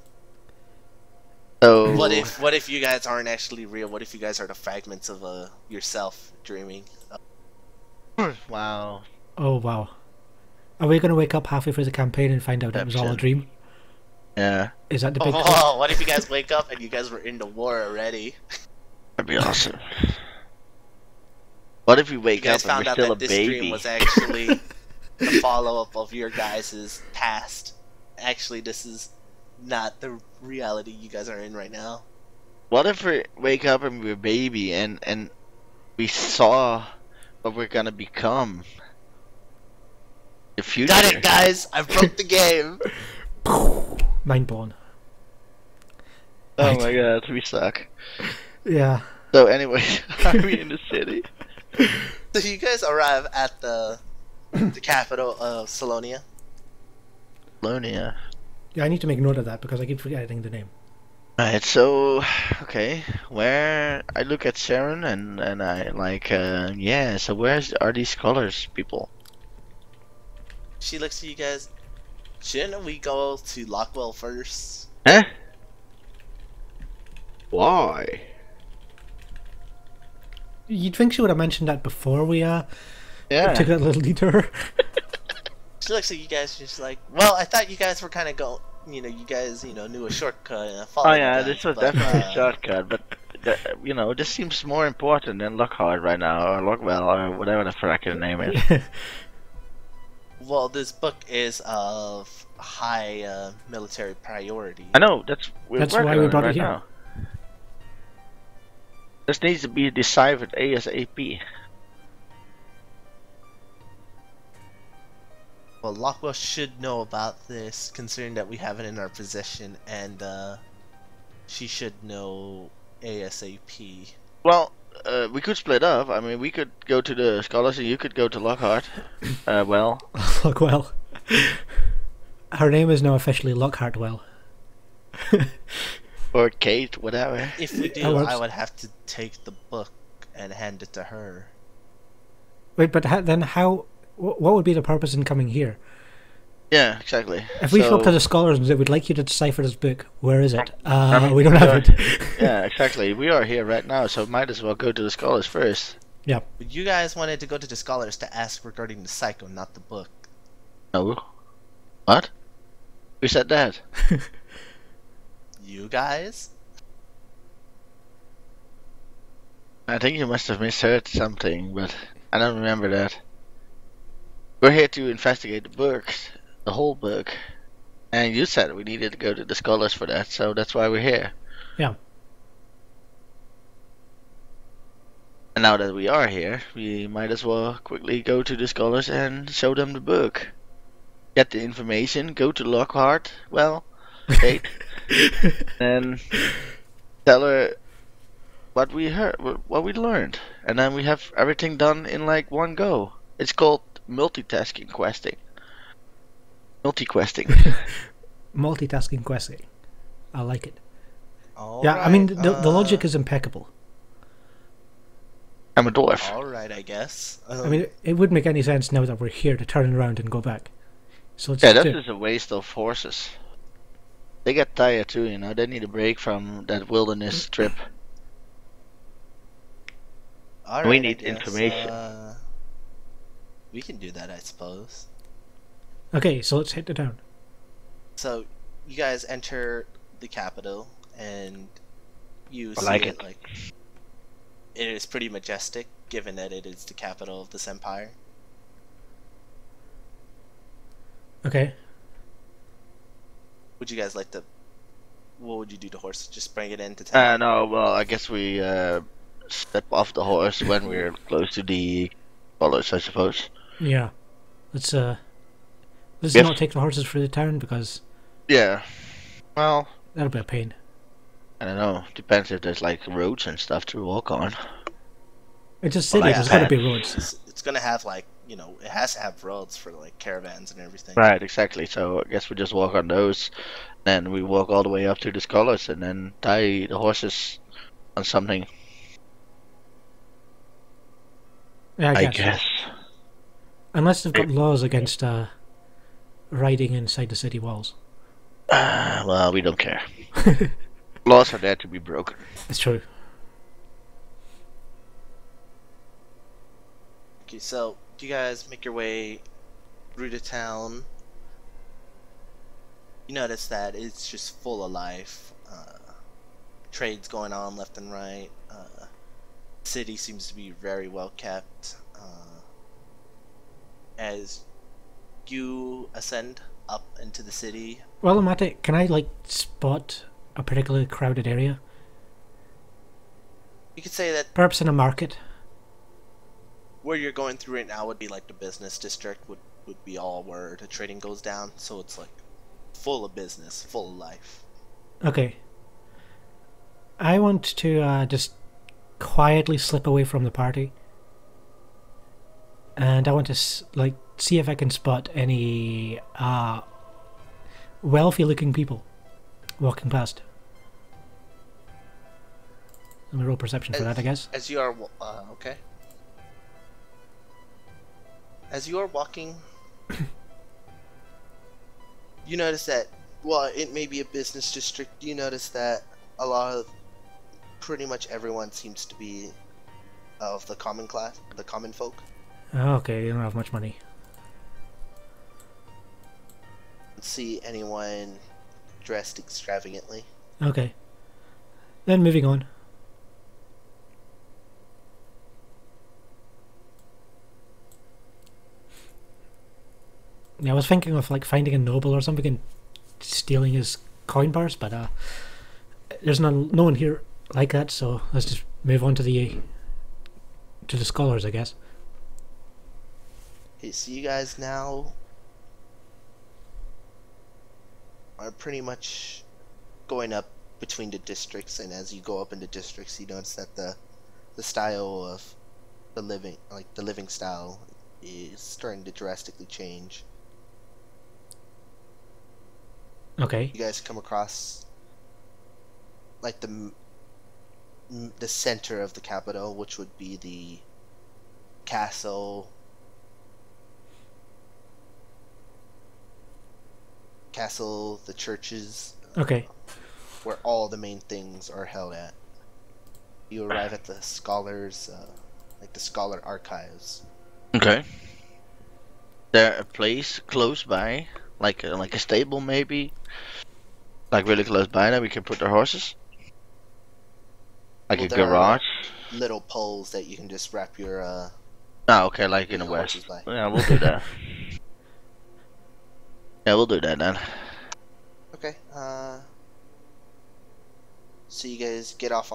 So... What if you guys aren't actually real? What if you guys are the fragments of yourself dreaming? Wow. Oh wow. Are we going to wake up halfway through the campaign and find out it was all a Perception. dream? Yeah, Is that the big twist? Oh, what if you guys wake up and you guys were in the war already? that'd be awesome. What if we You wake guys up and found we're out still a that this dream baby? was actually the follow-up of your guys' past. Actually, this is not the reality you guys are in right now. What if we wake up and we're a baby and we saw what we're gonna become? The future. Got it, guys! I broke the game! Mind blown. Oh Right. my god, we suck. Yeah. So anyway, are we in the city? So you guys arrive at the capital of Salonia. Lonia. Yeah, I need to make note of that because I keep forgetting the name. Right, so okay, where I look at Sharon and I like yeah, so are these scholars people? She looks at you guys. Shouldn't we go to Lockwell first? Huh? Why? You'd think she would have mentioned that before we Yeah. took that little detour. She looks at you guys and she's like, well, I thought you guys were kind of going, you guys, knew a shortcut and I followed Oh you yeah, guys, this was but, definitely a shortcut, but this seems more important than Lockheart right now, or Lockwell, or whatever the fracking name is. Well, this book is of high military priority. I know, we're That's working why we on brought it right here. now. This needs to be deciphered ASAP. Well, Lockwell should know about this, considering that we have it in our possession, and she should know ASAP. Well, we could split up. I mean, we could go to the scholars and you could go to Lockhart. Well, Lockwell. Her name is now officially Lockheart. Well. or Kate, whatever. If we That do, works. I would have to take the book and hand it to her. Wait, but then how? What would be the purpose in coming here? Yeah, exactly. If we So- show up to the scholars and say, we'd like you to decipher this book, where is it? I mean, We don't have we it. Yeah, exactly. We are here right now, so might as well go to the scholars first. Yeah. But you guys wanted to go to the scholars to ask regarding the psycho, not the book. No. What? Who said that? You guys? I think you must have misheard something, but I don't remember that. We're here to investigate the books, the whole book. And you said we needed to go to the scholars for that, so that's why we're here. Yeah. And now that we are here, we might as well quickly go to the scholars and show them the book. Get the information, go to Lockhart, well, Kate, and tell her what we heard, what we learned. And then we have everything done in like one go. It's called multitasking questing. Multi-questing. Multitasking questing. I like it. All Yeah, I mean, right, the logic is impeccable. I'm a dwarf. Alright, I guess. I mean, it wouldn't make any sense now that we're here to turn around and go back. So let's Yeah, do that's it. just a waste of horses. They get tired too, you know. They need a break from that wilderness trip. All We right, I need guess. information. We can do that, I suppose. Okay, so let's hit the town. So you guys enter the capital, and you I see like it it. like it is pretty majestic, given that it is the capital of this empire. Okay. Would you guys like to? What would you do to horse? Just bring it into town? No, well, I guess we step off the horse when we're close to the colors, I suppose. Yeah. Let's Yes. not take the horses through the town because Yeah. Well, that'll be a pain. I don't know. Depends if there's like roads and stuff to walk on. It's a city. like There's got to that. be roads. It's gonna have like it has to have roads for like caravans and everything. Right, exactly. So I guess we just walk on those, then we walk all the way up to the scholars, and then tie the horses on something. Yeah, I I guess. guess. Unless they've got laws against riding inside the city walls. Well, we don't care. Laws are there to be broken. It's true. Okay, so you guys make your way through the town. You notice that it's just full of life. Trades going on left and right. City seems to be very well kept. As you ascend up into the city, Well, I'm at it. Can I like spot a particularly crowded area? you could say that Perhaps in a market. where you're going through right now would be like the business district, would be all where the trading goes down. So it's like full of business, full of life. Okay. I want to just quietly slip away from the party. And I want to see if I can spot any wealthy-looking people walking past. Let me roll perception for that, I guess. As you are okay. As you are walking, you notice that while it may be a business district, you notice that a lot of pretty much everyone seems to be of the common class, the common folk. Oh, okay, you don't have much money. See anyone dressed extravagantly. Okay. Then moving on. Yeah, I was thinking of like finding a noble or something and stealing his coin bars, but there's no one here like that, so let's just move on to the scholars, I guess. Okay, so you guys now are pretty much going up between the districts, and as you go up in the districts, you notice that the style of the living style is starting to drastically change. Okay. You guys come across like the center of the capital, which would be the castle, the churches, Okay. where all the main things are held at. You arrive at the scholars, like the scholar archives. Okay. There a place close by, like a stable maybe, like really close by that we can put our horses, like Well, a there are, garage. Little poles that you can just wrap your Oh, okay, like in the your west. horses by. Yeah, we'll do that. Yeah, we'll do that then. Okay. So you guys get off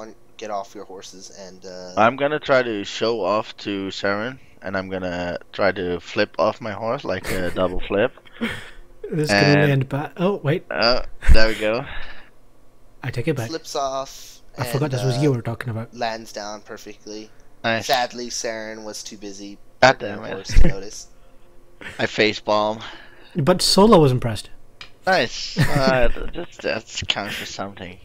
your horses and I'm gonna try to show off to Saren, and I'm gonna try to flip off my horse like a double flip. This can only And- end bad. Oh, wait. Oh, there we go. I take it back. flips off. I forgot this was you we were talking about. Lands down perfectly. Nice. Sadly, Saren was too busy God petting damn her it. horse to notice. I face palm. But Sola was impressed. Nice. That counts for something.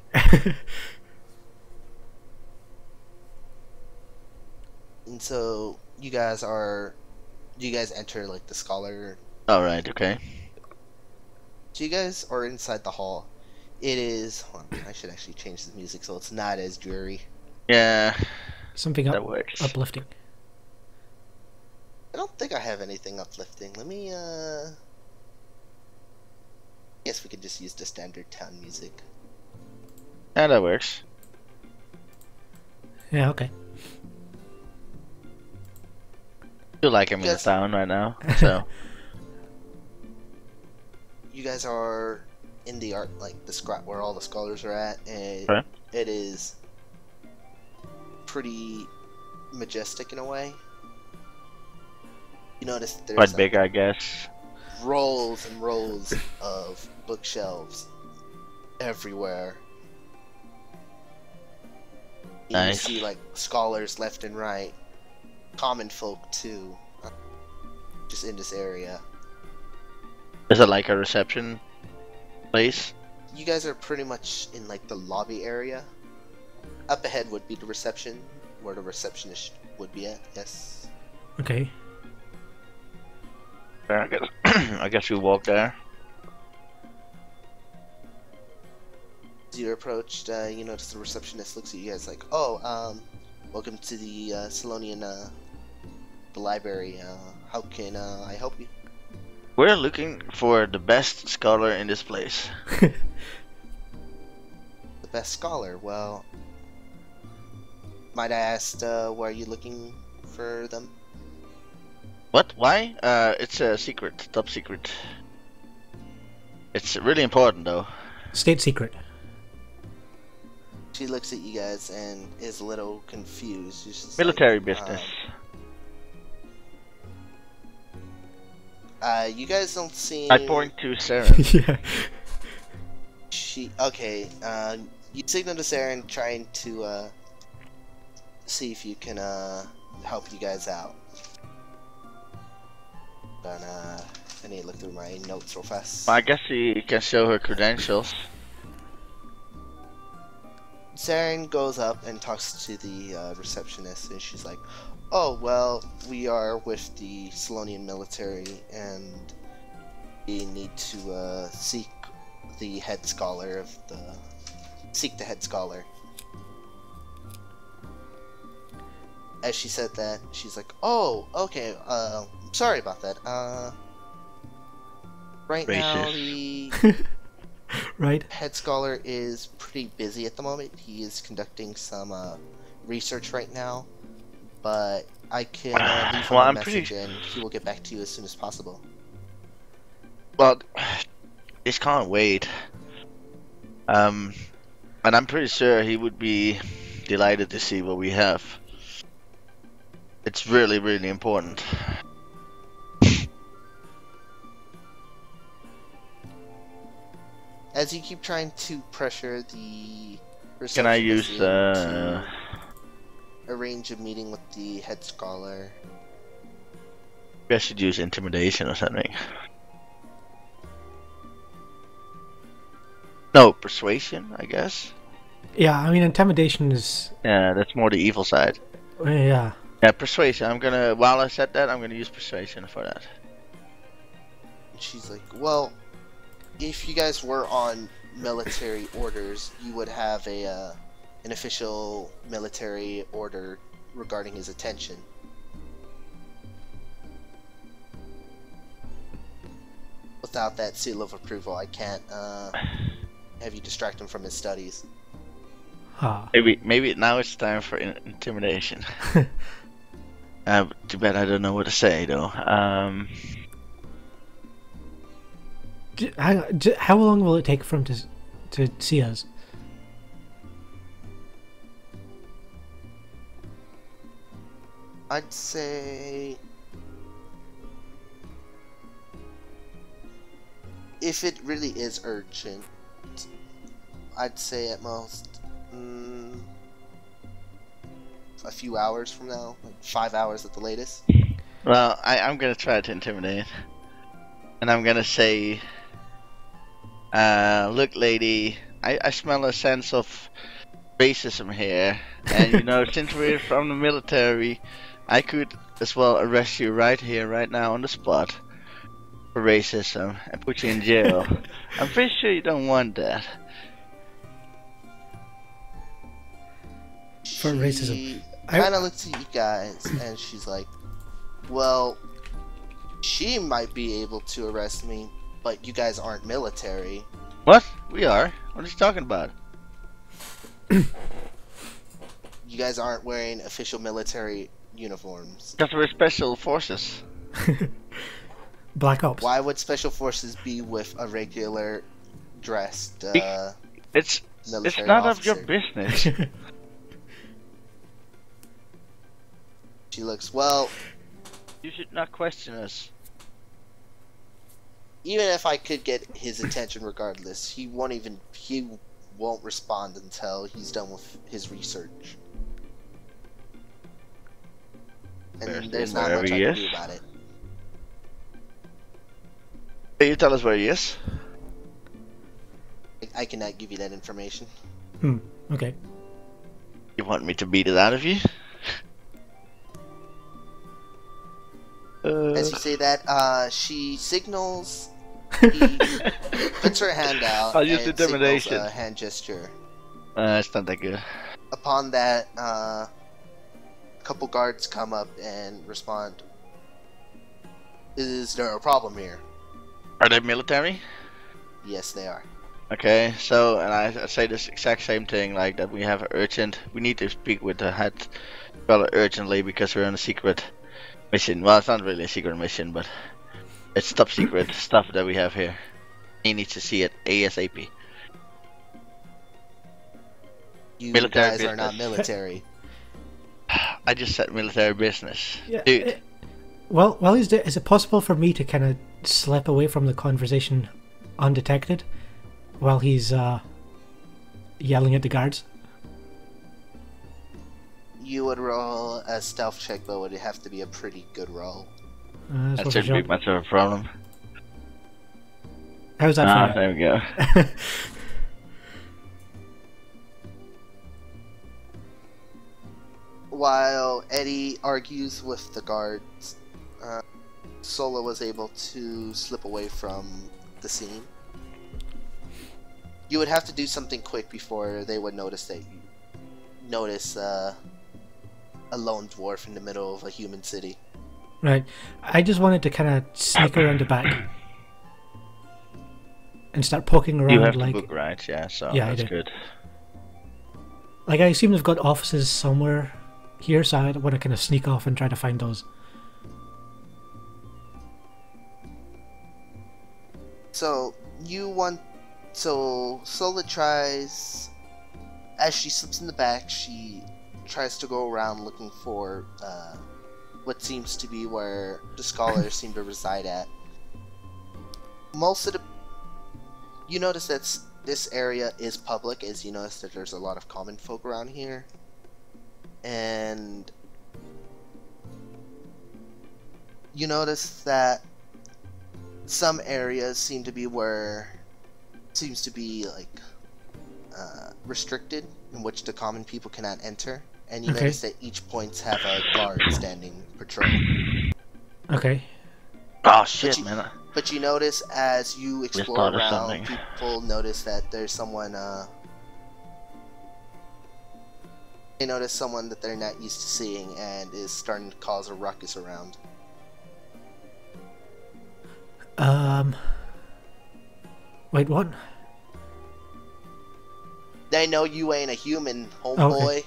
And so you guys enter like the scholar All right. Okay. So you guys are inside the hall. It is. Hold on, I should actually change the music so it's not as dreary. Yeah, Something that works. uplifting. I don't think I have anything uplifting. Let me. Guess we could just use the standard town music. Yeah, that works. Yeah, okay. I feel like I'm in the Yes. town right now, so. You guys are in the art, like the scrap where all the scholars are at, and Okay. it is pretty majestic in a way. You notice there's Quite big, I guess. rolls and rolls of bookshelves everywhere. Nice. You see like scholars left and right, common folk too, just in this area. Is it like a reception place? You guys are pretty much in like the lobby area. Up ahead would be the reception, where the receptionist would be at. Yes. Okay. I guess, I guess we walk there. As you approached, you notice the receptionist looks at you guys like, "Oh, welcome to the Solonian, the library. How can I help you?" We're looking for the best scholar in this place. The best scholar. Well, might I ask, where are you looking for them? What? Why? It's a secret. Top secret. It's really important, though. State secret. She looks at you guys and is a little confused. She's just Military like, business. You guys don't seem. I point to Saren. Yeah. Okay. You signal to Saren, trying to see if you can help you guys out. But I need to look through my notes real fast. I guess she can show her credentials. Saren goes up and talks to the receptionist, and she's like, "Oh, well, we are with the Solonian military, and we need to seek the head scholar of the... Seek the head scholar." As she said that, she's like, "Oh, okay, sorry about that. Right now, the Right. head scholar is pretty busy at the moment. He is conducting some research right now, but I can leave him Well, a I'm message pretty- and he will get back to you as soon as possible." Well, this can't wait. And I'm pretty sure he would be delighted to see what we have. It's really, really important. As you keep trying to pressure the Can I receptionist use, to arrange a meeting with the head scholar, I should use intimidation or something. No, persuasion, I guess. Yeah, I mean, intimidation is... Yeah, that's more the evil side. Yeah. Yeah, persuasion. While I said that, I'm gonna use persuasion for that. she's like, "Well, if you guys were on military orders, you would have an official military order regarding his attention. Without that seal of approval, I can't have you distract him from his studies." Ah. Maybe now it's time for intimidation. Too bad I don't know what to say though. Hang on, how long will it take for him to see us? I'd say if it really is urgent, I'd say at most a few hours from now, like 5 hours at the latest. Well, I'm gonna try to intimidate, and I'm gonna say, "Look, lady, I smell a sense of racism here, and you know, since we're from the military, I could as well arrest you right here, right now, on the spot, for racism and put you in jail. I'm pretty sure you don't want that. For racism. She kind of looks at you guys and she's like, well, she might be able to arrest me, but you guys aren't military. What? We are? What are you talking about? You guys aren't wearing official military uniforms. Because we're special forces. Black Ops. Why would special forces be with a regular dressed It's military not officer? of your business. She looks, well, You should not question us. even if I could get his attention regardless, he won't respond until he's done with his research. And there's not much I can do about it. Can you tell us where he is? I cannot give you that information. Okay. You want me to beat it out of you? As you say that, she signals. He puts her hand out. I'll use and intimidation. signals a hand gesture. It's not that good. Upon that, a couple guards come up and respond. Is there a problem here? Are they military? Yes, they are. Okay, so, and I say this exact same thing, like that we have urgent, we need to speak with the head fellow urgently because we're on a secret mission. Well, it's not really a secret mission, but it's top secret stuff that we have here. He needs to see it ASAP. You Military guys are not business. military. I just said military business. Yeah, Dude, Well, is it possible for me to kind of slip away from the conversation undetected while he's yelling at the guards? You would roll a stealth check, but it would have to be a pretty good roll. That's that worth a shouldn't be shot. much of a problem. How's that for you? There we go. While Eddie argues with the guards, Sola was able to slip away from the scene. You would have to do something quick before they would notice a lone dwarf in the middle of a human city. Right. I just wanted to kind of sneak around the back and start poking around. You have like, to book rights, yeah, so Yeah, I that's do. good. Like, I assume they've got offices somewhere here, so I want to kind of sneak off and try to find those. So Sola tries, as she slips in the back, she tries to go around looking for what seems to be where the scholars seem to reside at. You notice that this area is public, as you notice that there's a lot of common folk around here. And you notice that some areas seems to be like restricted, in which the common people cannot enter, and you Okay. notice that each points have a guard standing patrol. Okay. Oh shit, you- man. But you notice as you explore thought of around, something. people notice that there's someone. They notice someone that they're not used to seeing and is starting to cause a ruckus around. Wait, what? They know you ain't a human, homeboy.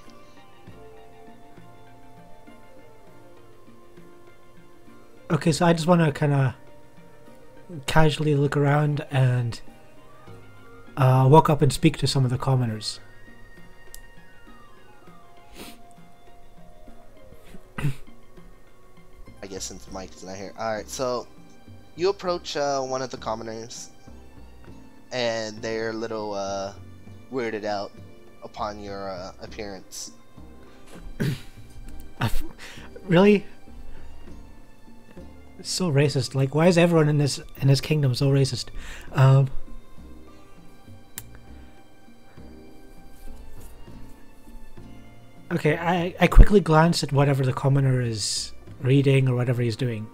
Okay, so I just want to kind of casually look around and walk up and speak to some of the commoners. I guess since Mike is not here. Alright, so you approach one of the commoners, and they're a little weirded out upon your appearance. Really? It's so racist. Like, why is everyone in this kingdom so racist? Okay, I quickly glance at whatever the commoner is reading or whatever he's doing.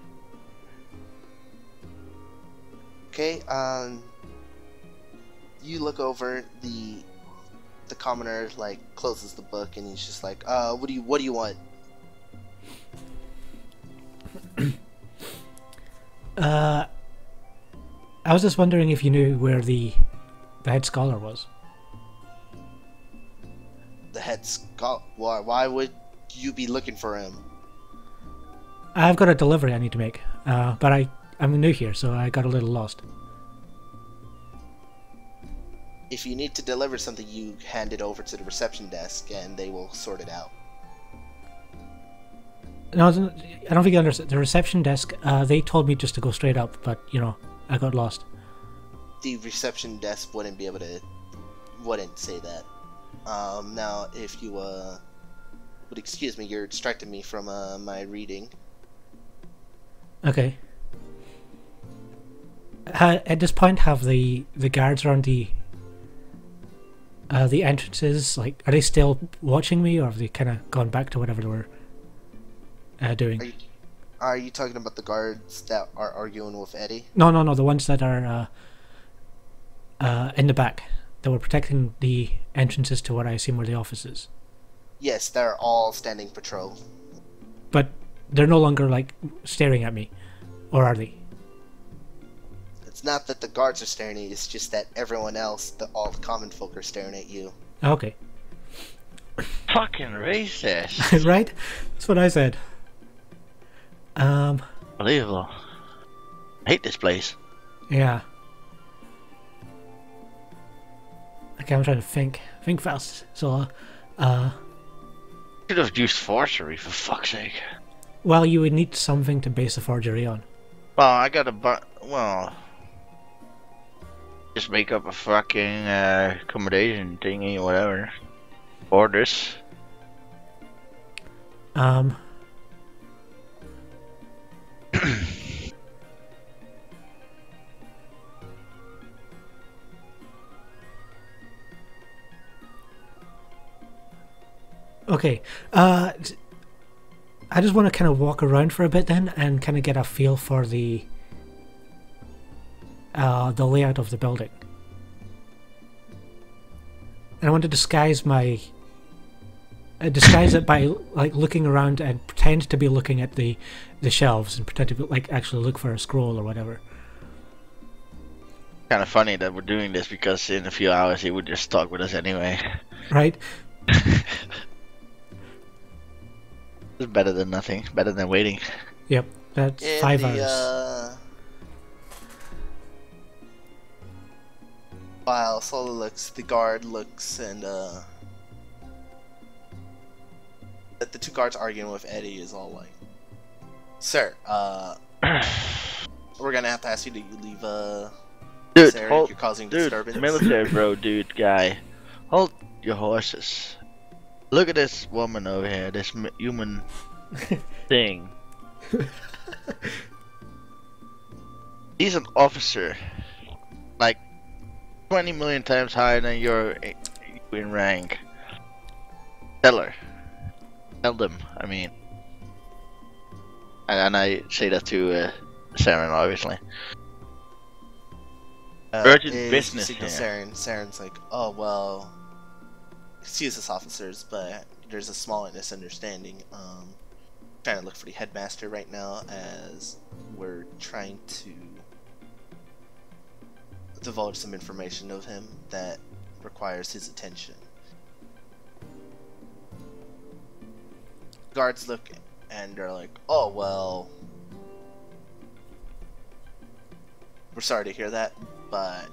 Okay, you look over, the commoner like closes the book and he's just like, what do you want? I was just wondering if you knew where the head scholar was. The head scholar? Why would you be looking for him? I've got a delivery I need to make, but I'm new here, so I got a little lost. If you need to deliver something, you hand it over to the reception desk and they will sort it out. No, I don't think you understand. The reception desk, they told me just to go straight up, but, you know, I got lost. The reception desk wouldn't say that. Now, if you, would excuse me, you're distracting me from, my reading. Okay. At this point, have the guards around the entrances, like, are they still watching me, or have they kind of gone back to whatever they were doing? Are you talking about the guards that are arguing with Eddie? No, the ones that are in the back, that were protecting the entrances to what I assume were the offices. Yes, they're all standing patrol. But they're no longer, like, staring at me, or are they? It's not that the guards are staring at you, it's just that everyone else, all the common folk are staring at you. Okay. Fucking racist. Right? That's what I said. Unbelievable. I hate this place. Yeah. Okay, I'm trying to think. Think fast. So, Should have used forgery, for fuck's sake. well, you would need something to base a forgery on. Well, I got well, just make up a fucking accommodation thingy or whatever. Orders. Okay. I just want to kind of walk around for a bit then, and kind of get a feel for the layout of the building. And I want to disguise it by like looking around and pretend to be looking at the shelves and pretend to be, like, actually look for a scroll or whatever. Kind of funny that we're doing this because in a few hours he would just talk with us anyway. Right? It's better than nothing. Better than waiting. Yep. That's In 5 the, hours. While Sola looks, the guard looks, and that the two guards arguing with Eddie is all like, "Sir, we're gonna have to ask you to leave Dude, this area. You're causing disturbance." military bro, dude, guy. Hold your horses. Look at this woman over here, this human thing. He's an officer. Like, 20 million times higher than you in rank. Tell her. Tell them, I mean. And I say that to Saren, obviously. Urgent business here. Saren's like, "Oh, well, excuse us, officers, but there's a small misunderstanding. Trying to look for the headmaster right now, as we're trying to divulge some information of him that requires his attention." Guards look and they're like, "Oh, well, we're sorry to hear that, but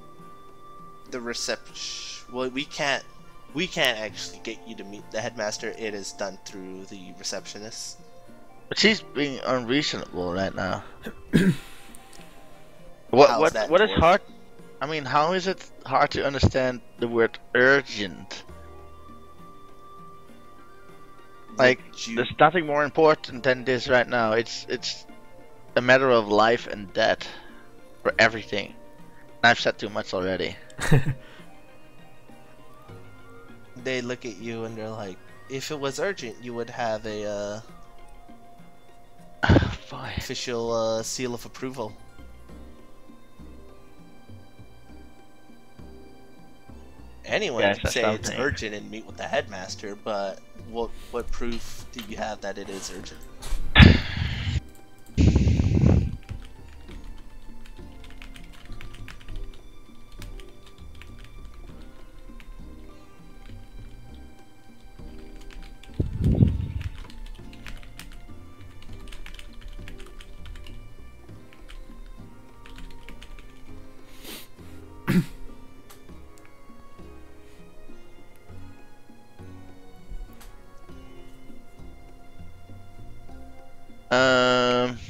the reception, well, we can't actually get you to meet the headmaster. It is done through the receptionist." But she's being unreasonable right now. What is hard? I mean, how is it hard to understand the word urgent? Like, there's nothing more important than this right now. It's a matter of life and death for everything. And I've said too much already. They look at you and they're like, "If it was urgent, you would have a Fine. official seal of approval." Anyone Yes, could or say it's something. urgent and meet with the headmaster, but what proof do you have that it is urgent?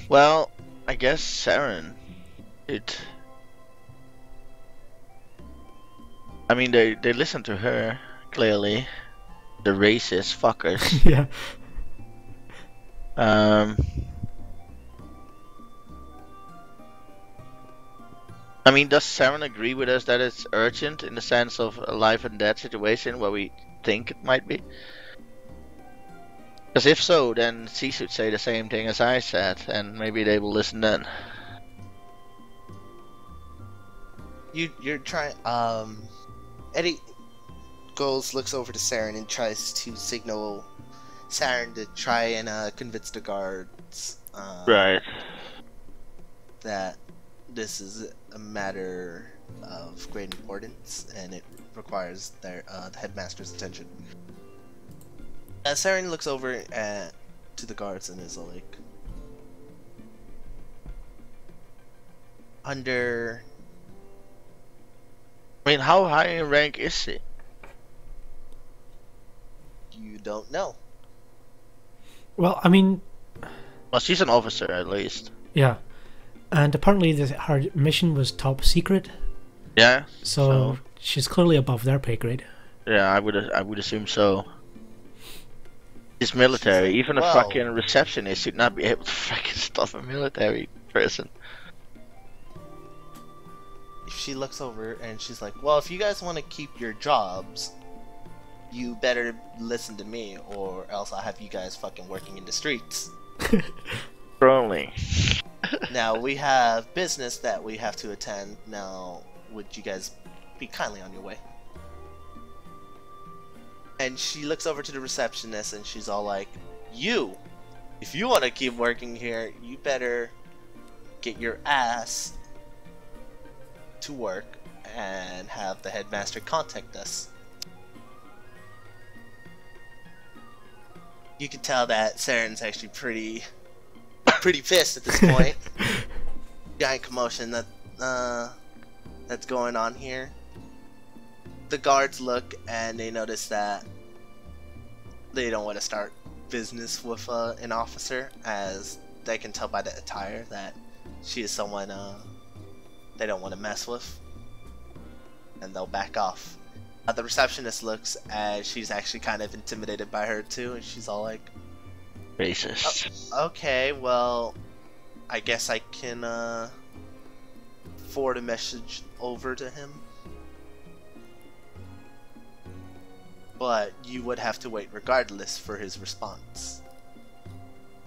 Well, I guess Saren. I mean, they listen to her clearly. The racist fuckers. Yeah. I mean, does Saren agree with us that it's urgent in the sense of a life and death situation where we think it might be? Because if so, then she should say the same thing as I said, and maybe they will listen then. You're trying. Eddie looks over to Saren and tries to signal Saren to try and convince the guards. Right. That this is a matter of great importance and it requires the headmaster's attention. Saren looks over to the guards and is like, under. I mean, how high in rank is she? You don't know. Well, I mean, Well, she's an officer at least. yeah. And apparently her mission was top secret, Yeah. so she's clearly above their pay grade. Yeah, I would assume so. She's military. She's like, Even a "Well." fucking receptionist should not be able to fucking stop a military person. She looks over and she's like, well, if you guys want to keep your jobs, you better listen to me or else I'll have you guys fucking working in the streets. Only. Now, we have business that we have to attend. Now, would you guys be kindly on your way? And she looks over to the receptionist and she's all like, if you want to keep working here, you better get your ass to work and have the headmaster contact us. You can tell that Saren's actually pretty pissed at this point. Giant commotion that's going on here. The guards look and they notice that they don't want to start business with an officer, as they can tell by the attire that she is someone they don't want to mess with, and they'll back off. The receptionist looks as she's actually kind of intimidated by her too, and she's all like, Racist. okay, well, I guess I can forward a message over to him. But you would have to wait regardless for his response.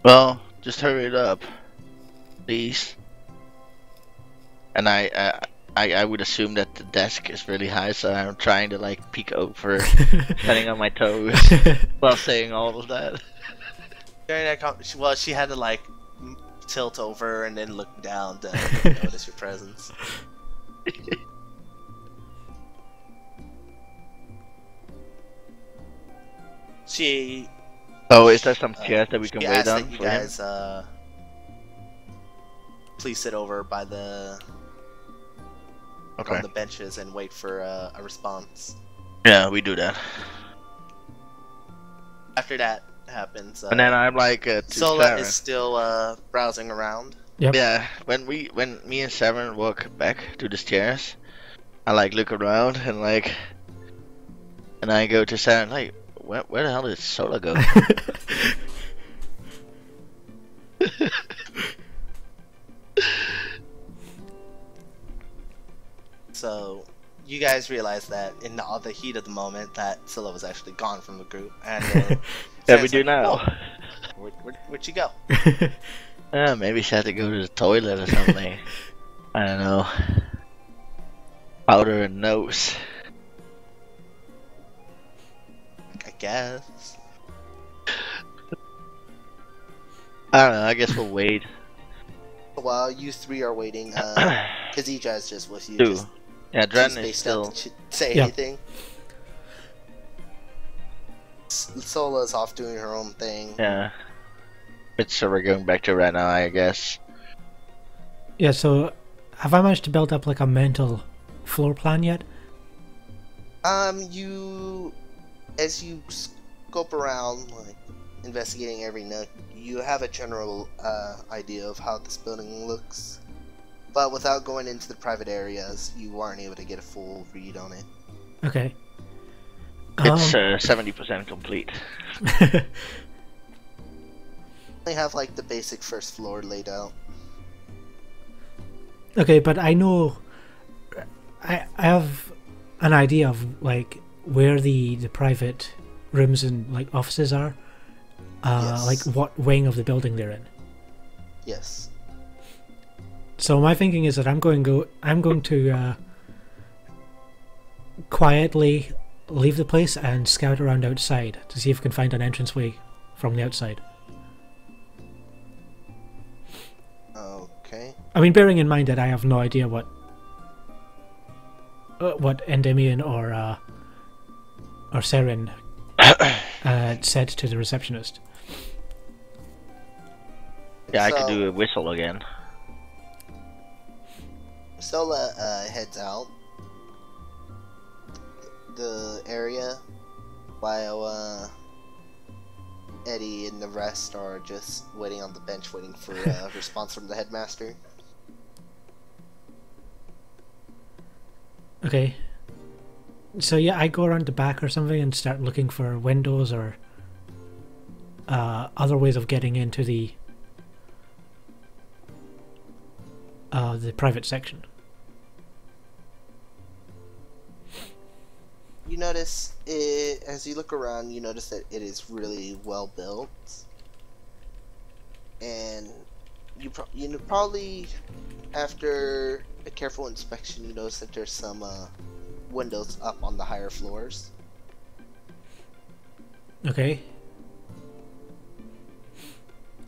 Well, just hurry it up, please. And I would assume that the desk is really high, so I'm trying to like peek over, standing on my toes, while saying all of that. During that well, she had to like tilt over and then look down to notice your presence. She. Oh, is there some chairs that we can she wait asked on that you for him? guys please sit over by the on the benches and wait for a response. Yeah, we do that. After that happens, And then I'm like, to Sola Saren. is still browsing around. Yep. Yeah, when me and Saren walk back to the stairs, I like look around and like, and I go to Saren like, where the hell did Sola go? So you guys realize that in the heat of the moment that Sola was actually gone from the group, and Yeah, we Saren's do like, now. "Whoa, where'd you go?" Maybe she had to go to the toilet or something. I don't know. Powder and nose. guess. I don't know. I guess we'll wait. While you three are waiting, because Ijai is just with you. Two. Just Yeah, Dran too is spaced out still. to say Yeah. anything. Sola's off doing her own thing. Yeah. So we're going back to right now, I guess. Yeah, so have I managed to build up like a mental floor plan yet? You, as you scope around, like investigating every nook, you have a general idea of how this building looks, but without going into the private areas, you aren't able to get a full read on it. Okay. It's 70% complete. They have like the basic first floor laid out. Okay, but I know I have an idea of like where the private rooms and like offices are. Yes. Like what wing of the building they're in. Yes. So my thinking is that I'm going to quietly leave the place and scout around outside to see if we can find an entranceway from the outside. Okay. I mean, bearing in mind that I have no idea what Endymion or Seren said to the receptionist. Yeah, I So- could do a whistle again. Sola heads out the area while Eddie and the rest are just waiting on the bench waiting for a response from the headmaster. Okay. So yeah, I go around the back or something and start looking for windows or other ways of getting into the private section. You notice it as you look around. You notice that it is really well built, and you probably after a careful inspection, you notice that there's some windows up on the higher floors. Okay.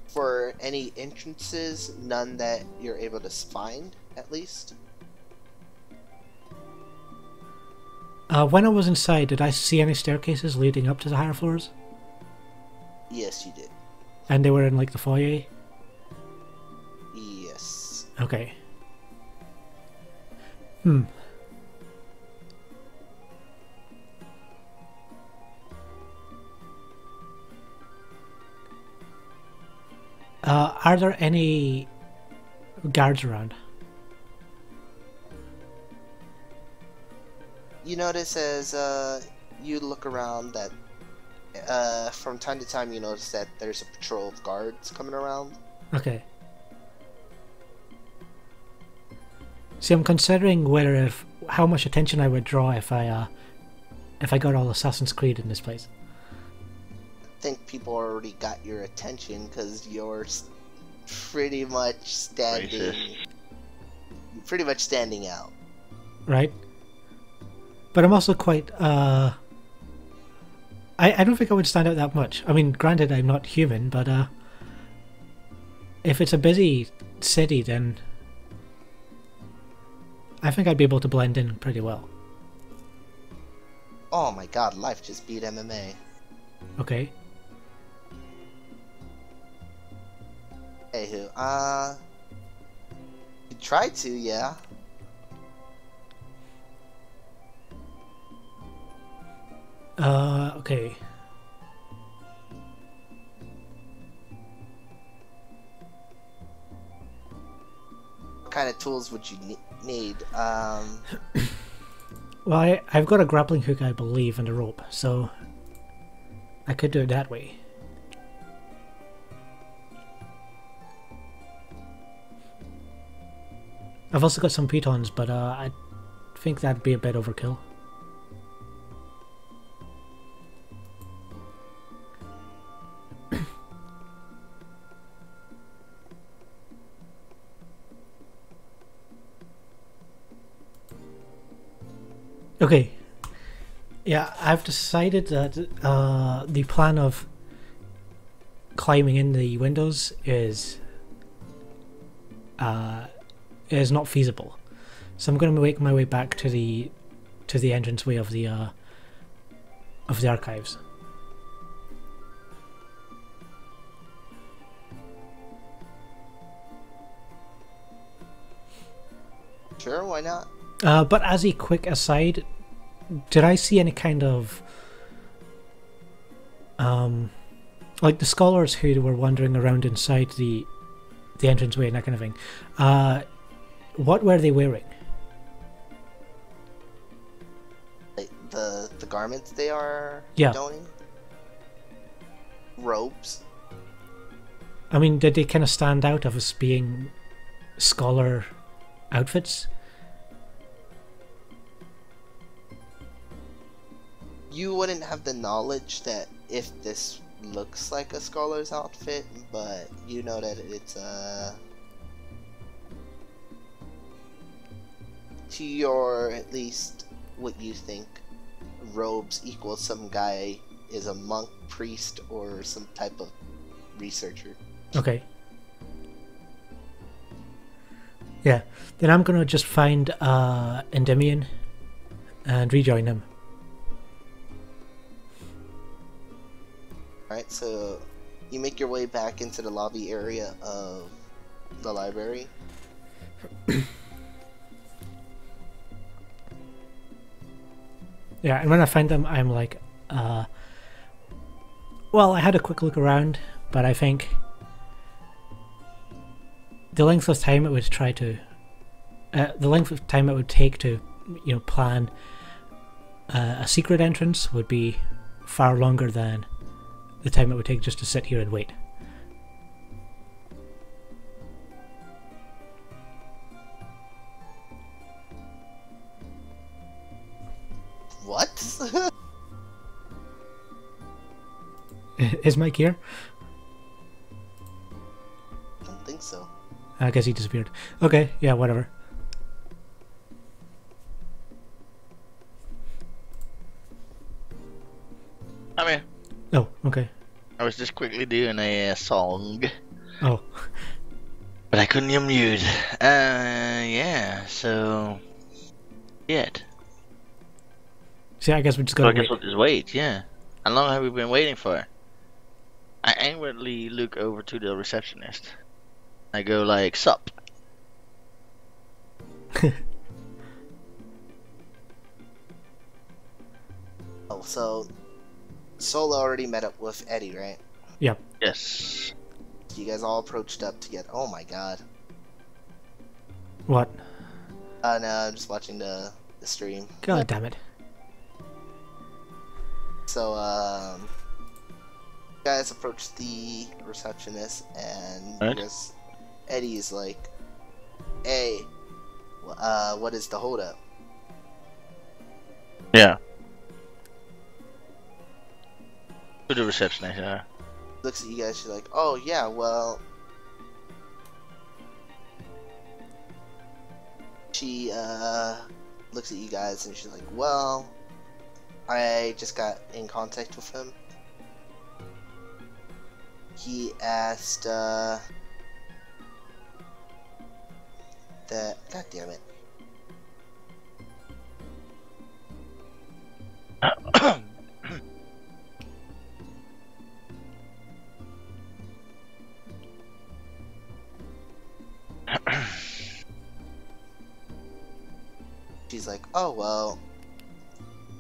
For any entrances, none that you're able to find, at least. When I was inside, did I see any staircases leading up to the higher floors? Yes, you did. And they were in like the foyer? Yes. Okay. Hmm. Are there any guards around? You notice as you look around that from time to time you notice that there's a patrol of guards coming around. Okay. See, I'm considering how much attention I would draw if I got all Assassin's Creed in this place. I think people already got your attention because you're pretty much standing out. Right? But I'm also quite, I don't think I would stand out that much. I mean, granted, I'm not human, but, if it's a busy city, then I think I'd be able to blend in pretty well. Oh my god, life just beat MMA. Okay. Anywho, you tried to, yeah. Okay. What kind of tools would you need? Well, I've got a grappling hook, I believe, and a rope, so I could do it that way. I've also got some pitons, but I think that'd be a bit overkill. Okay. Yeah, I've decided that the plan of climbing in the windows is not feasible. So I'm going to make my way back to the entranceway of the archives. Sure, why not? But as a quick aside, did I see any kind of like the scholars who were wandering around inside the entranceway and that kind of thing? What were they wearing? Like the garments they are Yeah. donning? Robes? I mean, did they kind of stand out of us being scholar outfits? You wouldn't have the knowledge that if this looks like a scholar's outfit, but you know that it's to your, at least what you think, robes equal some guy is a monk, priest, or some type of researcher. Okay. Yeah, then I'm gonna just find Endymion and rejoin him. Alright, so you make your way back into the lobby area of the library. Yeah, and when I find them, I'm like, well, I had a quick look around, but I think the length of time it would take to, plan a secret entrance would be far longer than the time it would take just to sit here and wait. What? Is Mike here? I don't think so. I guess he disappeared. Okay, yeah, whatever. I'm here. Oh, okay. I was just quickly doing a song, Oh, but I couldn't unmute. Yeah, so... Yet. see, I guess we just So I gotta guess wait. we'll just wait, yeah. How long have we been waiting for? I angrily look over to the receptionist. I go like, sup? Oh, so Sola already met up with Eddie, right? Yeah. Yes. You guys all approached up to get. Oh my god. What? No, I'm just watching the stream. God damn it. So, you guys approached the receptionist, and Right. Eddie's like, "Hey, what is the holdup?" Yeah. To the receptionist, yeah. Looks at you guys. She's like, "Oh yeah, well." She looks at you guys and she's like, "Well, I just got in contact with him. He asked that. God damn it." She's like, "Oh well,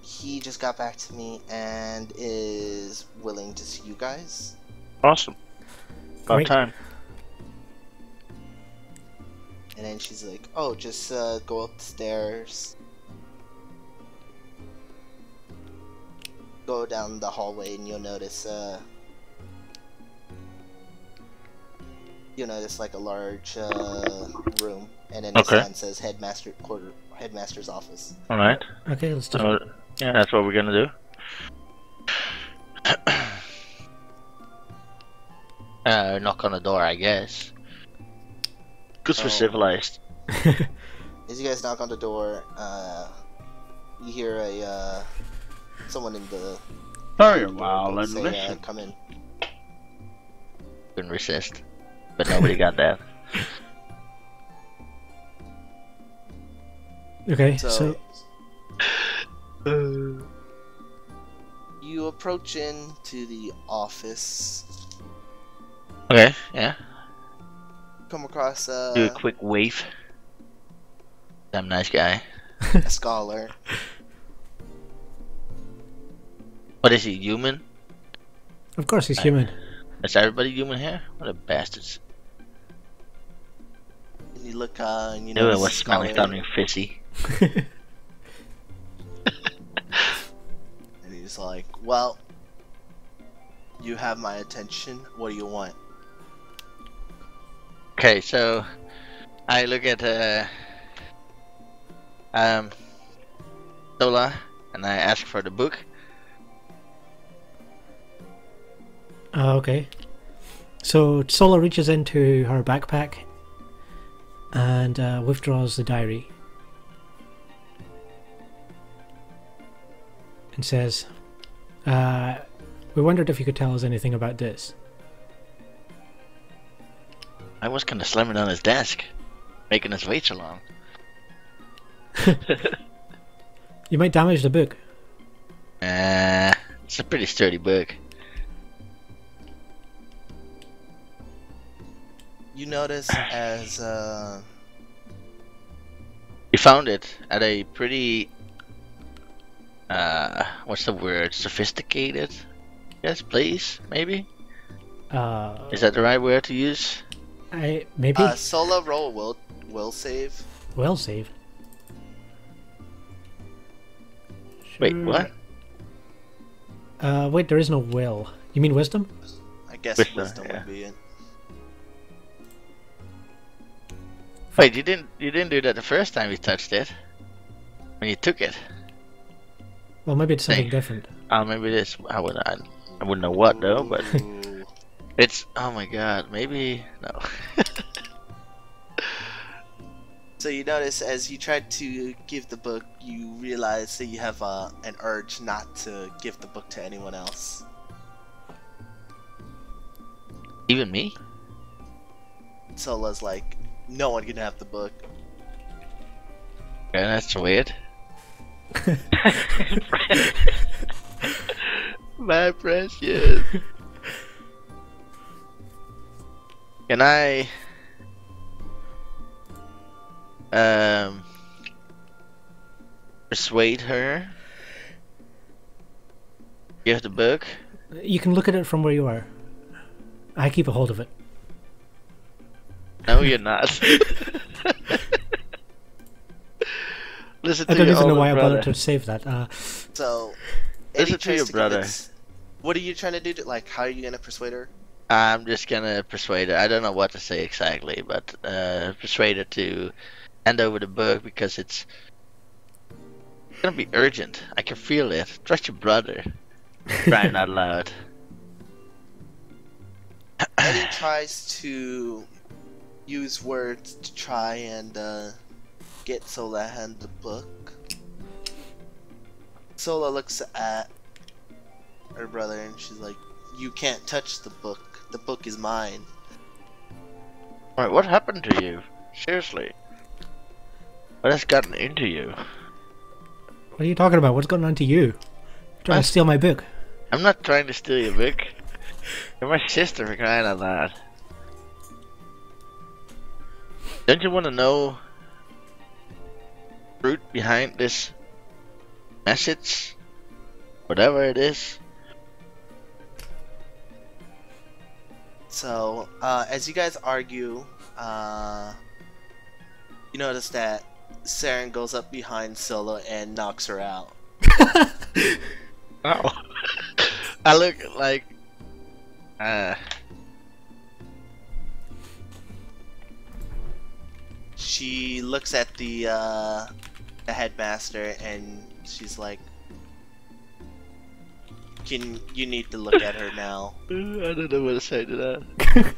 he just got back to me and is willing to see you guys." Awesome. About Great. time. And then she's like, "Oh, just go upstairs, go down the hallway, and you'll notice like a large room, and then the Okay. sign says headmaster's office." Alright. Okay, let's do it. So, yeah, that's what we're gonna do. Knock on the door, I guess. Because we're Oh. civilized. As you guys knock on the door, you hear someone in the Sorry, a while go and say, listen. come in. Couldn't resist, but nobody got that. Okay, So, so you approach into the office, Okay, yeah. come across Do a quick wave. I'm a nice guy. a scholar. What is he, human? of course he's human. Is everybody human here? What a bastards. And you look, and you Knew know it the was smelling scholar, something fishy. and he's like, "Well, you have my attention. What do you want?" Okay, so I look at Sola and I ask for the book. Okay. So Sola reaches into her backpack and withdraws the diary and says, we wondered if you could tell us anything about this. I was gonna slam it on his desk, making us wait so long. You might damage the book. It's a pretty sturdy book. You notice as We found it at a pretty, what's the word? Sophisticated? Yes, place, maybe? Is that the right word to use? Maybe? Sola roll will save. Well save. Wait, Sure. what? Wait, there is no will. You mean wisdom? I guess Wisdom, wisdom yeah. would be it. Wait, you didn't do that the first time you touched it. When you took it. Well, maybe it's something Thank- different. Oh, maybe this. I wouldn't know what though, but Ooh. it's. Oh my god, maybe no. So you notice as you try to give the book, you realize that you have an urge not to give the book to anyone else. Even me? Sola's like, no one can have the book. Yeah, that's weird. My precious. Can I persuade her? Give the book? You can look at it from where you are. I keep a hold of it. No, you're not. Listen to I don't your even know older why I brother. bothered to save that. So, Listen Eddie to your tries brother. convince- What are you trying to do? How are you gonna persuade her? I'm just gonna persuade her. I don't know what to say exactly, but persuade her to hand over the book because it's gonna be urgent. I can feel it. Trust your brother. Crying out loud. Eddie tries to use words to try and get Sola to hand the book. Sola looks at her brother and she's like, "You can't touch the book. The book is mine." Alright, what happened to you? Seriously. What has gotten into you? What are you talking about? What's going on to you? You're trying What? to steal my book. I'm not trying to steal your book. You're my sister for crying out loud. Don't you want to know the root behind this message? Whatever it is? So, as you guys argue, you notice that Saren goes up behind Sola and knocks her out. Oh. I look like She looks at the headmaster and she's like, you need to look at her now." I don't know what to say to that.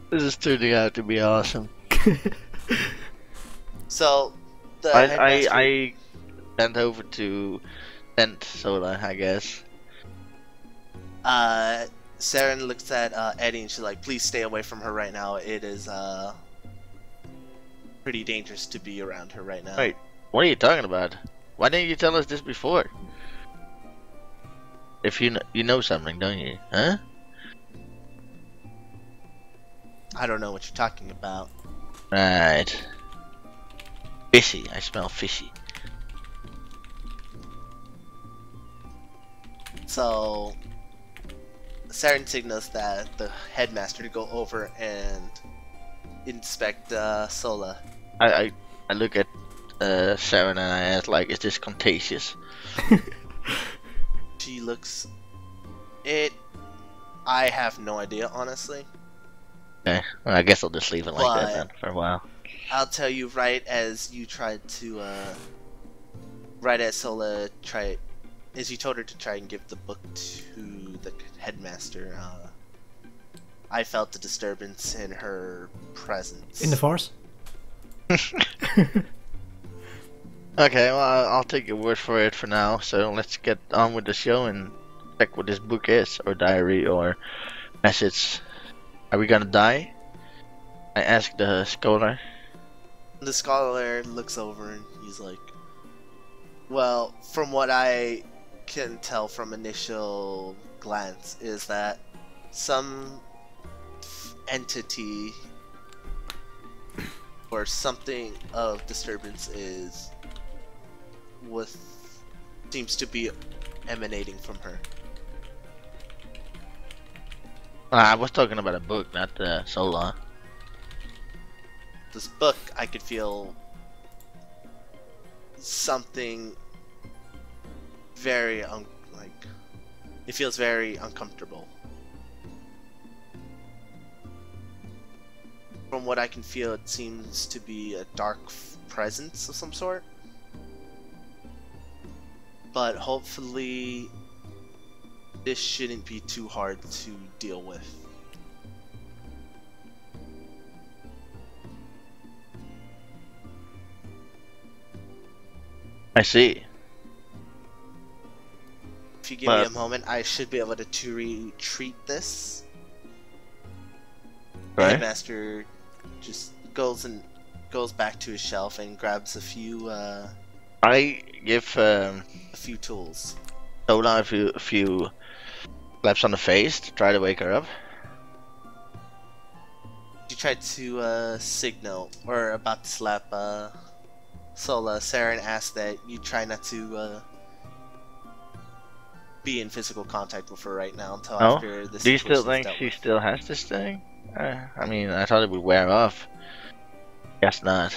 This is turning out to be awesome. So The I headmaster. I bent over to send Sola, I guess. Saren looks at Eddie and she's like, "Please stay away from her right now. It is pretty dangerous to be around her right now." Wait, what are you talking about? Why didn't you tell us this before? If you know something, don't you? Huh? I don't know what you're talking about. Right. Fishy. I smell fishy. So Saren signals that the headmaster to go over and inspect Sola. I look at Sharon and I ask, like, is this contagious? She looks it. I have no idea, honestly. Okay, well, I guess I'll just leave it like that But- then for a while. I'll tell you, right as you tried to, right as Sola tried, as you told her to try and give the book to the headmaster, I felt a disturbance in her presence. In the force? Okay, well, I'll take your word for it for now. So let's get on with the show and check what this book is, or diary, or message. Are we gonna die? I asked the scholar. The scholar looks over and he's like, "Well, from what I can tell from initial glance is that some entity or something of disturbance is with seems to be emanating from her." I was talking about a book, not the Sola. This book, I could feel something very like it feels very uncomfortable. From what I can feel, it seems to be a dark presence of some sort. But hopefully, this shouldn't be too hard to deal with. I see. If you give me But- a moment, I should be able to retreat this. The Right. headmaster just goes back to his shelf and grabs a few I give tools. Sola a few slaps on the face to try to wake her up. You tried to signal or about to slap Sola. Saren asked that you try not to be in physical contact with her right now until Oh? after this. Do you still think she still has this thing? I mean, I thought it would wear off. Guess not.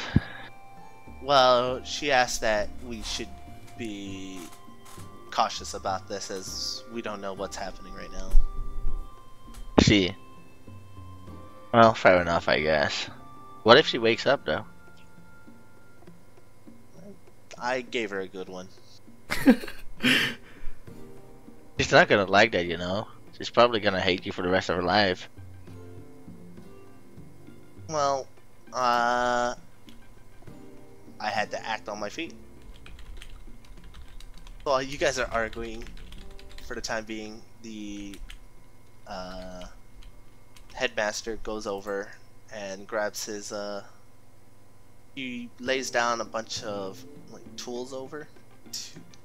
Well, she asked that we should be cautious about this as we don't know what's happening right now. See. Well, fair enough, I guess. What if she wakes up, though? I gave her a good one. She's not gonna like that, you know. She's probably gonna hate you for the rest of her life. Well, I had to act on my feet. Well, you guys are arguing for the time being. The headmaster goes over and grabs his he lays down a bunch of like tools over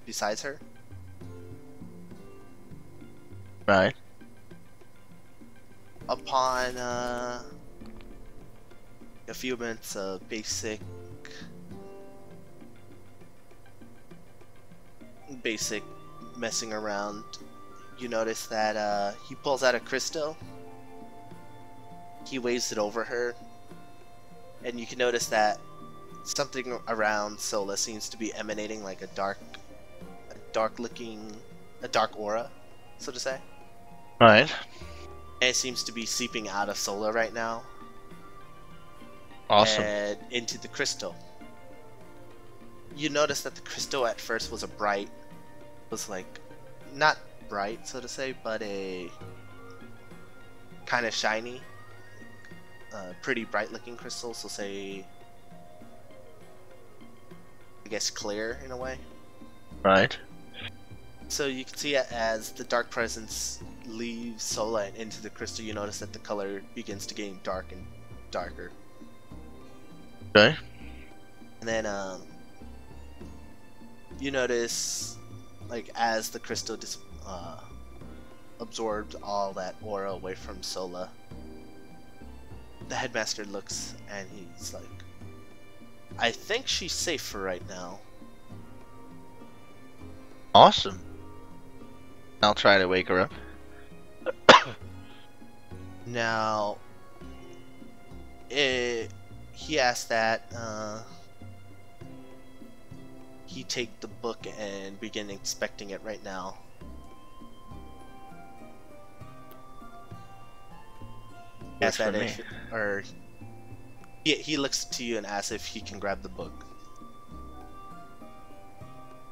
besides her. Right. Upon a few minutes of basic messing around, you notice that he pulls out a crystal. He waves it over her, and you can notice that something around Sola seems to be emanating like a dark aura, so to say. Right. And it seems to be seeping out of Sola right now. Awesome. And into the crystal. You notice that the crystal at first was like, not bright, so to say, but a kind of shiny, pretty bright looking crystal, so say guess, clear in a way. Right. So you can see as the dark presence leaves Sola and into the crystal, you notice that the color begins to getting dark and darker. Okay. And then you notice, like, as the crystal absorbed all that aura away from Sola, the headmaster looks and he's like, I think she's safe for right now. Awesome. I'll try to wake her up. Now, he asked that he take the book and begin inspecting it right now. Works Ask for that me. if, or he looks to you and asks if he can grab the book.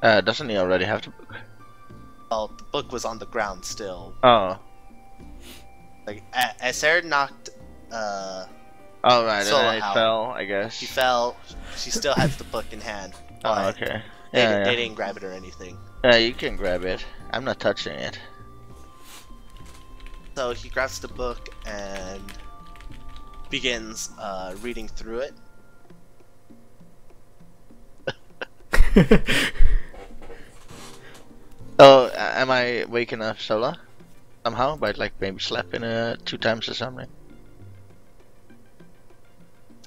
Doesn't he already have the book? Well, the book was on the ground still. Oh. Like as Sarah knocked Oh, right, Sola and then it out. fell, I guess. She fell. She still has the book in hand. Oh, but okay. They, Yeah, they yeah. didn't grab it or anything. Yeah, you can grab it. I'm not touching it. So he grabs the book and begins reading through it. Oh, am I waking up Sola? Somehow? By like maybe slapping 2 times or something?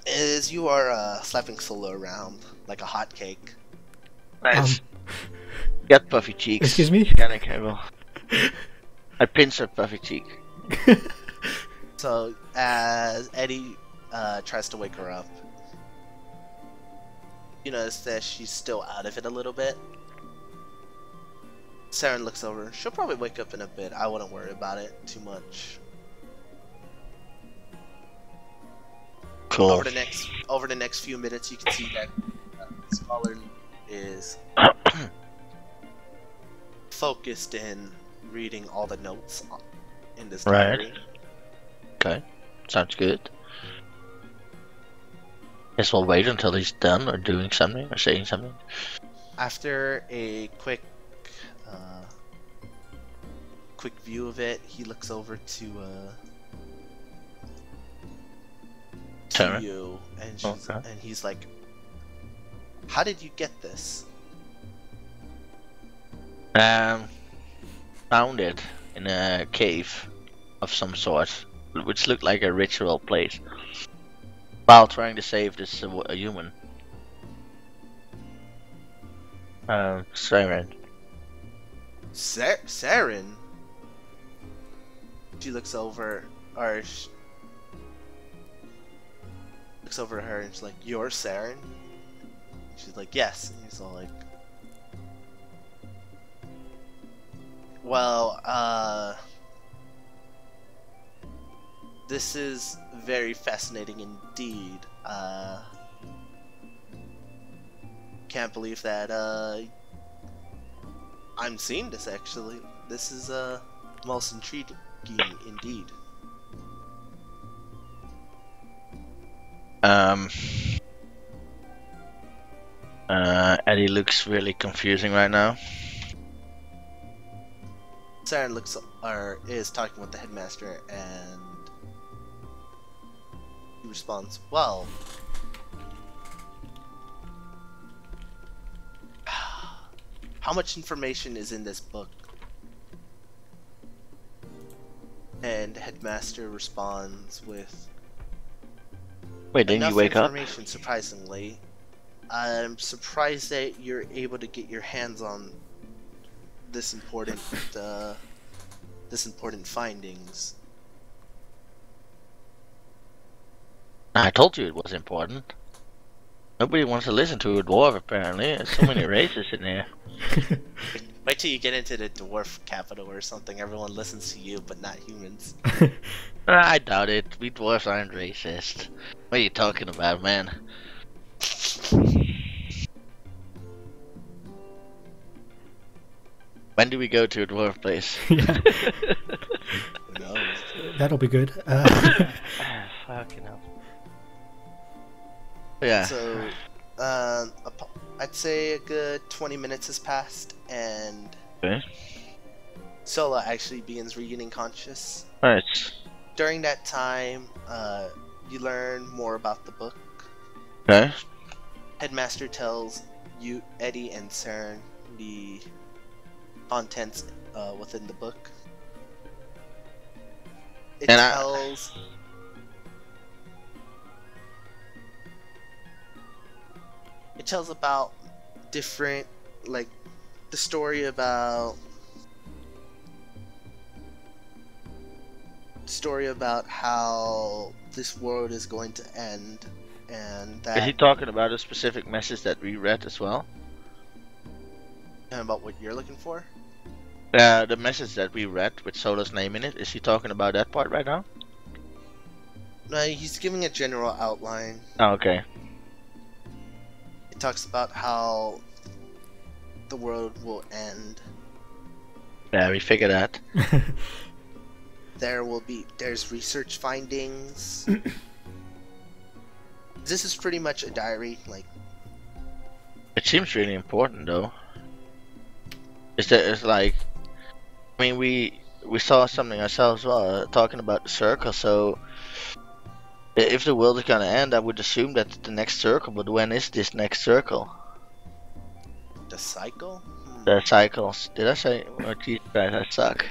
As you are slapping Sola around like a hot cake. Nice. Got puffy cheeks. Excuse me? Kinda cable. I pinch her puffy cheek. So as Eddie tries to wake her up, you notice that she's still out of it a little bit. Saren looks over. She'll probably wake up in a bit. I wouldn't worry about it too much. Cool. Over the next few minutes, you can see that the scholar is focused in reading all the notes in this Right. diary. Okay. Sounds good. Guess we'll wait until he's done or doing something or saying something. After a quick view of it, he looks over to Sarah? you, and Okay. and he's like, "How did you get this?" Found it in a cave of some sort, which looked like a ritual place, while trying to save this a human. Siren. Saren. She looks over, looks over at her, and she's like, "You're Saren?" She's like, "Yes." And he's all like, "Well, this is very fascinating indeed. Can't believe that I'm seeing this actually. This is most intriguing indeed." Eddie looks really confusing right now. Saren is talking with the headmaster, and he responds, "Well, how much information is in this book?" And headmaster responds with, Wait, didn't "Enough you wake up? information, surprisingly. I'm surprised that you're able to get your hands on this important findings." I told you it was important. Nobody wants to listen to a dwarf apparently. There's so many races in there. Wait till you get into the dwarf capital or something. Everyone listens to you, but not humans. I doubt it. We dwarfs aren't racist. What are you talking about, man? When do we go to a dwarf place? Yeah, Who knows? that'll be good. Fucking hell. Yeah. So, I'd say a good 20 minutes has passed, and Okay. Sola actually begins regaining conscious. Right. During that time, you learn more about the book. Okay. Headmaster tells you, Eddie, and Cern the contents within the book. It And tells about different, like, the story about how this world is going to end, and is he that talking about a specific message that we read as well? and about what you're looking for. The message that we read with Sola's name in it, is he talking about that part right now? No, he's giving a general outline. Oh, okay. It talks about how the world will end. Yeah, we figured that. There's research findings. This is pretty much a diary, like, It seems really important though. It's like, I mean, we saw something ourselves as well, talking about the circle. So if the world is gonna end, I would assume that the next circle. But when is this next circle? the cycle. The cycles. Did I say? Oh, Jesus Christ, I suck.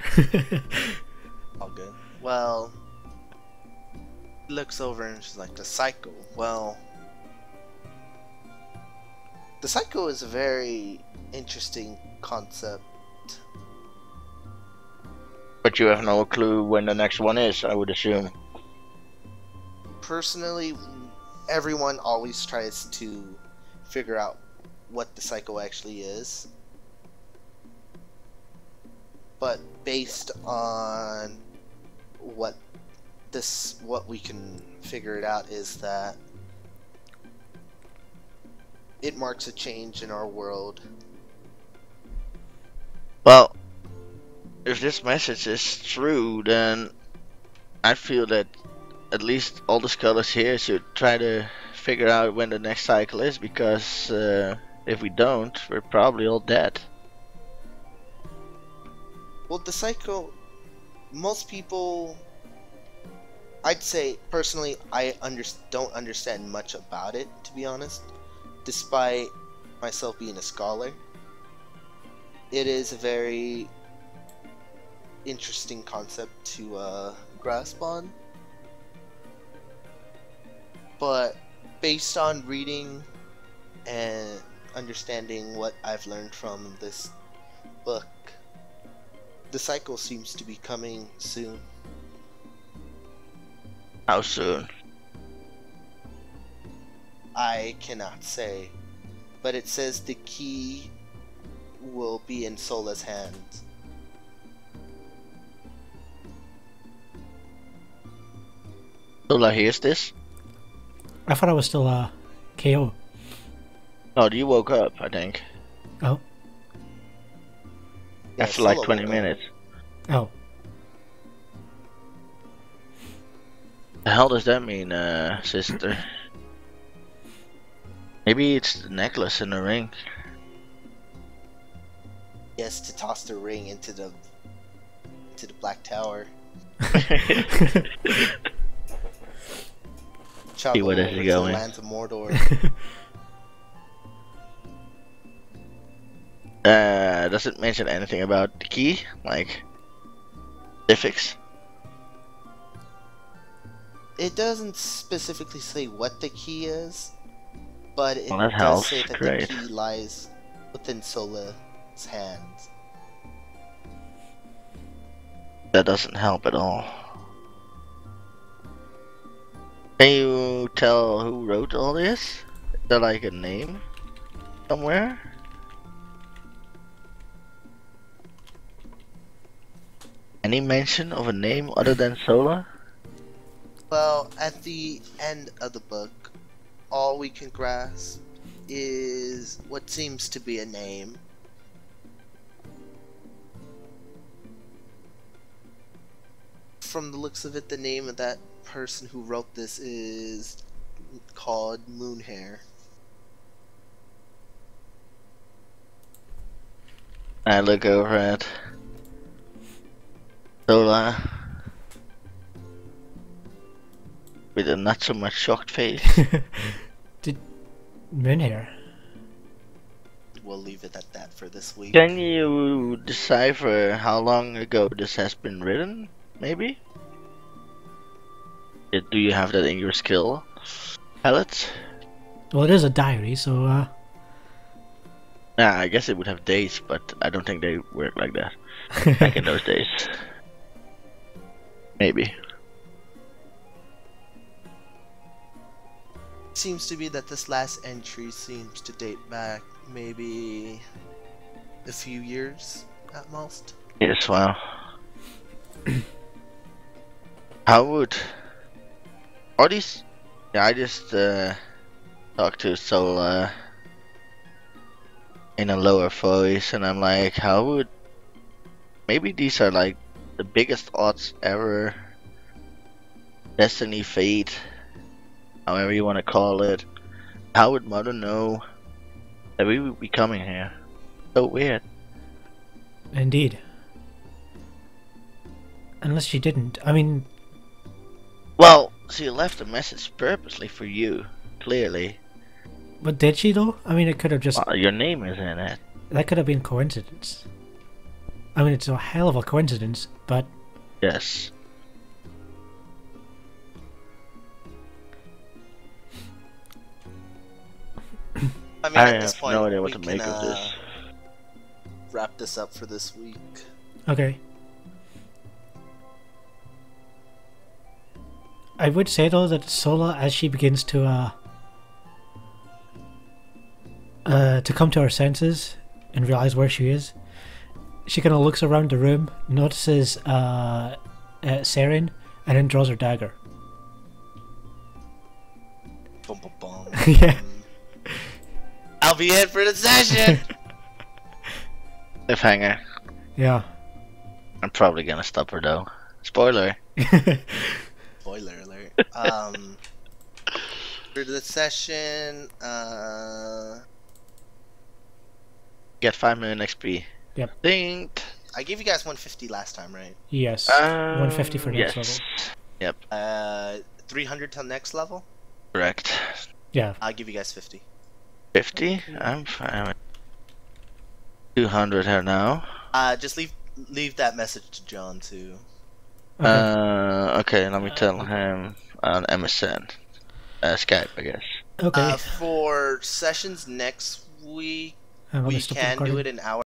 All good. Well, he looks over and she's like, the cycle. Well, the cycle is a very interesting concept. But you have no clue when the next one is, I would assume. Personally, everyone always tries to figure out what the cycle actually is. But based on what we can figure it out is that it marks a change in our world. Well, if this message is true, then I feel that at least all the scholars here should try to figure out when the next cycle is, because if we don't, we're probably all dead. Well, the cycle, most people, I'd say personally, I don't understand much about it, to be honest, despite myself being a scholar. It is a very interesting concept to grasp on, but based on reading and understanding what I've learned from this book, the cycle seems to be coming soon. How soon? I cannot say, but it says the key will be in Sola's hands. Sola hears this? I thought I was still KO. Oh, you woke up, I think. Oh. Yeah, After like Sola 20 woke up. minutes. Oh. The hell does that mean, sister? Maybe it's the necklace and the ring. Yes, to toss the ring into the Black Tower. Travel where this over is to going. the lands of Mordor. Does it mention anything about the key? Like, specifics? It doesn't specifically say what the key is, but it Well, that does helps. say that Great. the key lies within Sola's hands. That doesn't help at all. Can you tell who wrote all this? Is there like a name somewhere? Any mention of a name other than Sola? Well, at the end of the book, all we can grasp is what seems to be a name. From the looks of it, the name of that person who wrote this is called Moonhair. I look over at Sola with a not so much shocked face. Did Moonhair? We'll leave it at that for this week. Can you decipher how long ago this has been written? Maybe? Do you have that in your skill palette? Well, it is a diary, so Yeah, I guess it would have dates, but I don't think they work like that back in those days. Maybe. Seems to be that this last entry seems to date back maybe a few years at most. Yes, well. How would... Are these... Yeah, I just talked to Sola in a lower voice, and I'm like, how would... Maybe these are like the biggest odds ever. Destiny, fate, however you want to call it. How would Mother know that we would be coming here? So weird. indeed. Unless she didn't. I mean, Well, she left a message purposely for you, clearly. but did she though? I mean, it could have just Well, your name is in it. that could have been coincidence. I mean, it's a hell of a coincidence, but Yes. I mean, I at this have point, no idea what we to make can, of this. wrap this up for this week. okay. I would say though that Sola, as she begins to come to her senses and realize where she is, she kind of looks around the room, notices Seren, and then draws her dagger. Bum, bum, bum. Yeah. I'll be in for the session! Cliffhanger. Yeah. I'm probably gonna stop her though. Spoiler. Spoiler alert. For the session, Get 5 million XP. Yep. Think. I gave you guys 150 last time, right? Yes. 150 for next yes. level. Yep. 300 till next level? Correct. Yeah. I'll give you guys 50. 50? I'm fine. 200 here now. Just leave that message to John too. Okay. Okay, let me tell him on MSN. Skype, I guess. Okay. For sessions next week, I'm gonna we stop the can do recording. it an hour